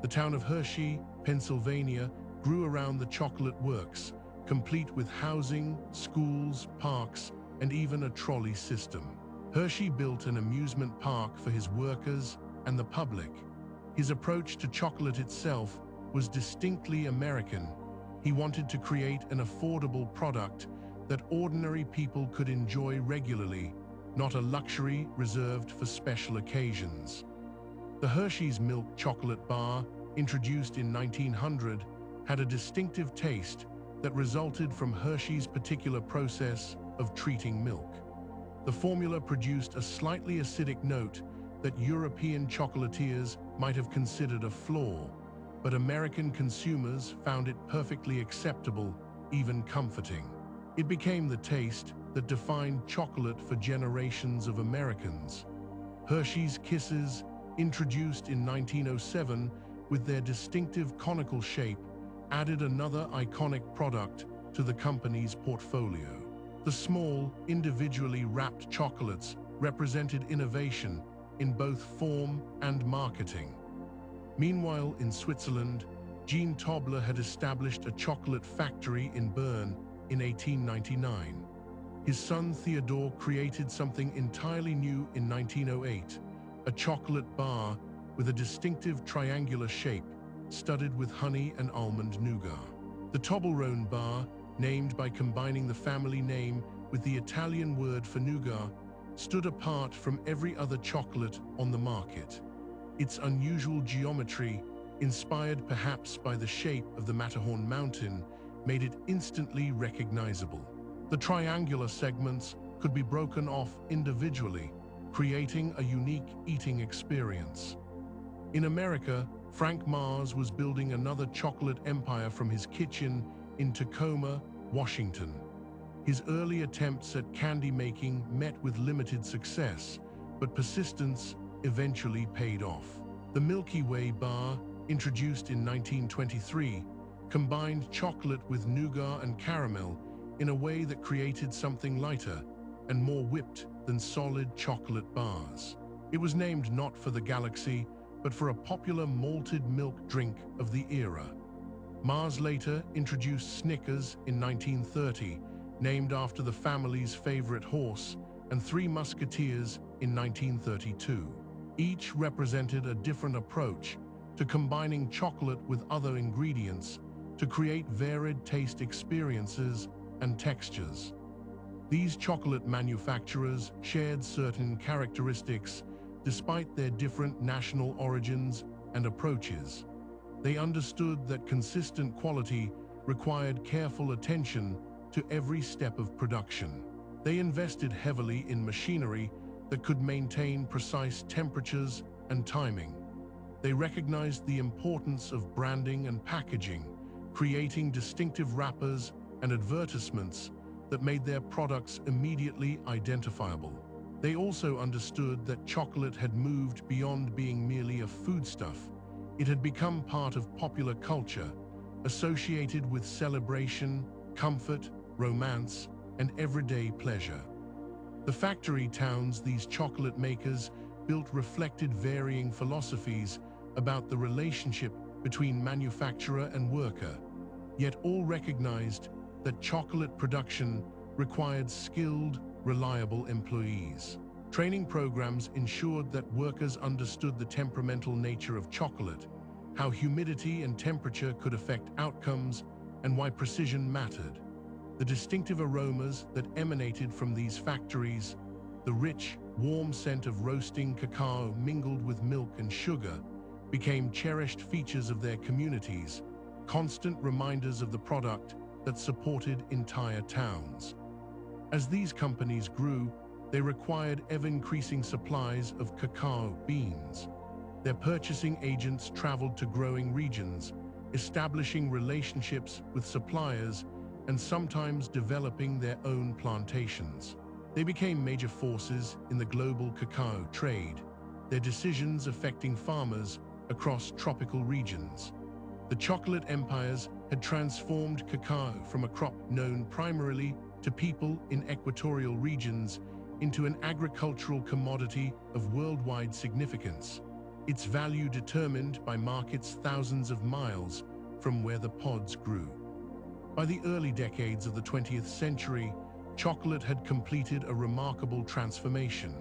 A: The town of Hershey, Pennsylvania, grew around the chocolate works, complete with housing, schools, parks, and even a trolley system. Hershey built an amusement park for his workers and the public. His approach to chocolate itself was distinctly American. He wanted to create an affordable product that ordinary people could enjoy regularly, not a luxury reserved for special occasions. The Hershey's Milk Chocolate Bar, introduced in 1900, had a distinctive taste that resulted from Hershey's particular process of treating milk. The formula produced a slightly acidic note that European chocolatiers might have considered a flaw, but American consumers found it perfectly acceptable, even comforting. It became the taste that defined chocolate for generations of Americans. Hershey's Kisses, introduced in 1907 with their distinctive conical shape, added another iconic product to the company's portfolio. The small, individually wrapped chocolates represented innovation in both form and marketing. Meanwhile, in Switzerland, Jean Tobler had established a chocolate factory in Bern in 1899. His son Theodore created something entirely new in 1908, a chocolate bar with a distinctive triangular shape, studded with honey and almond nougat. The Toblerone bar, named by combining the family name with the Italian word for nougat, stood apart from every other chocolate on the market. Its unusual geometry, inspired perhaps by the shape of the Matterhorn mountain, made it instantly recognizable. The triangular segments could be broken off individually, creating a unique eating experience. In America, Frank Mars was building another chocolate empire from his kitchen in Tacoma, Washington. His early attempts at candy making met with limited success, but persistence eventually paid off. The Milky Way bar, introduced in 1923, combined chocolate with nougat and caramel in a way that created something lighter and more whipped than solid chocolate bars. It was named not for the galaxy, but for a popular malted milk drink of the era. Mars later introduced Snickers in 1930, named after the family's favorite horse, and Three Musketeers in 1932. Each represented a different approach to combining chocolate with other ingredients to create varied taste experiences and textures. These chocolate manufacturers shared certain characteristics despite their different national origins and approaches. They understood that consistent quality required careful attention to every step of production. They invested heavily in machinery that could maintain precise temperatures and timing. They recognized the importance of branding and packaging, creating distinctive wrappers and advertisements that made their products immediately identifiable. They also understood that chocolate had moved beyond being merely a foodstuff. It had become part of popular culture, associated with celebration, comfort, romance, and everyday pleasure. The factory towns these chocolate makers built reflected varying philosophies about the relationship between manufacturer and worker, yet all recognized that chocolate production required skilled, reliable employees. Training programs ensured that workers understood the temperamental nature of chocolate, how humidity and temperature could affect outcomes, and why precision mattered. The distinctive aromas that emanated from these factories, the rich, warm scent of roasting cacao mingled with milk and sugar, became cherished features of their communities, constant reminders of the product that supported entire towns. As these companies grew, they required ever-increasing supplies of cacao beans. Their purchasing agents traveled to growing regions, establishing relationships with suppliers and sometimes developing their own plantations. They became major forces in the global cacao trade, their decisions affecting farmers across tropical regions. The chocolate empires had transformed cacao from a crop known primarily to people in equatorial regions into an agricultural commodity of worldwide significance, its value determined by markets thousands of miles from where the pods grew. By the early decades of the 20th century, chocolate had completed a remarkable transformation.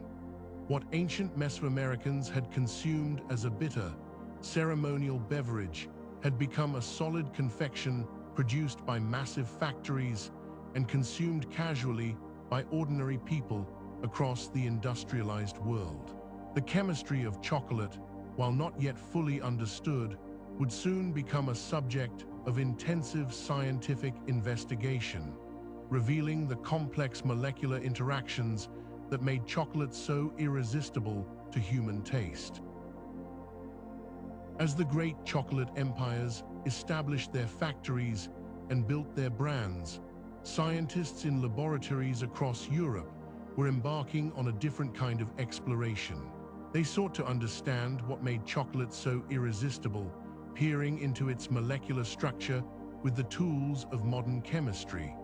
A: What ancient Mesoamericans had consumed as a bitter, ceremonial beverage had become a solid confection produced by massive factories and consumed casually by ordinary people across the industrialized world. The chemistry of chocolate, while not yet fully understood, would soon become a subject of intensive scientific investigation, revealing the complex molecular interactions that made chocolate so irresistible to human taste. As the great chocolate empires established their factories and built their brands, scientists in laboratories across Europe were embarking on a different kind of exploration. They sought to understand what made chocolate so irresistible, peering into its molecular structure with the tools of modern chemistry.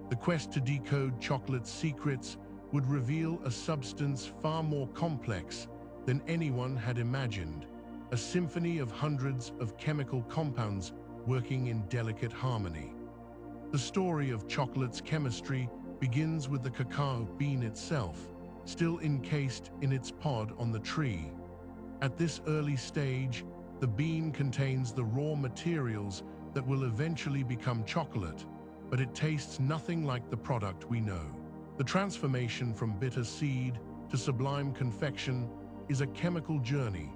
A: The quest to decode chocolate's secrets would reveal a substance far more complex than anyone had imagined, a symphony of hundreds of chemical compounds working in delicate harmony. The story of chocolate's chemistry begins with the cacao bean itself, still encased in its pod on the tree. At this early stage, the bean contains the raw materials that will eventually become chocolate, but it tastes nothing like the product we know. The transformation from bitter seed to sublime confection is a chemical journey,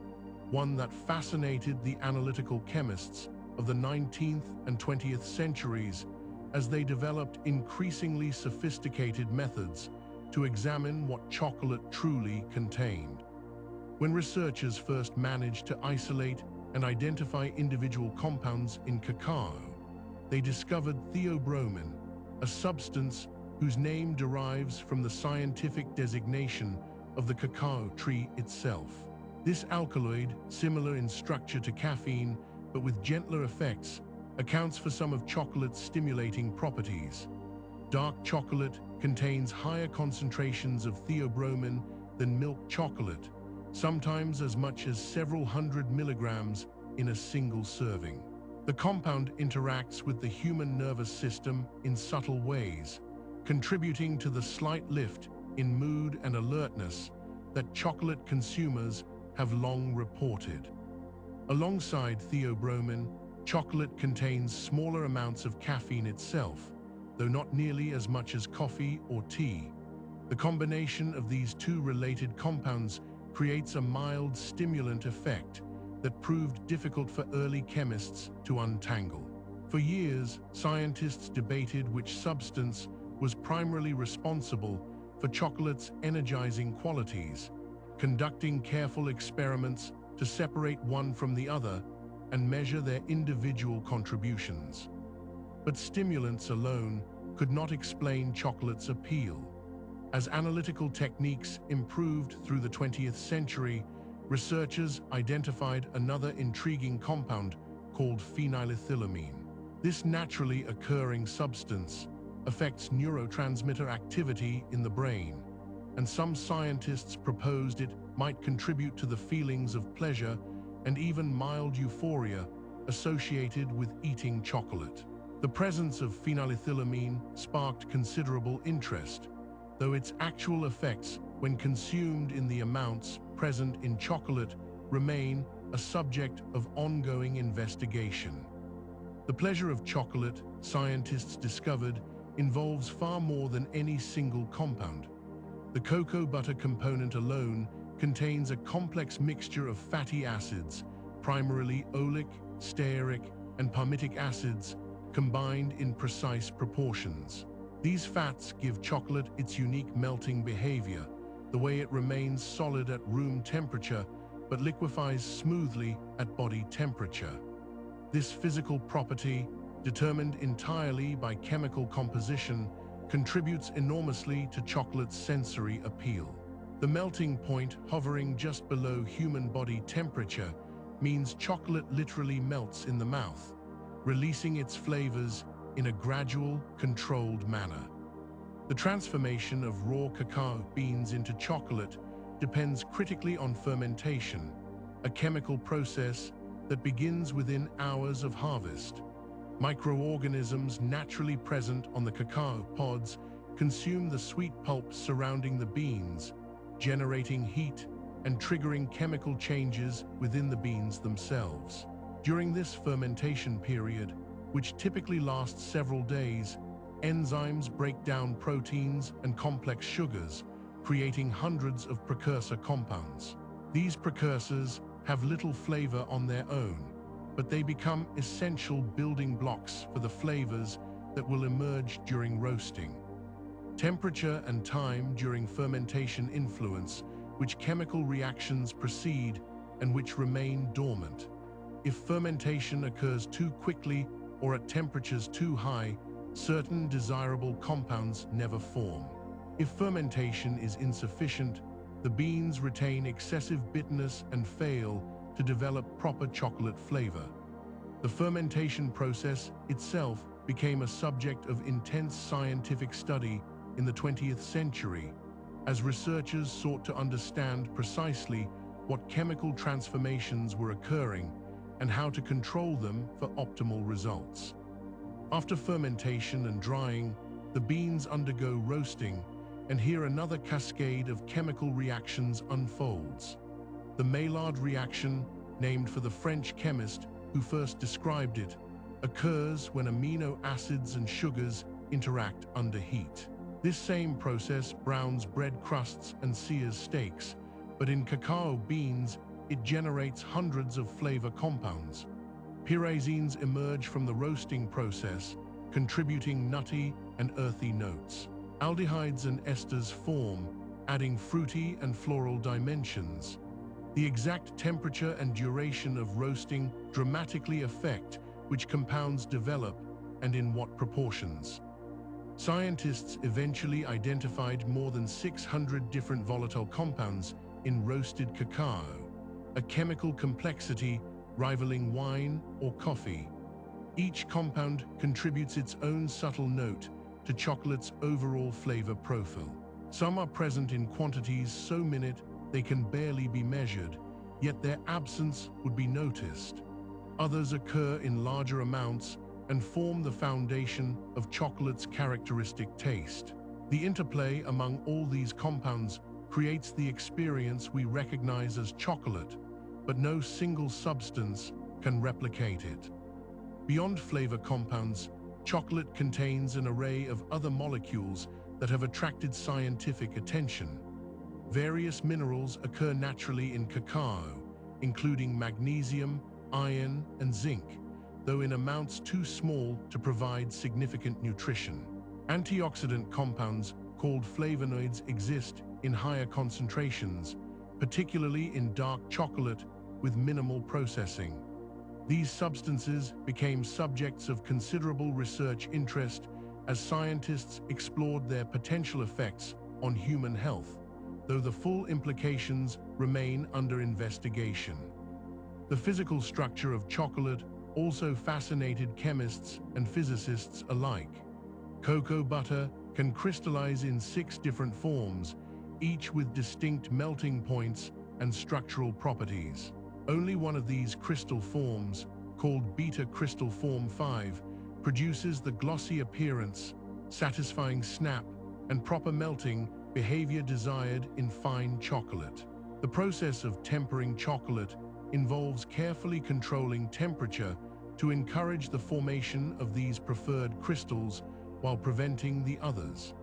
A: one that fascinated the analytical chemists of the 19th and 20th centuries as they developed increasingly sophisticated methods to examine what chocolate truly contained. When researchers first managed to isolate and identify individual compounds in cacao, they discovered theobromine, a substance whose name derives from the scientific designation of the cacao tree itself. This alkaloid, similar in structure to caffeine but with gentler effects, accounts for some of chocolate's stimulating properties. Dark chocolate contains higher concentrations of theobromine than milk chocolate, sometimes as much as several hundred milligrams in a single serving. The compound interacts with the human nervous system in subtle ways, contributing to the slight lift in mood and alertness that chocolate consumers have long reported. Alongside theobromine, chocolate contains smaller amounts of caffeine itself, though not nearly as much as coffee or tea. The combination of these two related compounds creates a mild stimulant effect that proved difficult for early chemists to untangle. For years, scientists debated which substance was primarily responsible for chocolate's energizing qualities, conducting careful experiments to separate one from the other and measure their individual contributions. But stimulants alone could not explain chocolate's appeal. As analytical techniques improved through the 20th century, researchers identified another intriguing compound called phenylethylamine. This naturally occurring substance affects neurotransmitter activity in the brain, and some scientists proposed it might contribute to the feelings of pleasure and even mild euphoria associated with eating chocolate. The presence of phenylethylamine sparked considerable interest, though its actual effects when consumed in the amounts present in chocolate remain a subject of ongoing investigation. The pleasure of chocolate, scientists discovered, involves far more than any single compound. The cocoa butter component alone contains a complex mixture of fatty acids, primarily oleic, stearic, and palmitic acids, combined in precise proportions. These fats give chocolate its unique melting behavior, the way it remains solid at room temperature but liquefies smoothly at body temperature. This physical property, determined entirely by chemical composition, contributes enormously to chocolate's sensory appeal. The melting point hovering just below human body temperature means chocolate literally melts in the mouth, releasing its flavors in a gradual, controlled manner. The transformation of raw cacao beans into chocolate depends critically on fermentation, a chemical process that begins within hours of harvest. Microorganisms naturally present on the cacao pods consume the sweet pulp surrounding the beans, generating heat and triggering chemical changes within the beans themselves. During this fermentation period, which typically lasts several days, enzymes break down proteins and complex sugars, creating hundreds of precursor compounds. These precursors have little flavor on their own, but they become essential building blocks for the flavors that will emerge during roasting. Temperature and time during fermentation influence which chemical reactions proceed and which remain dormant. If fermentation occurs too quickly or at temperatures too high, certain desirable compounds never form. If fermentation is insufficient, the beans retain excessive bitterness and fail to develop proper chocolate flavor. The fermentation process itself became a subject of intense scientific study in the 20th century, as researchers sought to understand precisely what chemical transformations were occurring and how to control them for optimal results. After fermentation and drying, the beans undergo roasting, and here another cascade of chemical reactions unfolds. The Maillard reaction, named for the French chemist who first described it, occurs when amino acids and sugars interact under heat. This same process browns bread crusts and sears steaks, but in cacao beans, it generates hundreds of flavor compounds. Pyrazines emerge from the roasting process, contributing nutty and earthy notes. Aldehydes and esters form, adding fruity and floral dimensions. The exact temperature and duration of roasting dramatically affect which compounds develop and in what proportions. Scientists eventually identified more than 600 different volatile compounds in roasted cacao, a chemical complexity rivaling wine or coffee. Each compound contributes its own subtle note to chocolate's overall flavor profile. Some are present in quantities so minute they can barely be measured, yet their absence would be noticed. Others occur in larger amounts and form the foundation of chocolate's characteristic taste. The interplay among all these compounds creates the experience we recognize as chocolate, but no single substance can replicate it. Beyond flavor compounds, chocolate contains an array of other molecules that have attracted scientific attention. Various minerals occur naturally in cacao, including magnesium, iron, and zinc, though in amounts too small to provide significant nutrition. Antioxidant compounds called flavonoids exist in higher concentrations, particularly in dark chocolate with minimal processing. These substances became subjects of considerable research interest as scientists explored their potential effects on human health, though the full implications remain under investigation. The physical structure of chocolate also fascinated chemists and physicists alike. Cocoa butter can crystallize in 6 different forms, each with distinct melting points and structural properties. Only one of these crystal forms, called beta crystal form 5, produces the glossy appearance, satisfying snap, and proper melting behavior desired in fine chocolate. The process of tempering chocolate involves carefully controlling temperature to encourage the formation of these preferred crystals while preventing the others.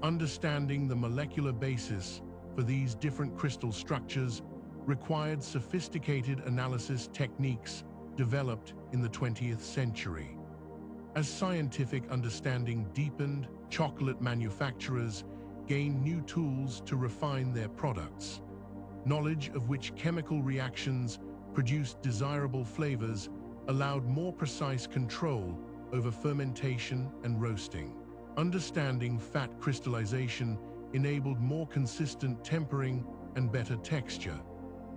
A: Understanding the molecular basis for these different crystal structures required sophisticated analysis techniques developed in the 20th century. As scientific understanding deepened, chocolate manufacturers gained new tools to refine their products. Knowledge of which chemical reactions produced desirable flavors allowed more precise control over fermentation and roasting. Understanding fat crystallization enabled more consistent tempering and better texture.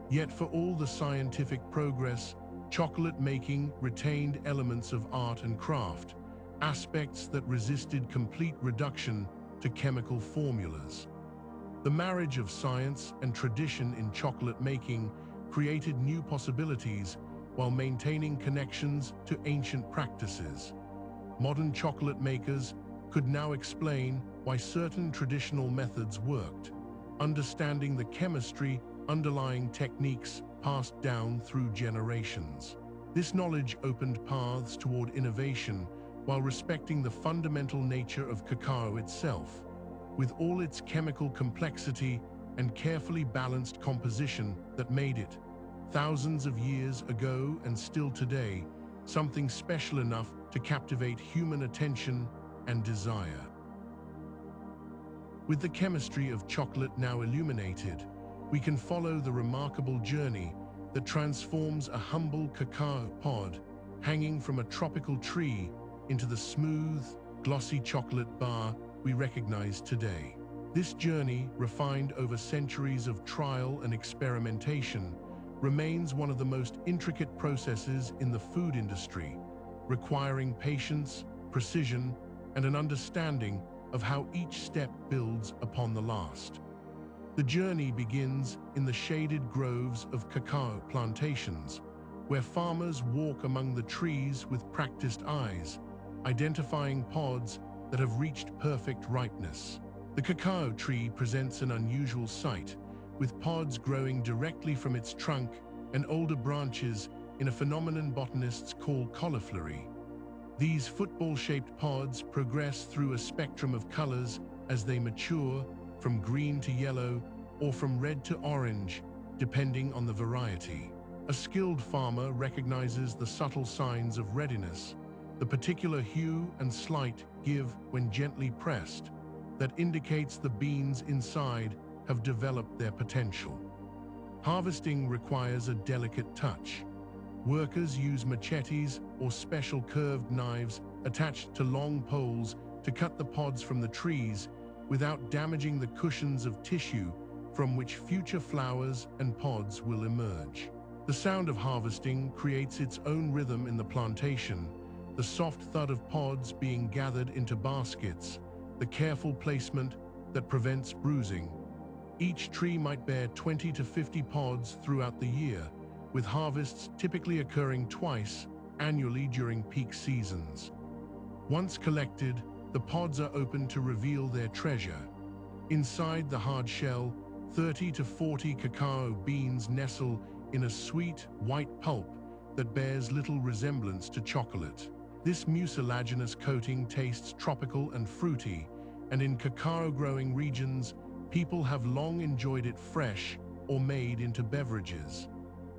A: Yet for all the scientific progress, chocolate making retained elements of art and craft, aspects that resisted complete reduction to chemical formulas. The marriage of science and tradition in chocolate making created new possibilities while maintaining connections to ancient practices. Modern chocolate makers could now explain why certain traditional methods worked, understanding the chemistry underlying techniques passed down through generations. This knowledge opened paths toward innovation while respecting the fundamental nature of cacao itself. With all its chemical complexity and carefully balanced composition that made it, thousands of years ago and still today, something special enough to captivate human attention and desire. With the chemistry of chocolate now illuminated, we can follow the remarkable journey that transforms a humble cacao pod hanging from a tropical tree into the smooth, glossy chocolate bar we recognize today. This journey, refined over centuries of trial and experimentation, remains one of the most intricate processes in the food industry, requiring patience, precision, and an understanding of how each step builds upon the last. The journey begins in the shaded groves of cacao plantations, where farmers walk among the trees with practiced eyes, identifying pods that have reached perfect ripeness. The cacao tree presents an unusual sight, with pods growing directly from its trunk and older branches in a phenomenon botanists call cauliflory. These football-shaped pods progress through a spectrum of colors as they mature, from green to yellow or from red to orange, depending on the variety. A skilled farmer recognizes the subtle signs of readiness, the particular hue and slight give when gently pressed, that indicates the beans inside have developed their potential. Harvesting requires a delicate touch. Workers use machetes or special curved knives attached to long poles to cut the pods from the trees without damaging the cushions of tissue from which future flowers and pods will emerge. The sound of harvesting creates its own rhythm in the plantation, the soft thud of pods being gathered into baskets, the careful placement that prevents bruising. Each tree might bear 20 to 50 pods throughout the year, with harvests typically occurring twice annually during peak seasons. Once collected, the pods are opened to reveal their treasure. Inside the hard shell, 30 to 40 cacao beans nestle in a sweet, white pulp that bears little resemblance to chocolate. This mucilaginous coating tastes tropical and fruity, and in cacao-growing regions, people have long enjoyed it fresh or made into beverages.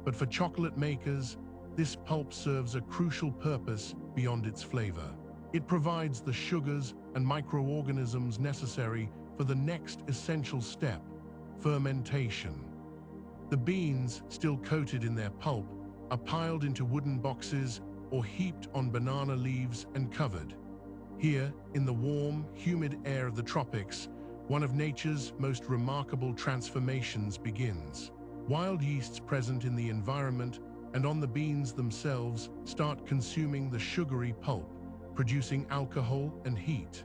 A: But for chocolate makers, this pulp serves a crucial purpose beyond its flavor. It provides the sugars and microorganisms necessary for the next essential step, fermentation. The beans, still coated in their pulp, are piled into wooden boxes or heaped on banana leaves and covered. Here, in the warm, humid air of the tropics, one of nature's most remarkable transformations begins. Wild yeasts present in the environment and on the beans themselves start consuming the sugary pulp, producing alcohol and heat.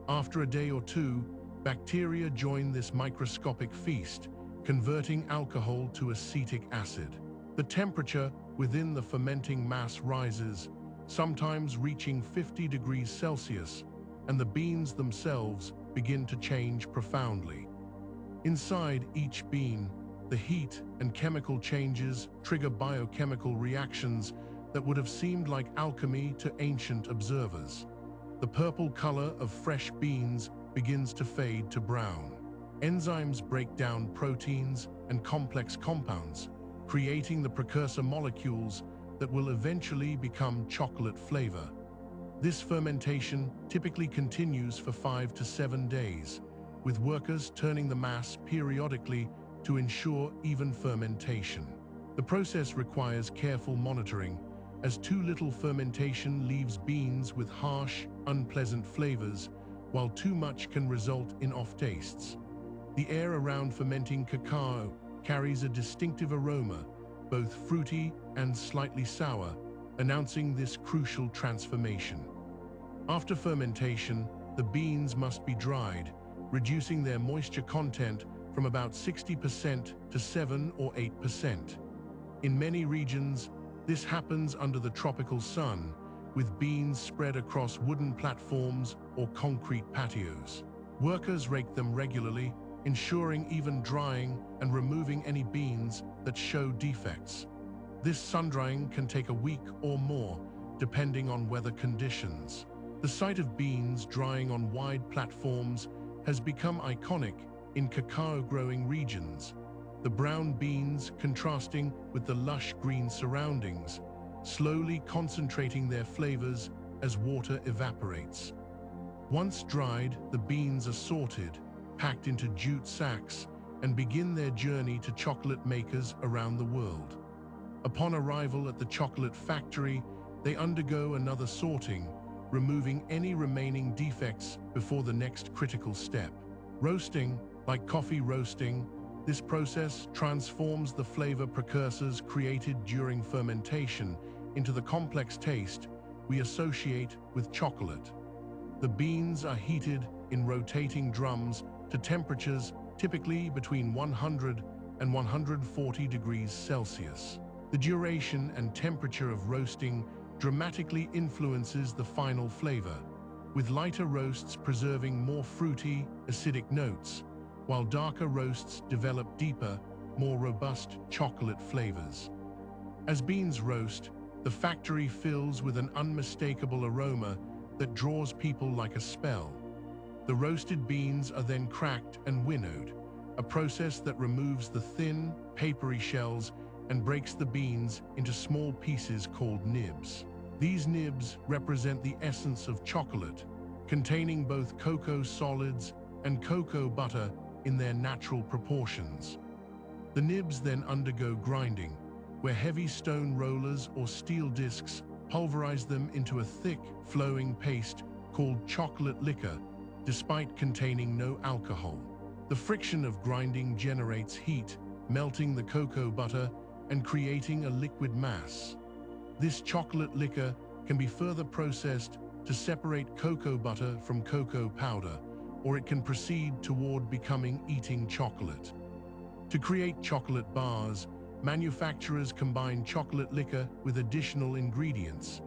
A: After a day or two, bacteria join this microscopic feast, converting alcohol to acetic acid. The temperature within the fermenting mass rises, sometimes reaching 50 degrees Celsius, and the beans themselves begin to change profoundly. Inside each bean, the heat and chemical changes trigger biochemical reactions that would have seemed like alchemy to ancient observers. The purple color of fresh beans begins to fade to brown. Enzymes break down proteins and complex compounds, creating the precursor molecules that will eventually become chocolate flavor. This fermentation typically continues for 5 to 7 days, with workers turning the mass periodically to ensure even fermentation. The process requires careful monitoring, as too little fermentation leaves beans with harsh, unpleasant flavors, while too much can result in off tastes. The air around fermenting cacao carries a distinctive aroma, both fruity and slightly sour, announcing this crucial transformation. After fermentation, the beans must be dried, reducing their moisture content from about 60% to 7 or 8%. In many regions, this happens under the tropical sun, with beans spread across wooden platforms or concrete patios. Workers rake them regularly, ensuring even drying and removing any beans that show defects. This sun-drying can take a week or more, depending on weather conditions. The sight of beans drying on wide platforms has become iconic in cacao-growing regions, the brown beans contrasting with the lush green surroundings, slowly concentrating their flavors as water evaporates. Once dried, the beans are sorted, packed into jute sacks, and begin their journey to chocolate makers around the world. Upon arrival at the chocolate factory, they undergo another sorting, removing any remaining defects before the next critical step. Roasting, like coffee roasting, this process transforms the flavor precursors created during fermentation into the complex taste we associate with chocolate. The beans are heated in rotating drums to temperatures typically between 100 and 140 degrees Celsius. The duration and temperature of roasting dramatically influences the final flavor, with lighter roasts preserving more fruity, acidic notes, while darker roasts develop deeper, more robust chocolate flavors. As beans roast, the factory fills with an unmistakable aroma that draws people like a spell. The roasted beans are then cracked and winnowed, a process that removes the thin, papery shells and breaks the beans into small pieces called nibs. These nibs represent the essence of chocolate, containing both cocoa solids and cocoa butter in their natural proportions. The nibs then undergo grinding, where heavy stone rollers or steel discs pulverize them into a thick, flowing paste called chocolate liquor, despite containing no alcohol. The friction of grinding generates heat, melting the cocoa butter and creating a liquid mass. This chocolate liquor can be further processed to separate cocoa butter from cocoa powder, or it can proceed toward becoming eating chocolate. To create chocolate bars, manufacturers combine chocolate liquor with additional ingredients: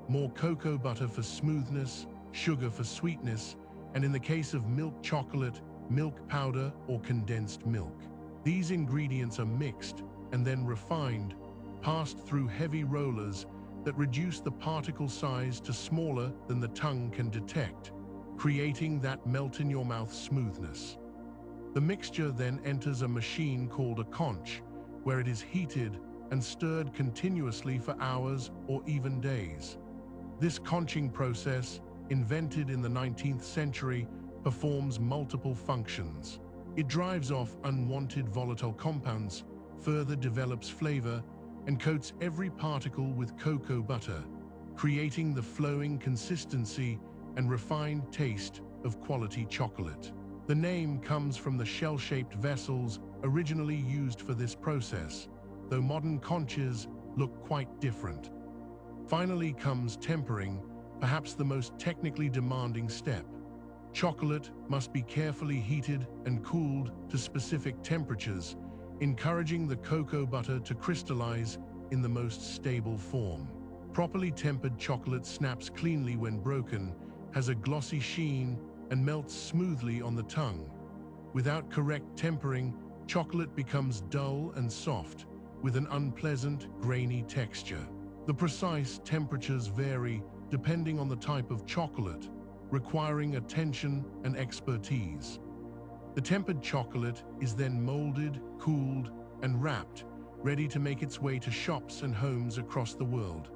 A: more cocoa butter for smoothness, sugar for sweetness, and in the case of milk chocolate, milk powder or condensed milk. These ingredients are mixed and then refined, passed through heavy rollers that reduce the particle size to smaller than the tongue can detect, creating that melt-in-your-mouth smoothness. The mixture then enters a machine called a conch, where it is heated and stirred continuously for hours or even days. This conching process, invented in the 19th century, performs multiple functions. It drives off unwanted volatile compounds, further develops flavor, and coats every particle with cocoa butter, creating the flowing consistency and refined taste of quality chocolate. The name comes from the shell-shaped vessels originally used for this process, though modern conches look quite different. Finally comes tempering, perhaps the most technically demanding step. Chocolate must be carefully heated and cooled to specific temperatures, encouraging the cocoa butter to crystallize in the most stable form. Properly tempered chocolate snaps cleanly when broken, has a glossy sheen, and melts smoothly on the tongue. Without correct tempering, chocolate becomes dull and soft, with an unpleasant, grainy texture. The precise temperatures vary depending on the type of chocolate, requiring attention and expertise. The tempered chocolate is then molded, cooled, and wrapped, ready to make its way to shops and homes across the world.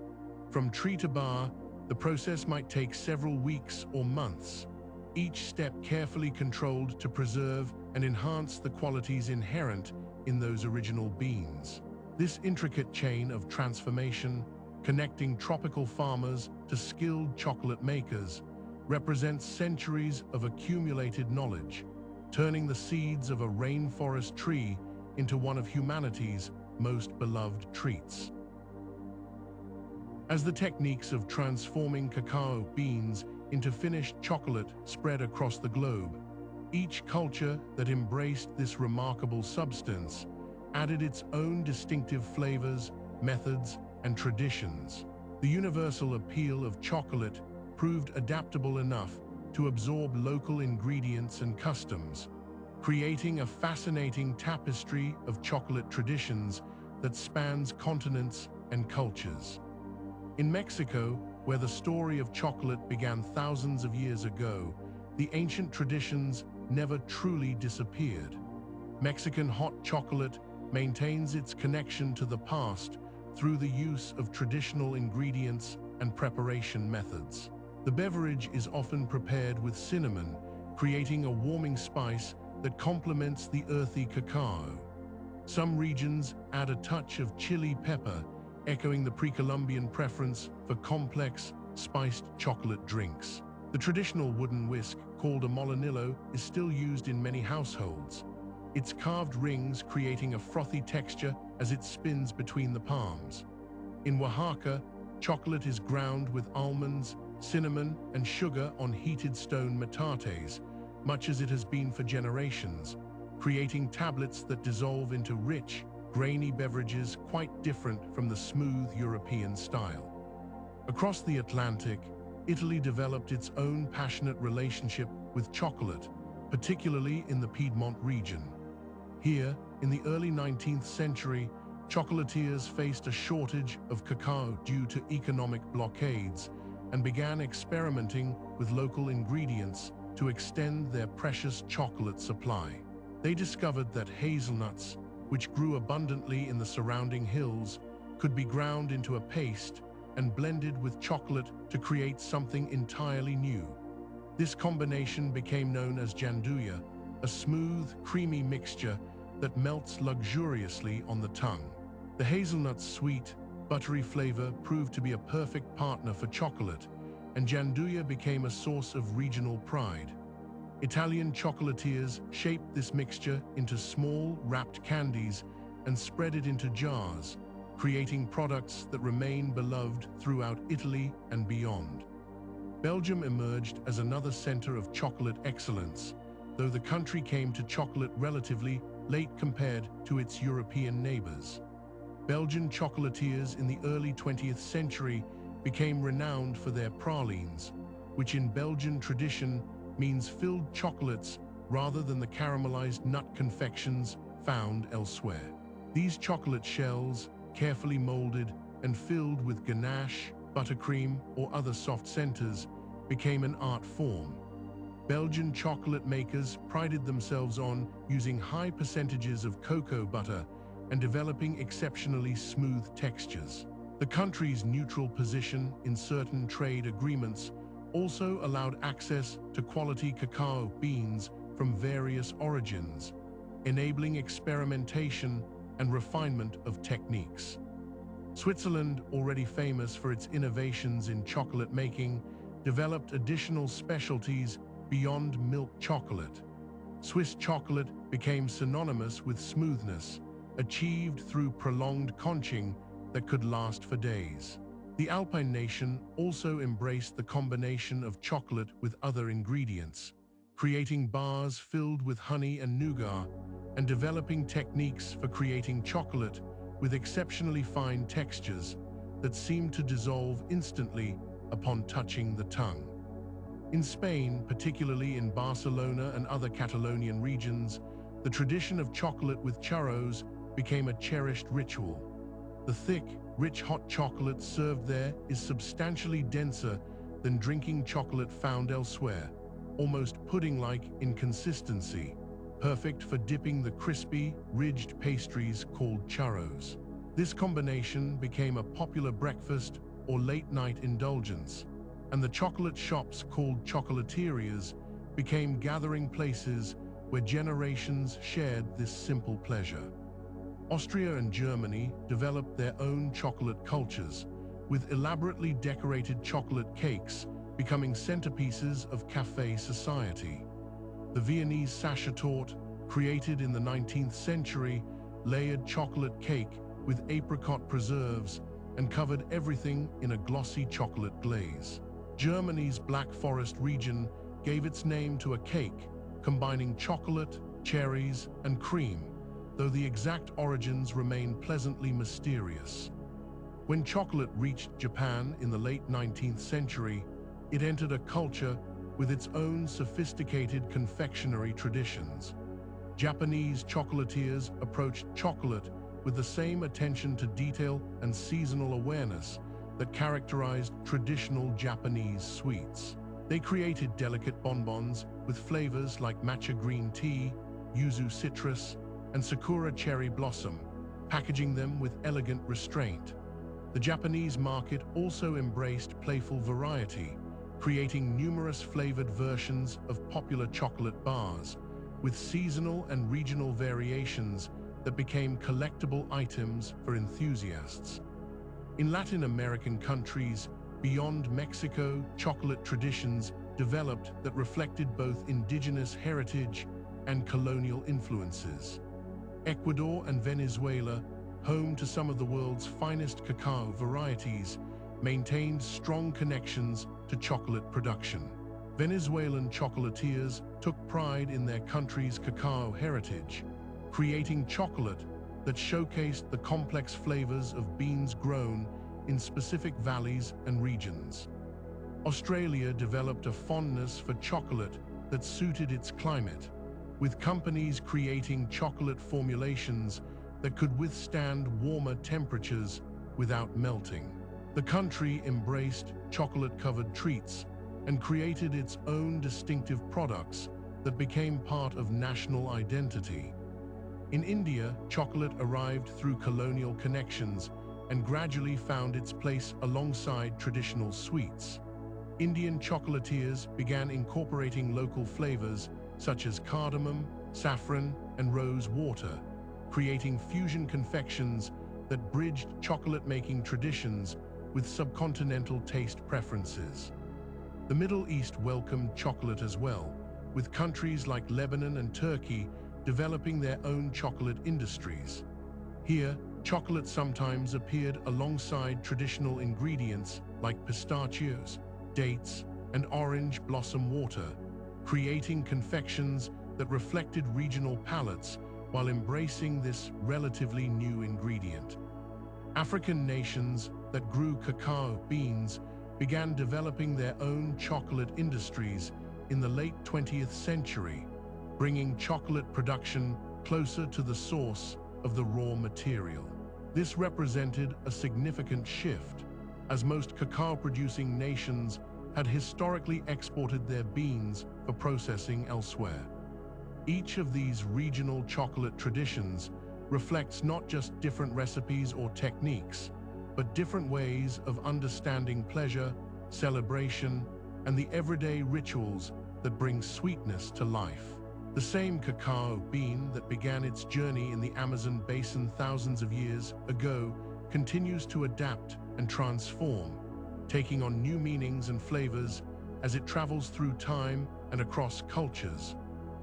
A: From tree to bar, the process might take several weeks or months, each step carefully controlled to preserve and enhance the qualities inherent in those original beans. This intricate chain of transformation, connecting tropical farmers to skilled chocolate makers, represents centuries of accumulated knowledge, turning the seeds of a rainforest tree into one of humanity's most beloved treats. As the techniques of transforming cacao beans into finished chocolate spread across the globe, each culture that embraced this remarkable substance added its own distinctive flavors, methods, and traditions. The universal appeal of chocolate proved adaptable enough to absorb local ingredients and customs, creating a fascinating tapestry of chocolate traditions that spans continents and cultures. In Mexico, where the story of chocolate began thousands of years ago, the ancient traditions never truly disappeared. Mexican hot chocolate maintains its connection to the past through the use of traditional ingredients and preparation methods. The beverage is often prepared with cinnamon, creating a warming spice that complements the earthy cacao. Some regions add a touch of chili pepper, echoing the pre-Columbian preference for complex, spiced chocolate drinks. The traditional wooden whisk, called a molinillo, is still used in many households, its carved rings creating a frothy texture as it spins between the palms. In Oaxaca, chocolate is ground with almonds, cinnamon, and sugar on heated stone metates, much as it has been for generations, creating tablets that dissolve into rich, grainy beverages quite different from the smooth European style. Across the Atlantic, Italy developed its own passionate relationship with chocolate, particularly in the Piedmont region. Here, in the early 19th century, chocolatiers faced a shortage of cacao due to economic blockades and began experimenting with local ingredients to extend their precious chocolate supply. They discovered that hazelnuts, which grew abundantly in the surrounding hills, could be ground into a paste and blended with chocolate to create something entirely new. This combination became known as gianduja, a smooth, creamy mixture that melts luxuriously on the tongue. The hazelnut's sweet, buttery flavor proved to be a perfect partner for chocolate, and gianduja became a source of regional pride. Italian chocolatiers shaped this mixture into small, wrapped candies and spread it into jars, creating products that remain beloved throughout Italy and beyond. Belgium emerged as another center of chocolate excellence, though the country came to chocolate relatively late compared to its European neighbors. Belgian chocolatiers in the early 20th century became renowned for their pralines, which in Belgian tradition means filled chocolates rather than the caramelized nut confections found elsewhere. These chocolate shells, carefully molded and filled with ganache, buttercream, or other soft centers, became an art form. Belgian chocolate makers prided themselves on using high percentages of cocoa butter and developing exceptionally smooth textures. The country's neutral position in certain trade agreements also allowed access to quality cacao beans from various origins, enabling experimentation and refinement of techniques. Switzerland, already famous for its innovations in chocolate making, developed additional specialties beyond milk chocolate. Swiss chocolate became synonymous with smoothness, achieved through prolonged conching that could last for days. The Alpine nation also embraced the combination of chocolate with other ingredients, creating bars filled with honey and nougat, and developing techniques for creating chocolate with exceptionally fine textures that seemed to dissolve instantly upon touching the tongue. In Spain, particularly in Barcelona and other Catalonian regions, the tradition of chocolate with churros became a cherished ritual. The thick, rich hot chocolate served there is substantially denser than drinking chocolate found elsewhere, almost pudding-like in consistency, perfect for dipping the crispy, ridged pastries called churros. This combination became a popular breakfast or late-night indulgence, and the chocolate shops called chocolaterias became gathering places where generations shared this simple pleasure. Austria and Germany developed their own chocolate cultures, with elaborately decorated chocolate cakes becoming centerpieces of café society. The Viennese Sachertorte, created in the 19th century, layered chocolate cake with apricot preserves and covered everything in a glossy chocolate glaze. Germany's Black Forest region gave its name to a cake combining chocolate, cherries, and cream, though the exact origins remain pleasantly mysterious. When chocolate reached Japan in the late 19th century, it entered a culture with its own sophisticated confectionery traditions. Japanese chocolatiers approached chocolate with the same attention to detail and seasonal awareness that characterized traditional Japanese sweets. They created delicate bonbons with flavors like matcha green tea, yuzu citrus, and sakura cherry blossom, packaging them with elegant restraint. The Japanese market also embraced playful variety, creating numerous flavored versions of popular chocolate bars, with seasonal and regional variations that became collectible items for enthusiasts. In Latin American countries, beyond Mexico, chocolate traditions developed that reflected both indigenous heritage and colonial influences. Ecuador and Venezuela, home to some of the world's finest cacao varieties, maintained strong connections to chocolate production. Venezuelan chocolatiers took pride in their country's cacao heritage, creating chocolate that showcased the complex flavors of beans grown in specific valleys and regions. Australia developed a fondness for chocolate that suited its climate, with companies creating chocolate formulations that could withstand warmer temperatures without melting. The country embraced chocolate-covered treats and created its own distinctive products that became part of national identity. In India, chocolate arrived through colonial connections and gradually found its place alongside traditional sweets. Indian chocolatiers began incorporating local flavors such as cardamom, saffron, and rose water, creating fusion confections that bridged chocolate-making traditions with subcontinental taste preferences. The Middle East welcomed chocolate as well, with countries like Lebanon and Turkey developing their own chocolate industries. Here, chocolate sometimes appeared alongside traditional ingredients like pistachios, dates, and orange blossom water, creating confections that reflected regional palates while embracing this relatively new ingredient. African nations that grew cacao beans began developing their own chocolate industries in the late 20th century, bringing chocolate production closer to the source of the raw material. This represented a significant shift, as most cacao-producing nations had historically exported their beans for processing elsewhere. Each of these regional chocolate traditions reflects not just different recipes or techniques, but different ways of understanding pleasure, celebration, and the everyday rituals that bring sweetness to life. The same cacao bean that began its journey in the Amazon basin thousands of years ago continues to adapt and transform, taking on new meanings and flavors as it travels through time and across cultures,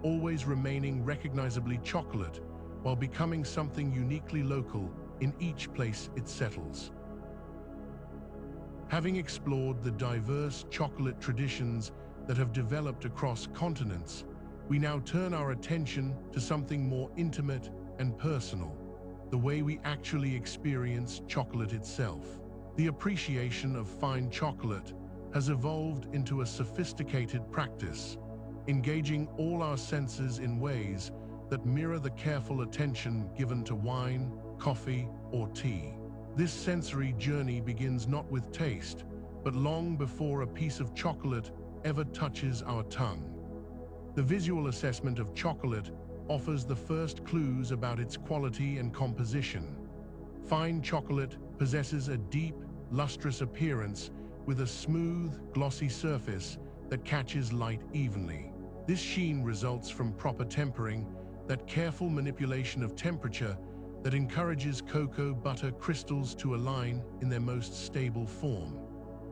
A: always remaining recognizably chocolate while becoming something uniquely local in each place it settles. Having explored the diverse chocolate traditions that have developed across continents, we now turn our attention to something more intimate and personal, the way we actually experience chocolate itself. The appreciation of fine chocolate has evolved into a sophisticated practice, engaging all our senses in ways that mirror the careful attention given to wine, coffee, or tea. This sensory journey begins not with taste, but long before a piece of chocolate ever touches our tongue. The visual assessment of chocolate offers the first clues about its quality and composition. Fine chocolate possesses a deep, lustrous appearance with a smooth, glossy surface that catches light evenly. This sheen results from proper tempering, that careful manipulation of temperature that encourages cocoa butter crystals to align in their most stable form.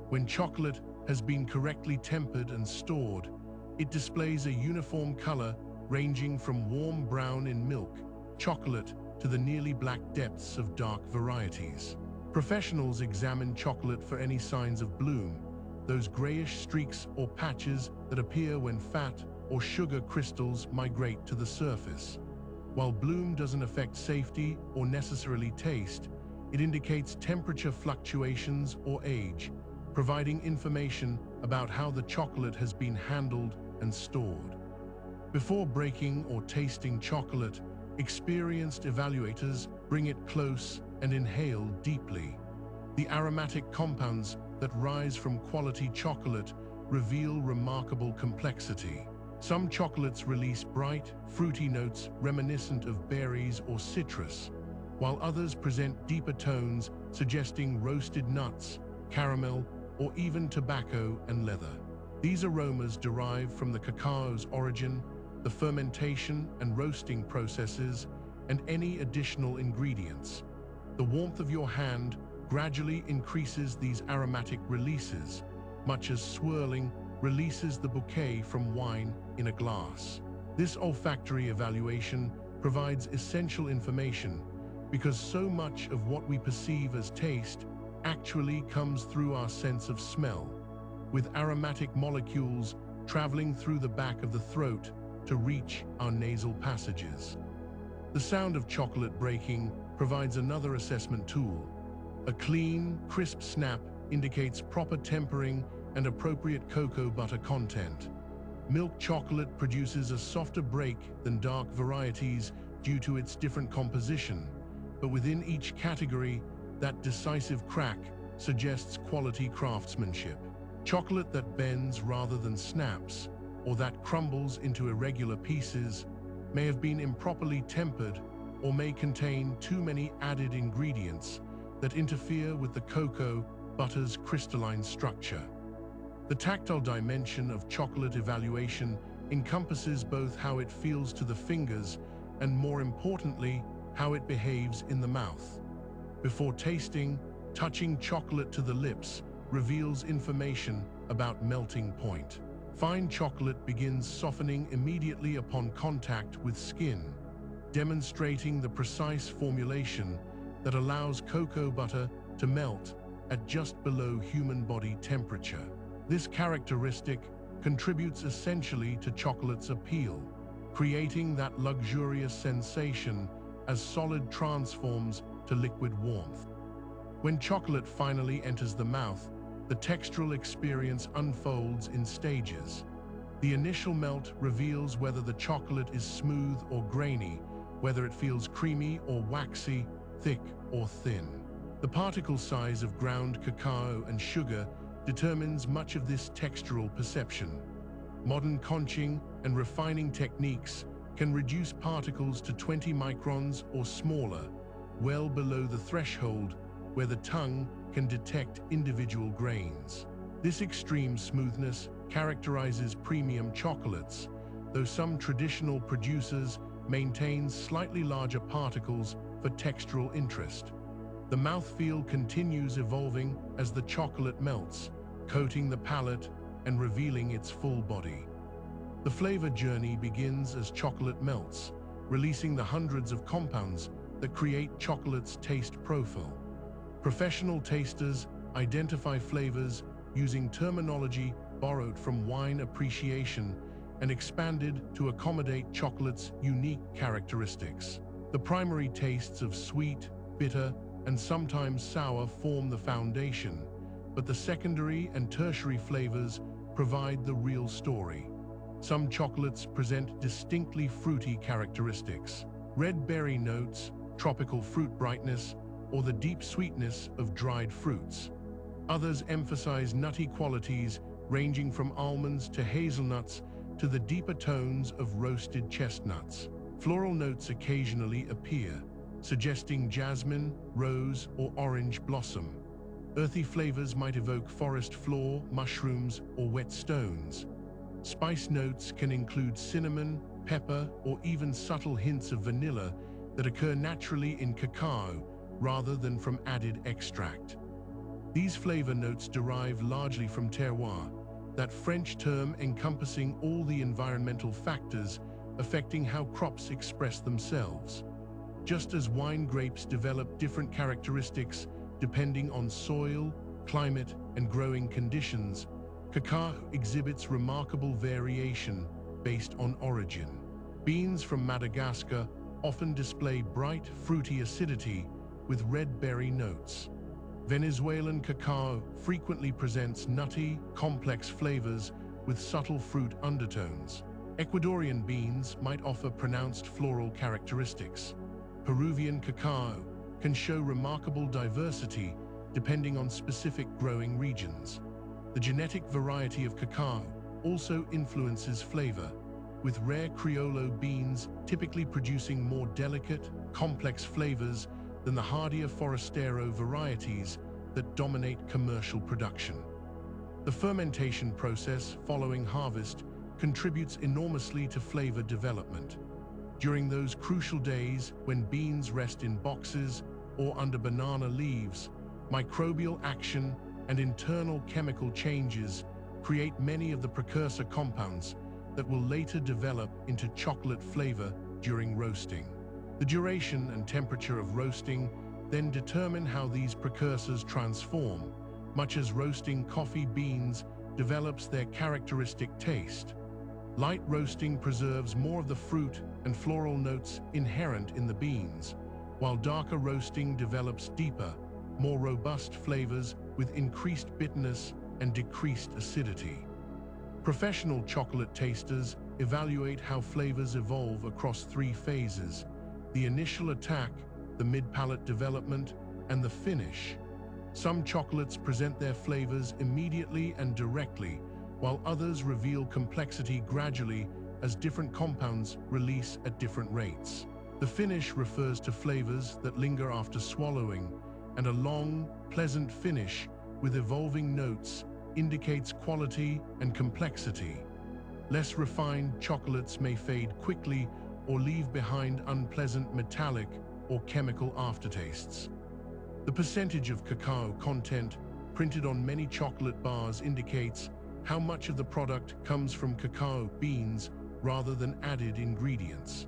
A: When chocolate has been correctly tempered and stored, it displays a uniform color ranging from warm brown in milk chocolate to the nearly black depths of dark varieties. Professionals examine chocolate for any signs of bloom, those grayish streaks or patches that appear when fat or sugar crystals migrate to the surface. While bloom doesn't affect safety or necessarily taste, it indicates temperature fluctuations or age, providing information about how the chocolate has been handled and stored. Before breaking or tasting chocolate, experienced evaluators bring it close and inhale deeply. The aromatic compounds that rise from quality chocolate reveal remarkable complexity. Some chocolates release bright, fruity notes reminiscent of berries or citrus, while others present deeper tones suggesting roasted nuts, caramel, or even tobacco and leather. These aromas derive from the cacao's origin, the fermentation and roasting processes, and any additional ingredients. The warmth of your hand gradually increases these aromatic releases, much as swirling releases the bouquet from wine in a glass. This olfactory evaluation provides essential information because so much of what we perceive as taste actually comes through our sense of smell, with aromatic molecules traveling through the back of the throat to reach our nasal passages. The sound of chocolate breaking provides another assessment tool. A clean, crisp snap indicates proper tempering and appropriate cocoa butter content. Milk chocolate produces a softer break than dark varieties due to its different composition, but within each category, that decisive crack suggests quality craftsmanship. Chocolate that bends rather than snaps, or that crumbles into irregular pieces, may have been improperly tempered or may contain too many added ingredients that interfere with the cocoa butter's crystalline structure. The tactile dimension of chocolate evaluation encompasses both how it feels to the fingers and, more importantly, how it behaves in the mouth. Before tasting, touching chocolate to the lips reveals information about melting point. Fine chocolate begins softening immediately upon contact with skin, demonstrating the precise formulation that allows cocoa butter to melt at just below human body temperature. This characteristic contributes essentially to chocolate's appeal, creating that luxurious sensation as solid transforms to liquid warmth. When chocolate finally enters the mouth, the textural experience unfolds in stages. The initial melt reveals whether the chocolate is smooth or grainy, whether it feels creamy or waxy, thick or thin. The particle size of ground cacao and sugar determines much of this textural perception. Modern conching and refining techniques can reduce particles to 20 microns or smaller, well below the threshold where the tongue can detect individual grains. This extreme smoothness characterizes premium chocolates, though some traditional producers maintain slightly larger particles for textural interest. The mouthfeel continues evolving as the chocolate melts, coating the palate and revealing its full body. The flavor journey begins as chocolate melts, releasing the hundreds of compounds that create chocolate's taste profile. Professional tasters identify flavors using terminology borrowed from wine appreciation and expanded to accommodate chocolate's unique characteristics. The primary tastes of sweet, bitter, and sometimes sour form the foundation, but the secondary and tertiary flavors provide the real story. Some chocolates present distinctly fruity characteristics, red berry notes, tropical fruit brightness, or the deep sweetness of dried fruits. Others emphasize nutty qualities ranging from almonds to hazelnuts to the deeper tones of roasted chestnuts. Floral notes occasionally appear, suggesting jasmine, rose, or orange blossom. Earthy flavors might evoke forest floor, mushrooms, or wet stones. Spice notes can include cinnamon, pepper, or even subtle hints of vanilla that occur naturally in cacao rather than from added extract. These flavor notes derive largely from terroir, that French term encompassing all the environmental factors affecting how crops express themselves. Just as wine grapes develop different characteristics depending on soil, climate, and growing conditions, cacao exhibits remarkable variation based on origin. Beans from Madagascar often display bright, fruity acidity with red berry notes. Venezuelan cacao frequently presents nutty, complex flavors with subtle fruit undertones. Ecuadorian beans might offer pronounced floral characteristics. Peruvian cacao can show remarkable diversity depending on specific growing regions. The genetic variety of cacao also influences flavor, with rare Criollo beans typically producing more delicate, complex flavors than the hardier Forastero varieties that dominate commercial production. The fermentation process following harvest contributes enormously to flavor development. During those crucial days when beans rest in boxes or under banana leaves, microbial action and internal chemical changes create many of the precursor compounds that will later develop into chocolate flavor during roasting. The duration and temperature of roasting then determine how these precursors transform, much as roasting coffee beans develops their characteristic taste. Light roasting preserves more of the fruit and floral notes inherent in the beans, while darker roasting develops deeper, more robust flavors with increased bitterness and decreased acidity. Professional chocolate tasters evaluate how flavors evolve across three phases: the initial attack, the mid-palate development, and the finish. Some chocolates present their flavors immediately and directly, while others reveal complexity gradually as different compounds release at different rates. The finish refers to flavors that linger after swallowing, and a long, pleasant finish with evolving notes indicates quality and complexity. Less refined chocolates may fade quickly or leave behind unpleasant metallic or chemical aftertastes. The percentage of cacao content printed on many chocolate bars indicates how much of the product comes from cacao beans rather than added ingredients.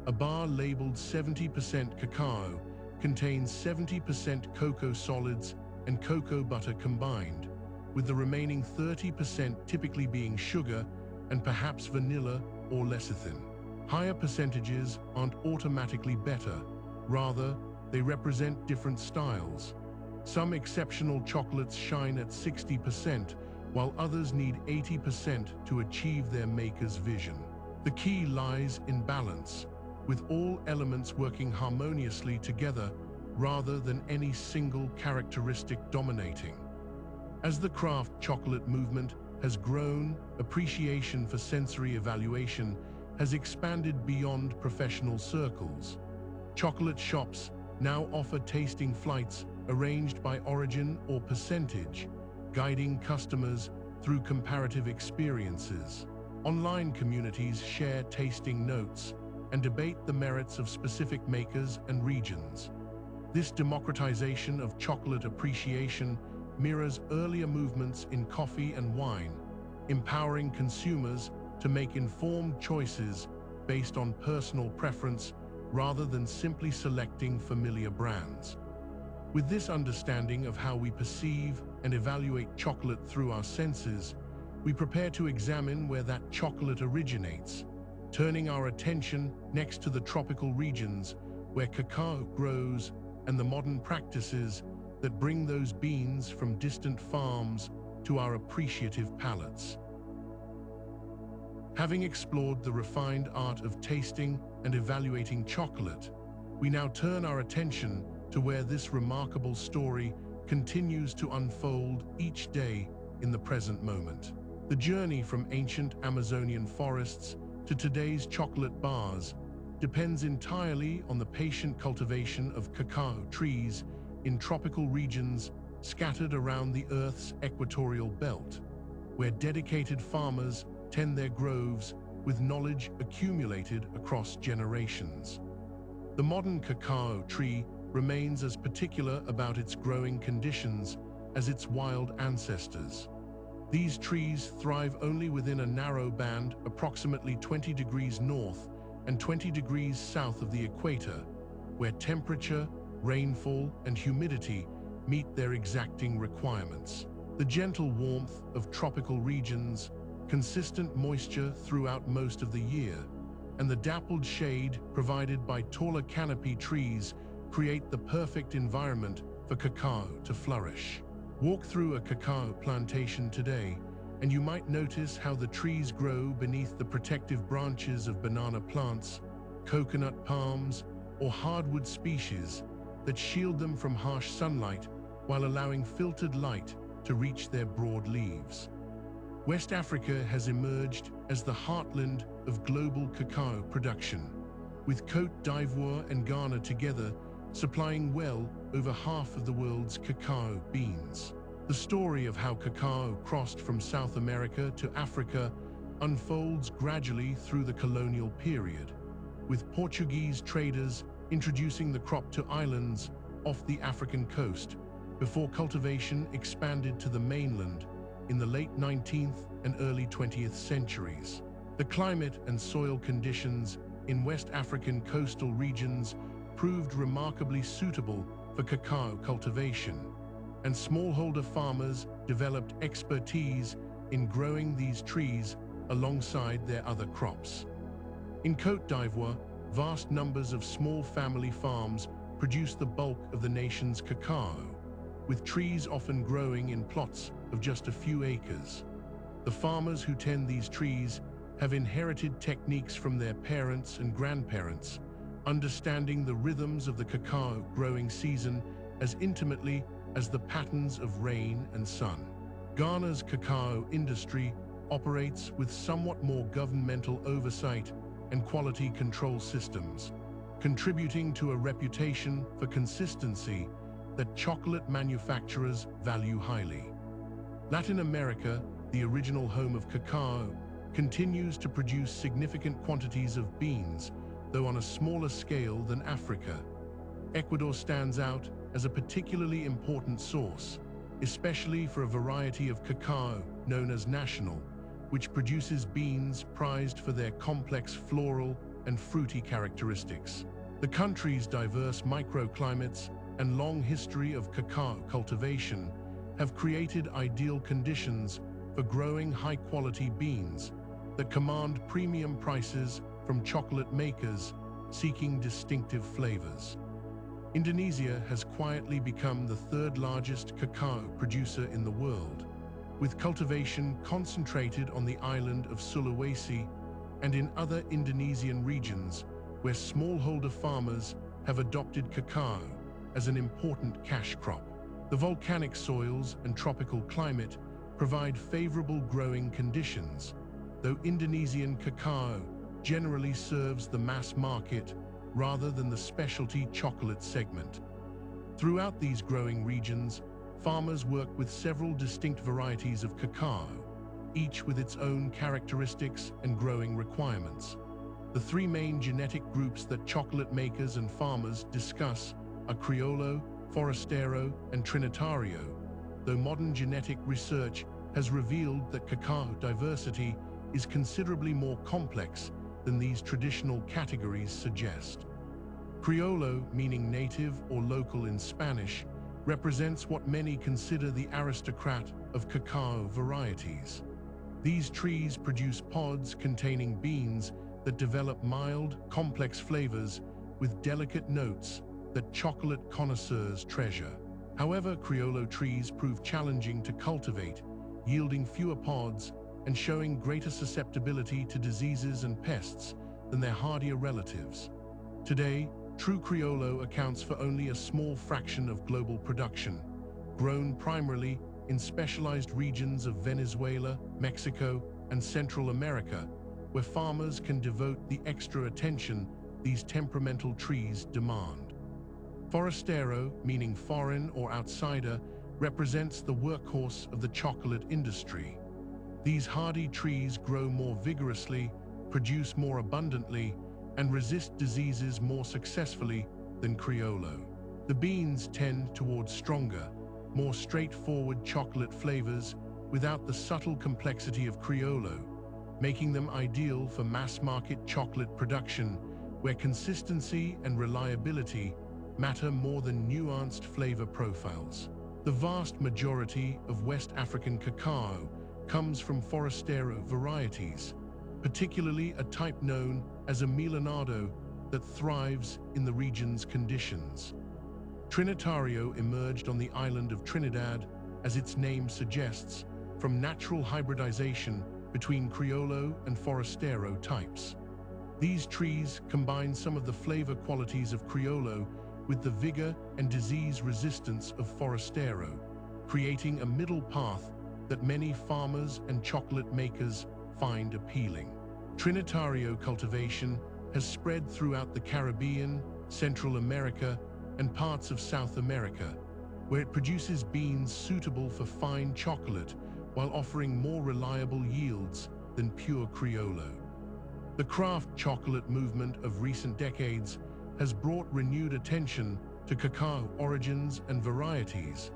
A: A bar labeled 70% cacao contains 70% cocoa solids and cocoa butter combined, with the remaining 30% typically being sugar and perhaps vanilla or lecithin. Higher percentages aren't automatically better. Rather, they represent different styles. Some exceptional chocolates shine at 60%, while others need 80% to achieve their maker's vision. The key lies in balance, with all elements working harmoniously together rather than any single characteristic dominating. As the craft chocolate movement has grown, appreciation for sensory evaluation has expanded beyond professional circles. Chocolate shops now offer tasting flights arranged by origin or percentage, guiding customers through comparative experiences. Online communities share tasting notes and debate the merits of specific makers and regions. This democratization of chocolate appreciation mirrors earlier movements in coffee and wine, empowering consumers to make informed choices based on personal preference rather than simply selecting familiar brands. With this understanding of how we perceive and evaluate chocolate through our senses, we prepare to examine where that chocolate originates, turning our attention next to the tropical regions where cacao grows and the modern practices that bring those beans from distant farms to our appreciative palates. Having explored the refined art of tasting and evaluating chocolate, we now turn our attention to where this remarkable story continues to unfold each day in the present moment. The journey from ancient Amazonian forests to today's chocolate bars depends entirely on the patient cultivation of cacao trees in tropical regions scattered around the Earth's equatorial belt, where dedicated farmers tend their groves with knowledge accumulated across generations. The modern cacao tree remains as particular about its growing conditions as its wild ancestors. These trees thrive only within a narrow band approximately 20 degrees north and 20 degrees south of the equator, where temperature, rainfall, and humidity meet their exacting requirements. The gentle warmth of tropical regions, consistent moisture throughout most of the year, and the dappled shade provided by taller canopy trees create the perfect environment for cacao to flourish. Walk through a cacao plantation today, and you might notice how the trees grow beneath the protective branches of banana plants, coconut palms, or hardwood species that shield them from harsh sunlight while allowing filtered light to reach their broad leaves. West Africa has emerged as the heartland of global cacao production, with Côte d'Ivoire and Ghana together supplying well over half of the world's cacao beans. The story of how cacao crossed from South America to Africa unfolds gradually through the colonial period, with Portuguese traders introducing the crop to islands off the African coast before cultivation expanded to the mainland in the late 19th and early 20th centuries. The climate and soil conditions in West African coastal regions proved remarkably suitable for cacao cultivation, and smallholder farmers developed expertise in growing these trees alongside their other crops. In Côte d'Ivoire, vast numbers of small family farms produce the bulk of the nation's cacao, with trees often growing in plots of just a few acres. The farmers who tend these trees have inherited techniques from their parents and grandparents, understanding the rhythms of the cacao growing season as intimately as the patterns of rain and sun. Ghana's cacao industry operates with somewhat more governmental oversight and quality control systems, contributing to a reputation for consistency that chocolate manufacturers value highly. Latin America, the original home of cacao, continues to produce significant quantities of beans, though on a smaller scale than Africa. Ecuador stands out as a particularly important source, especially for a variety of cacao known as national, which produces beans prized for their complex floral and fruity characteristics. The country's diverse microclimates and long history of cacao cultivation have created ideal conditions for growing high-quality beans that command premium prices from chocolate makers seeking distinctive flavors. Indonesia has quietly become the third largest cacao producer in the world, with cultivation concentrated on the island of Sulawesi and in other Indonesian regions where smallholder farmers have adopted cacao as an important cash crop. The volcanic soils and tropical climate provide favorable growing conditions, though Indonesian cacao generally serves the mass market rather than the specialty chocolate segment. Throughout these growing regions, farmers work with several distinct varieties of cacao, each with its own characteristics and growing requirements. The three main genetic groups that chocolate makers and farmers discuss are Criollo, Forastero, and Trinitario, though modern genetic research has revealed that cacao diversity is considerably more complex than these traditional categories suggest. Criollo, meaning native or local in Spanish, represents what many consider the aristocrat of cacao varieties. These trees produce pods containing beans that develop mild, complex flavors with delicate notes that chocolate connoisseurs treasure. However, Criollo trees prove challenging to cultivate, yielding fewer pods and showing greater susceptibility to diseases and pests than their hardier relatives. Today, true Criollo accounts for only a small fraction of global production, grown primarily in specialized regions of Venezuela, Mexico, and Central America, where farmers can devote the extra attention these temperamental trees demand. Forastero, meaning foreign or outsider, represents the workhorse of the chocolate industry. These hardy trees grow more vigorously, produce more abundantly, and resist diseases more successfully than Criollo. The beans tend towards stronger, more straightforward chocolate flavors without the subtle complexity of Criollo, making them ideal for mass-market chocolate production where consistency and reliability matter more than nuanced flavor profiles. The vast majority of West African cacao comes from Forastero varieties, particularly a type known as a Milanado that thrives in the region's conditions. Trinitario emerged on the island of Trinidad, as its name suggests, from natural hybridization between Criollo and Forastero types. These trees combine some of the flavor qualities of Criollo with the vigor and disease resistance of Forastero, creating a middle path that many farmers and chocolate makers find appealing. Trinitario cultivation has spread throughout the Caribbean, Central America, and parts of South America, where it produces beans suitable for fine chocolate while offering more reliable yields than pure Criollo. The craft chocolate movement of recent decades has brought renewed attention to cacao origins and varieties,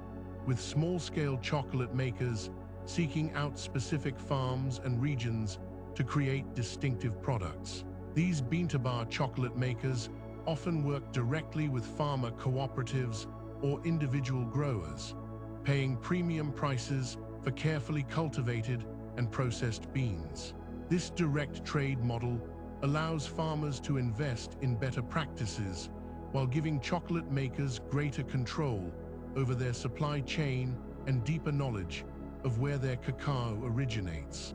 A: with small-scale chocolate makers seeking out specific farms and regions to create distinctive products. These bean-to-bar chocolate makers often work directly with farmer cooperatives or individual growers, paying premium prices for carefully cultivated and processed beans. This direct trade model allows farmers to invest in better practices while giving chocolate makers greater control over their supply chain and deeper knowledge of where their cacao originates.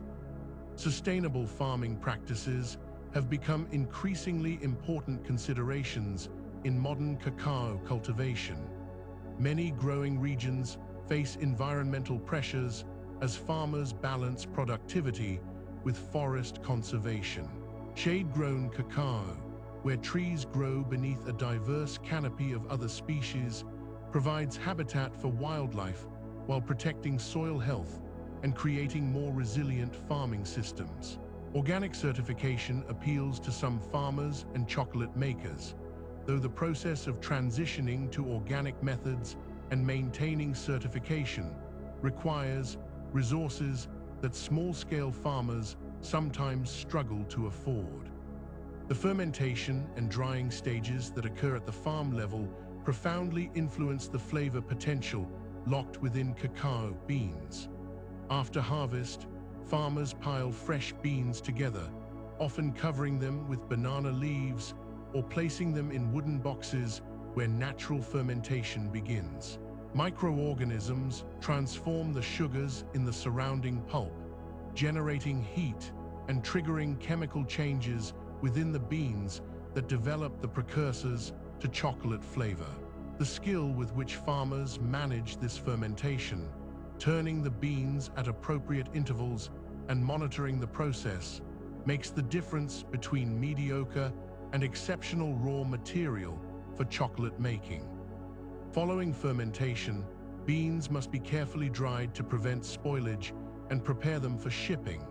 A: Sustainable farming practices have become increasingly important considerations in modern cacao cultivation. Many growing regions face environmental pressures as farmers balance productivity with forest conservation. Shade-grown cacao, where trees grow beneath a diverse canopy of other species, provides habitat for wildlife while protecting soil health and creating more resilient farming systems. Organic certification appeals to some farmers and chocolate makers, though the process of transitioning to organic methods and maintaining certification requires resources that small-scale farmers sometimes struggle to afford. The fermentation and drying stages that occur at the farm level profoundly influence the flavor potential locked within cacao beans. After harvest, farmers pile fresh beans together, often covering them with banana leaves or placing them in wooden boxes where natural fermentation begins. Microorganisms transform the sugars in the surrounding pulp, generating heat and triggering chemical changes within the beans that develop the precursors to chocolate flavor. The skill with which farmers manage this fermentation, turning the beans at appropriate intervals and monitoring the process, makes the difference between mediocre and exceptional raw material for chocolate making. Following fermentation, beans must be carefully dried to prevent spoilage and prepare them for shipping.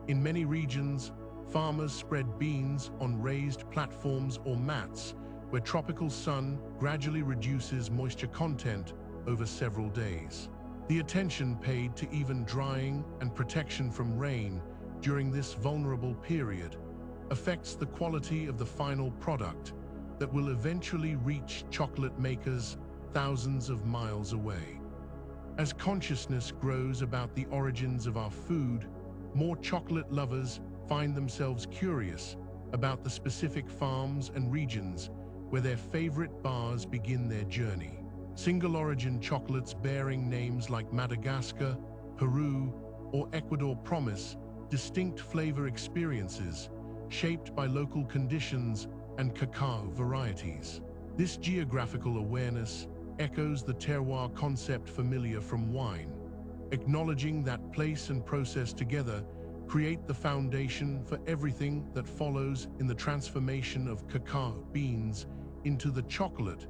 A: In many regions, farmers spread beans on raised platforms or mats where tropical sun gradually reduces moisture content over several days. The attention paid to even drying and protection from rain during this vulnerable period affects the quality of the final product that will eventually reach chocolate makers thousands of miles away. As consciousness grows about the origins of our food, more chocolate lovers find themselves curious about the specific farms and regions where their favorite bars begin their journey. Single-origin chocolates bearing names like Madagascar, Peru, or Ecuador promise distinct flavor experiences shaped by local conditions and cacao varieties. This geographical awareness echoes the terroir concept familiar from wine, acknowledging that place and process together create the foundation for everything that follows in the transformation of cacao beans into the chocolate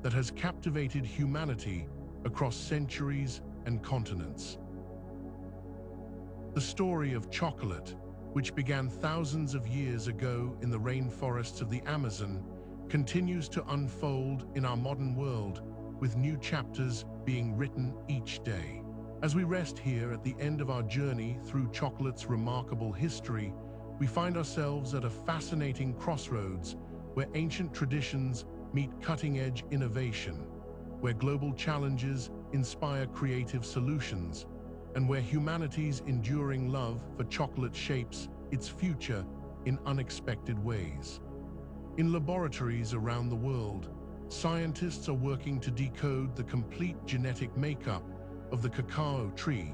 A: that has captivated humanity across centuries and continents. The story of chocolate, which began thousands of years ago in the rainforests of the Amazon, continues to unfold in our modern world, with new chapters being written each day. As we rest here at the end of our journey through chocolate's remarkable history, we find ourselves at a fascinating crossroads where ancient traditions meet cutting-edge innovation, where global challenges inspire creative solutions, and where humanity's enduring love for chocolate shapes its future in unexpected ways. In laboratories around the world, scientists are working to decode the complete genetic makeup of the cacao tree,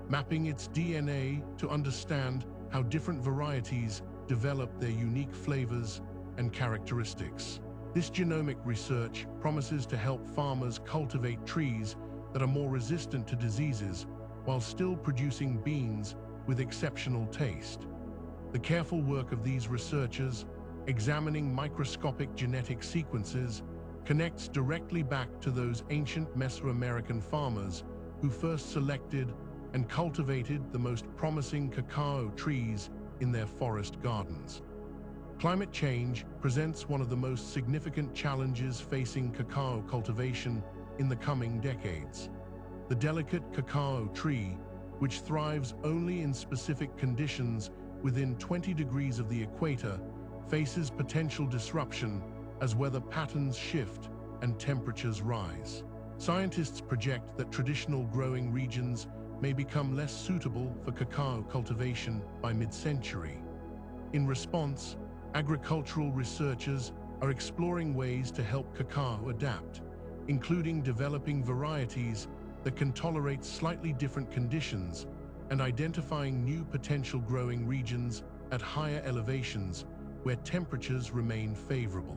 A: mapping its DNA to understand how different varieties develop their unique flavors and characteristics. This genomic research promises to help farmers cultivate trees that are more resistant to diseases while still producing beans with exceptional taste. The careful work of these researchers, examining microscopic genetic sequences, connects directly back to those ancient Mesoamerican farmers who first selected and cultivated the most promising cacao trees in their forest gardens. Climate change presents one of the most significant challenges facing cacao cultivation in the coming decades. The delicate cacao tree, which thrives only in specific conditions within 20 degrees of the equator, faces potential disruption as weather patterns shift and temperatures rise. Scientists project that traditional growing regions may become less suitable for cacao cultivation by mid-century. In response, agricultural researchers are exploring ways to help cacao adapt, including developing varieties that can tolerate slightly different conditions and identifying new potential growing regions at higher elevations where temperatures remain favorable.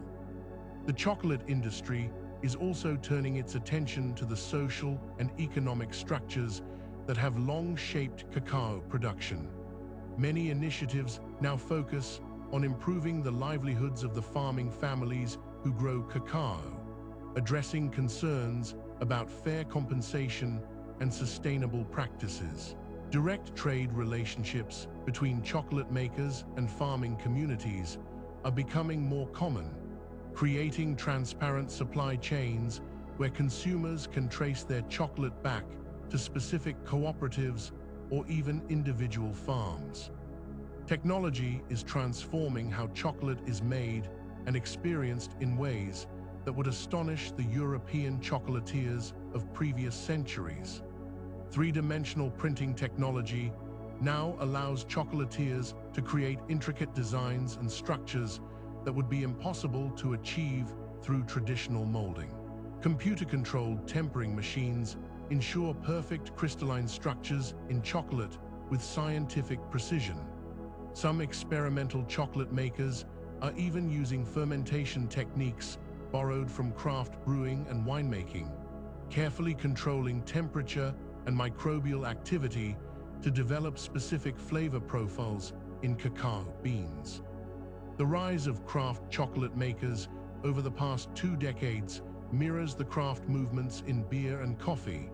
A: The chocolate industry is also turning its attention to the social and economic structures that have long shaped cacao production. Many initiatives now focus on improving the livelihoods of the farming families who grow cacao, addressing concerns about fair compensation and sustainable practices. Direct trade relationships between chocolate makers and farming communities are becoming more common, creating transparent supply chains where consumers can trace their chocolate back to specific cooperatives or even individual farms. Technology is transforming how chocolate is made and experienced in ways that would astonish the European chocolatiers of previous centuries. Three-dimensional printing technology now allows chocolatiers to create intricate designs and structures that would be impossible to achieve through traditional molding. Computer-controlled tempering machines ensure perfect crystalline structures in chocolate with scientific precision. Some experimental chocolate makers are even using fermentation techniques borrowed from craft brewing and winemaking, carefully controlling temperature and microbial activity to develop specific flavor profiles in cacao beans. The rise of craft chocolate makers over the past 2 decades mirrors the craft movements in beer and coffee,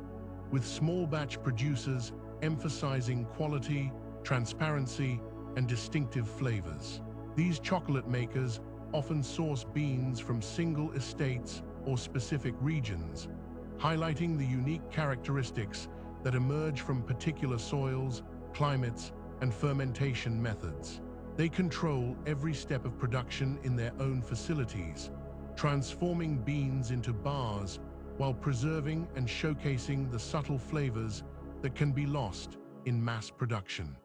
A: with small batch producers emphasizing quality, transparency, and distinctive flavors. These chocolate makers often source beans from single estates or specific regions, highlighting the unique characteristics that emerge from particular soils, climates, and fermentation methods. They control every step of production in their own facilities, transforming beans into bars while preserving and showcasing the subtle flavors that can be lost in mass production.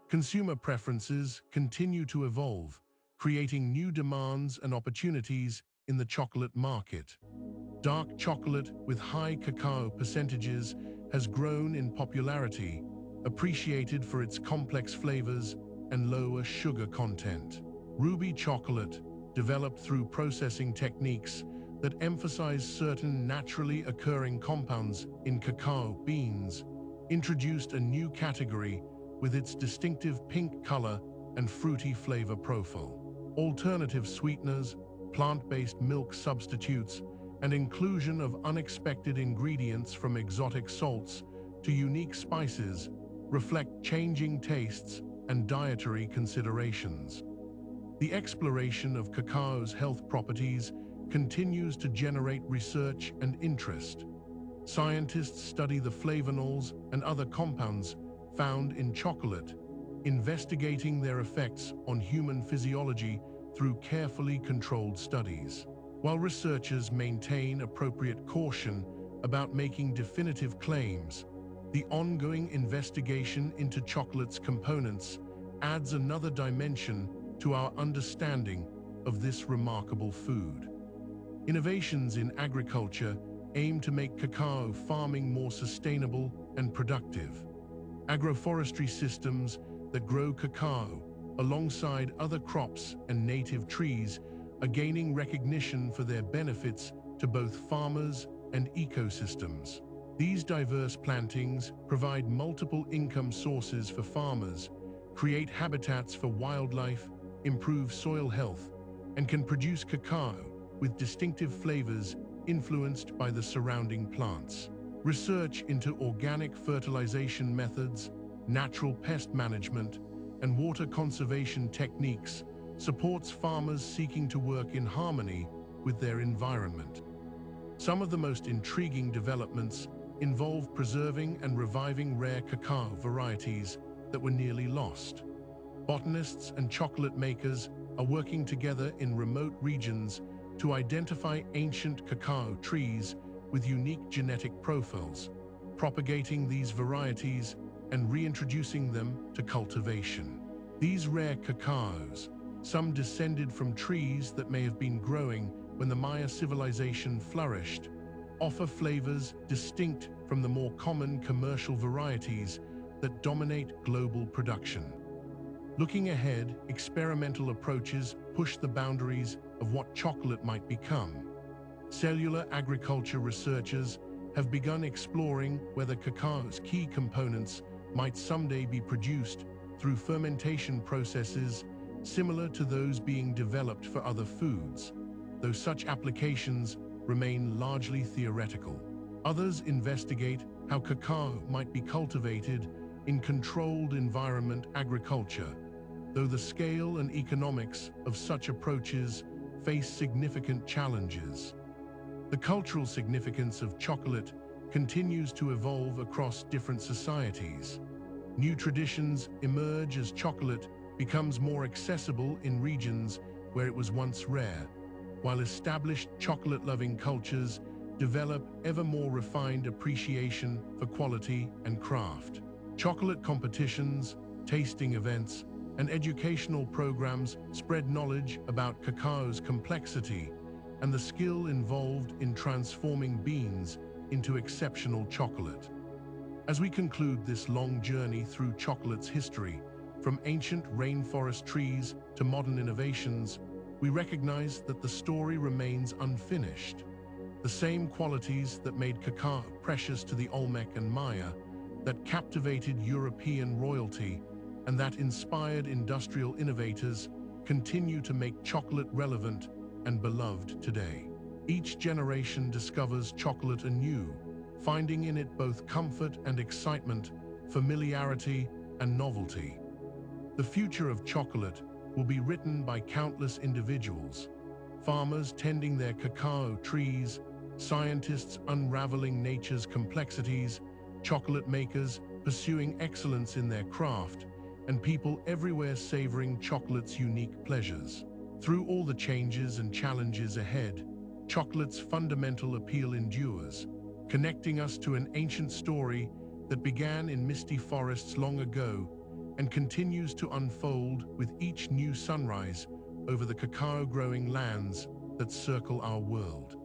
A: Consumer preferences continue to evolve, creating new demands and opportunities in the chocolate market. Dark chocolate with high cacao percentages has grown in popularity, appreciated for its complex flavors and lower sugar content. Ruby chocolate, developed through processing techniques that emphasize certain naturally occurring compounds in cacao beans, introduced a new category with its distinctive pink color and fruity flavor profile. Alternative sweeteners, plant-based milk substitutes, and inclusion of unexpected ingredients from exotic salts to unique spices reflect changing tastes and dietary considerations. The exploration of cacao's health properties continues to generate research and interest. Scientists study the flavonols and other compounds found in chocolate, investigating their effects on human physiology through carefully controlled studies. While researchers maintain appropriate caution about making definitive claims, the ongoing investigation into chocolate's components adds another dimension to our understanding of this remarkable food. Innovations in agriculture aim to make cacao farming more sustainable and productive. Agroforestry systems that grow cacao alongside other crops and native trees are gaining recognition for their benefits to both farmers and ecosystems. These diverse plantings provide multiple income sources for farmers, create habitats for wildlife, improve soil health, and can produce cacao with distinctive flavors influenced by the surrounding plants. Research into organic fertilization methods, natural pest management, and water conservation techniques supports farmers seeking to work in harmony with their environment. Some of the most intriguing developments involve preserving and reviving rare cacao varieties that were nearly lost. Botanists and chocolate makers are working together in remote regions to identify ancient cacao trees with unique genetic profiles, propagating these varieties and reintroducing them to cultivation. These rare cacaos, some descended from trees that may have been growing when the Maya civilization flourished, offer flavors distinct from the more common commercial varieties that dominate global production. Looking ahead, experimental approaches push the boundaries of what chocolate might become. Cellular agriculture researchers have begun exploring whether cacao's key components might someday be produced through fermentation processes similar to those being developed for other foods, though such applications remain largely theoretical. Others investigate how cacao might be cultivated in controlled environment agriculture, though the scale and economics of such approaches face significant challenges. The cultural significance of chocolate continues to evolve across different societies. New traditions emerge as chocolate becomes more accessible in regions where it was once rare, while established chocolate-loving cultures develop ever more refined appreciation for quality and craft. Chocolate competitions, tasting events, and educational programs spread knowledge about cacao's complexity and the skill involved in transforming beans into exceptional chocolate. As we conclude this long journey through chocolate's history, from ancient rainforest trees to modern innovations, we recognize that the story remains unfinished. The same qualities that made cacao precious to the Olmec and Maya, that captivated European royalty, and that inspired industrial innovators continue to make chocolate relevant and beloved today. Each generation discovers chocolate anew, finding in it both comfort and excitement, familiarity and novelty. The future of chocolate will be written by countless individuals, farmers tending their cacao trees, scientists unraveling nature's complexities, chocolate makers pursuing excellence in their craft, and people everywhere savoring chocolate's unique pleasures. Through all the changes and challenges ahead, chocolate's fundamental appeal endures, connecting us to an ancient story that began in misty forests long ago and continues to unfold with each new sunrise over the cacao-growing lands that circle our world.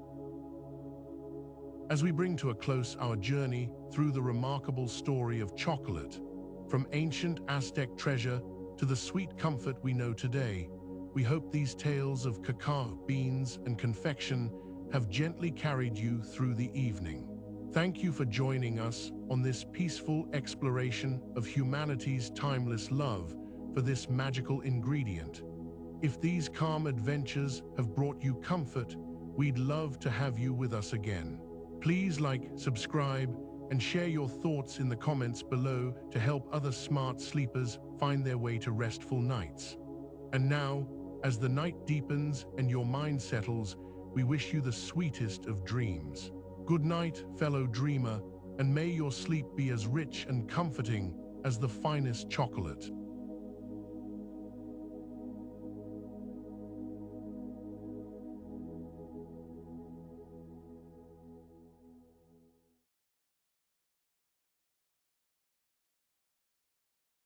A: As we bring to a close our journey through the remarkable story of chocolate, from ancient Aztec treasure to the sweet comfort we know today, we hope these tales of cacao, beans, and confection have gently carried you through the evening. Thank you for joining us on this peaceful exploration of humanity's timeless love for this magical ingredient. If these calm adventures have brought you comfort, we'd love to have you with us again. Please like, subscribe, and share your thoughts in the comments below to help other smart sleepers find their way to restful nights. And now, as the night deepens and your mind settles, we wish you the sweetest of dreams. Good night, fellow dreamer, and may your sleep be as rich and comforting as the finest chocolate.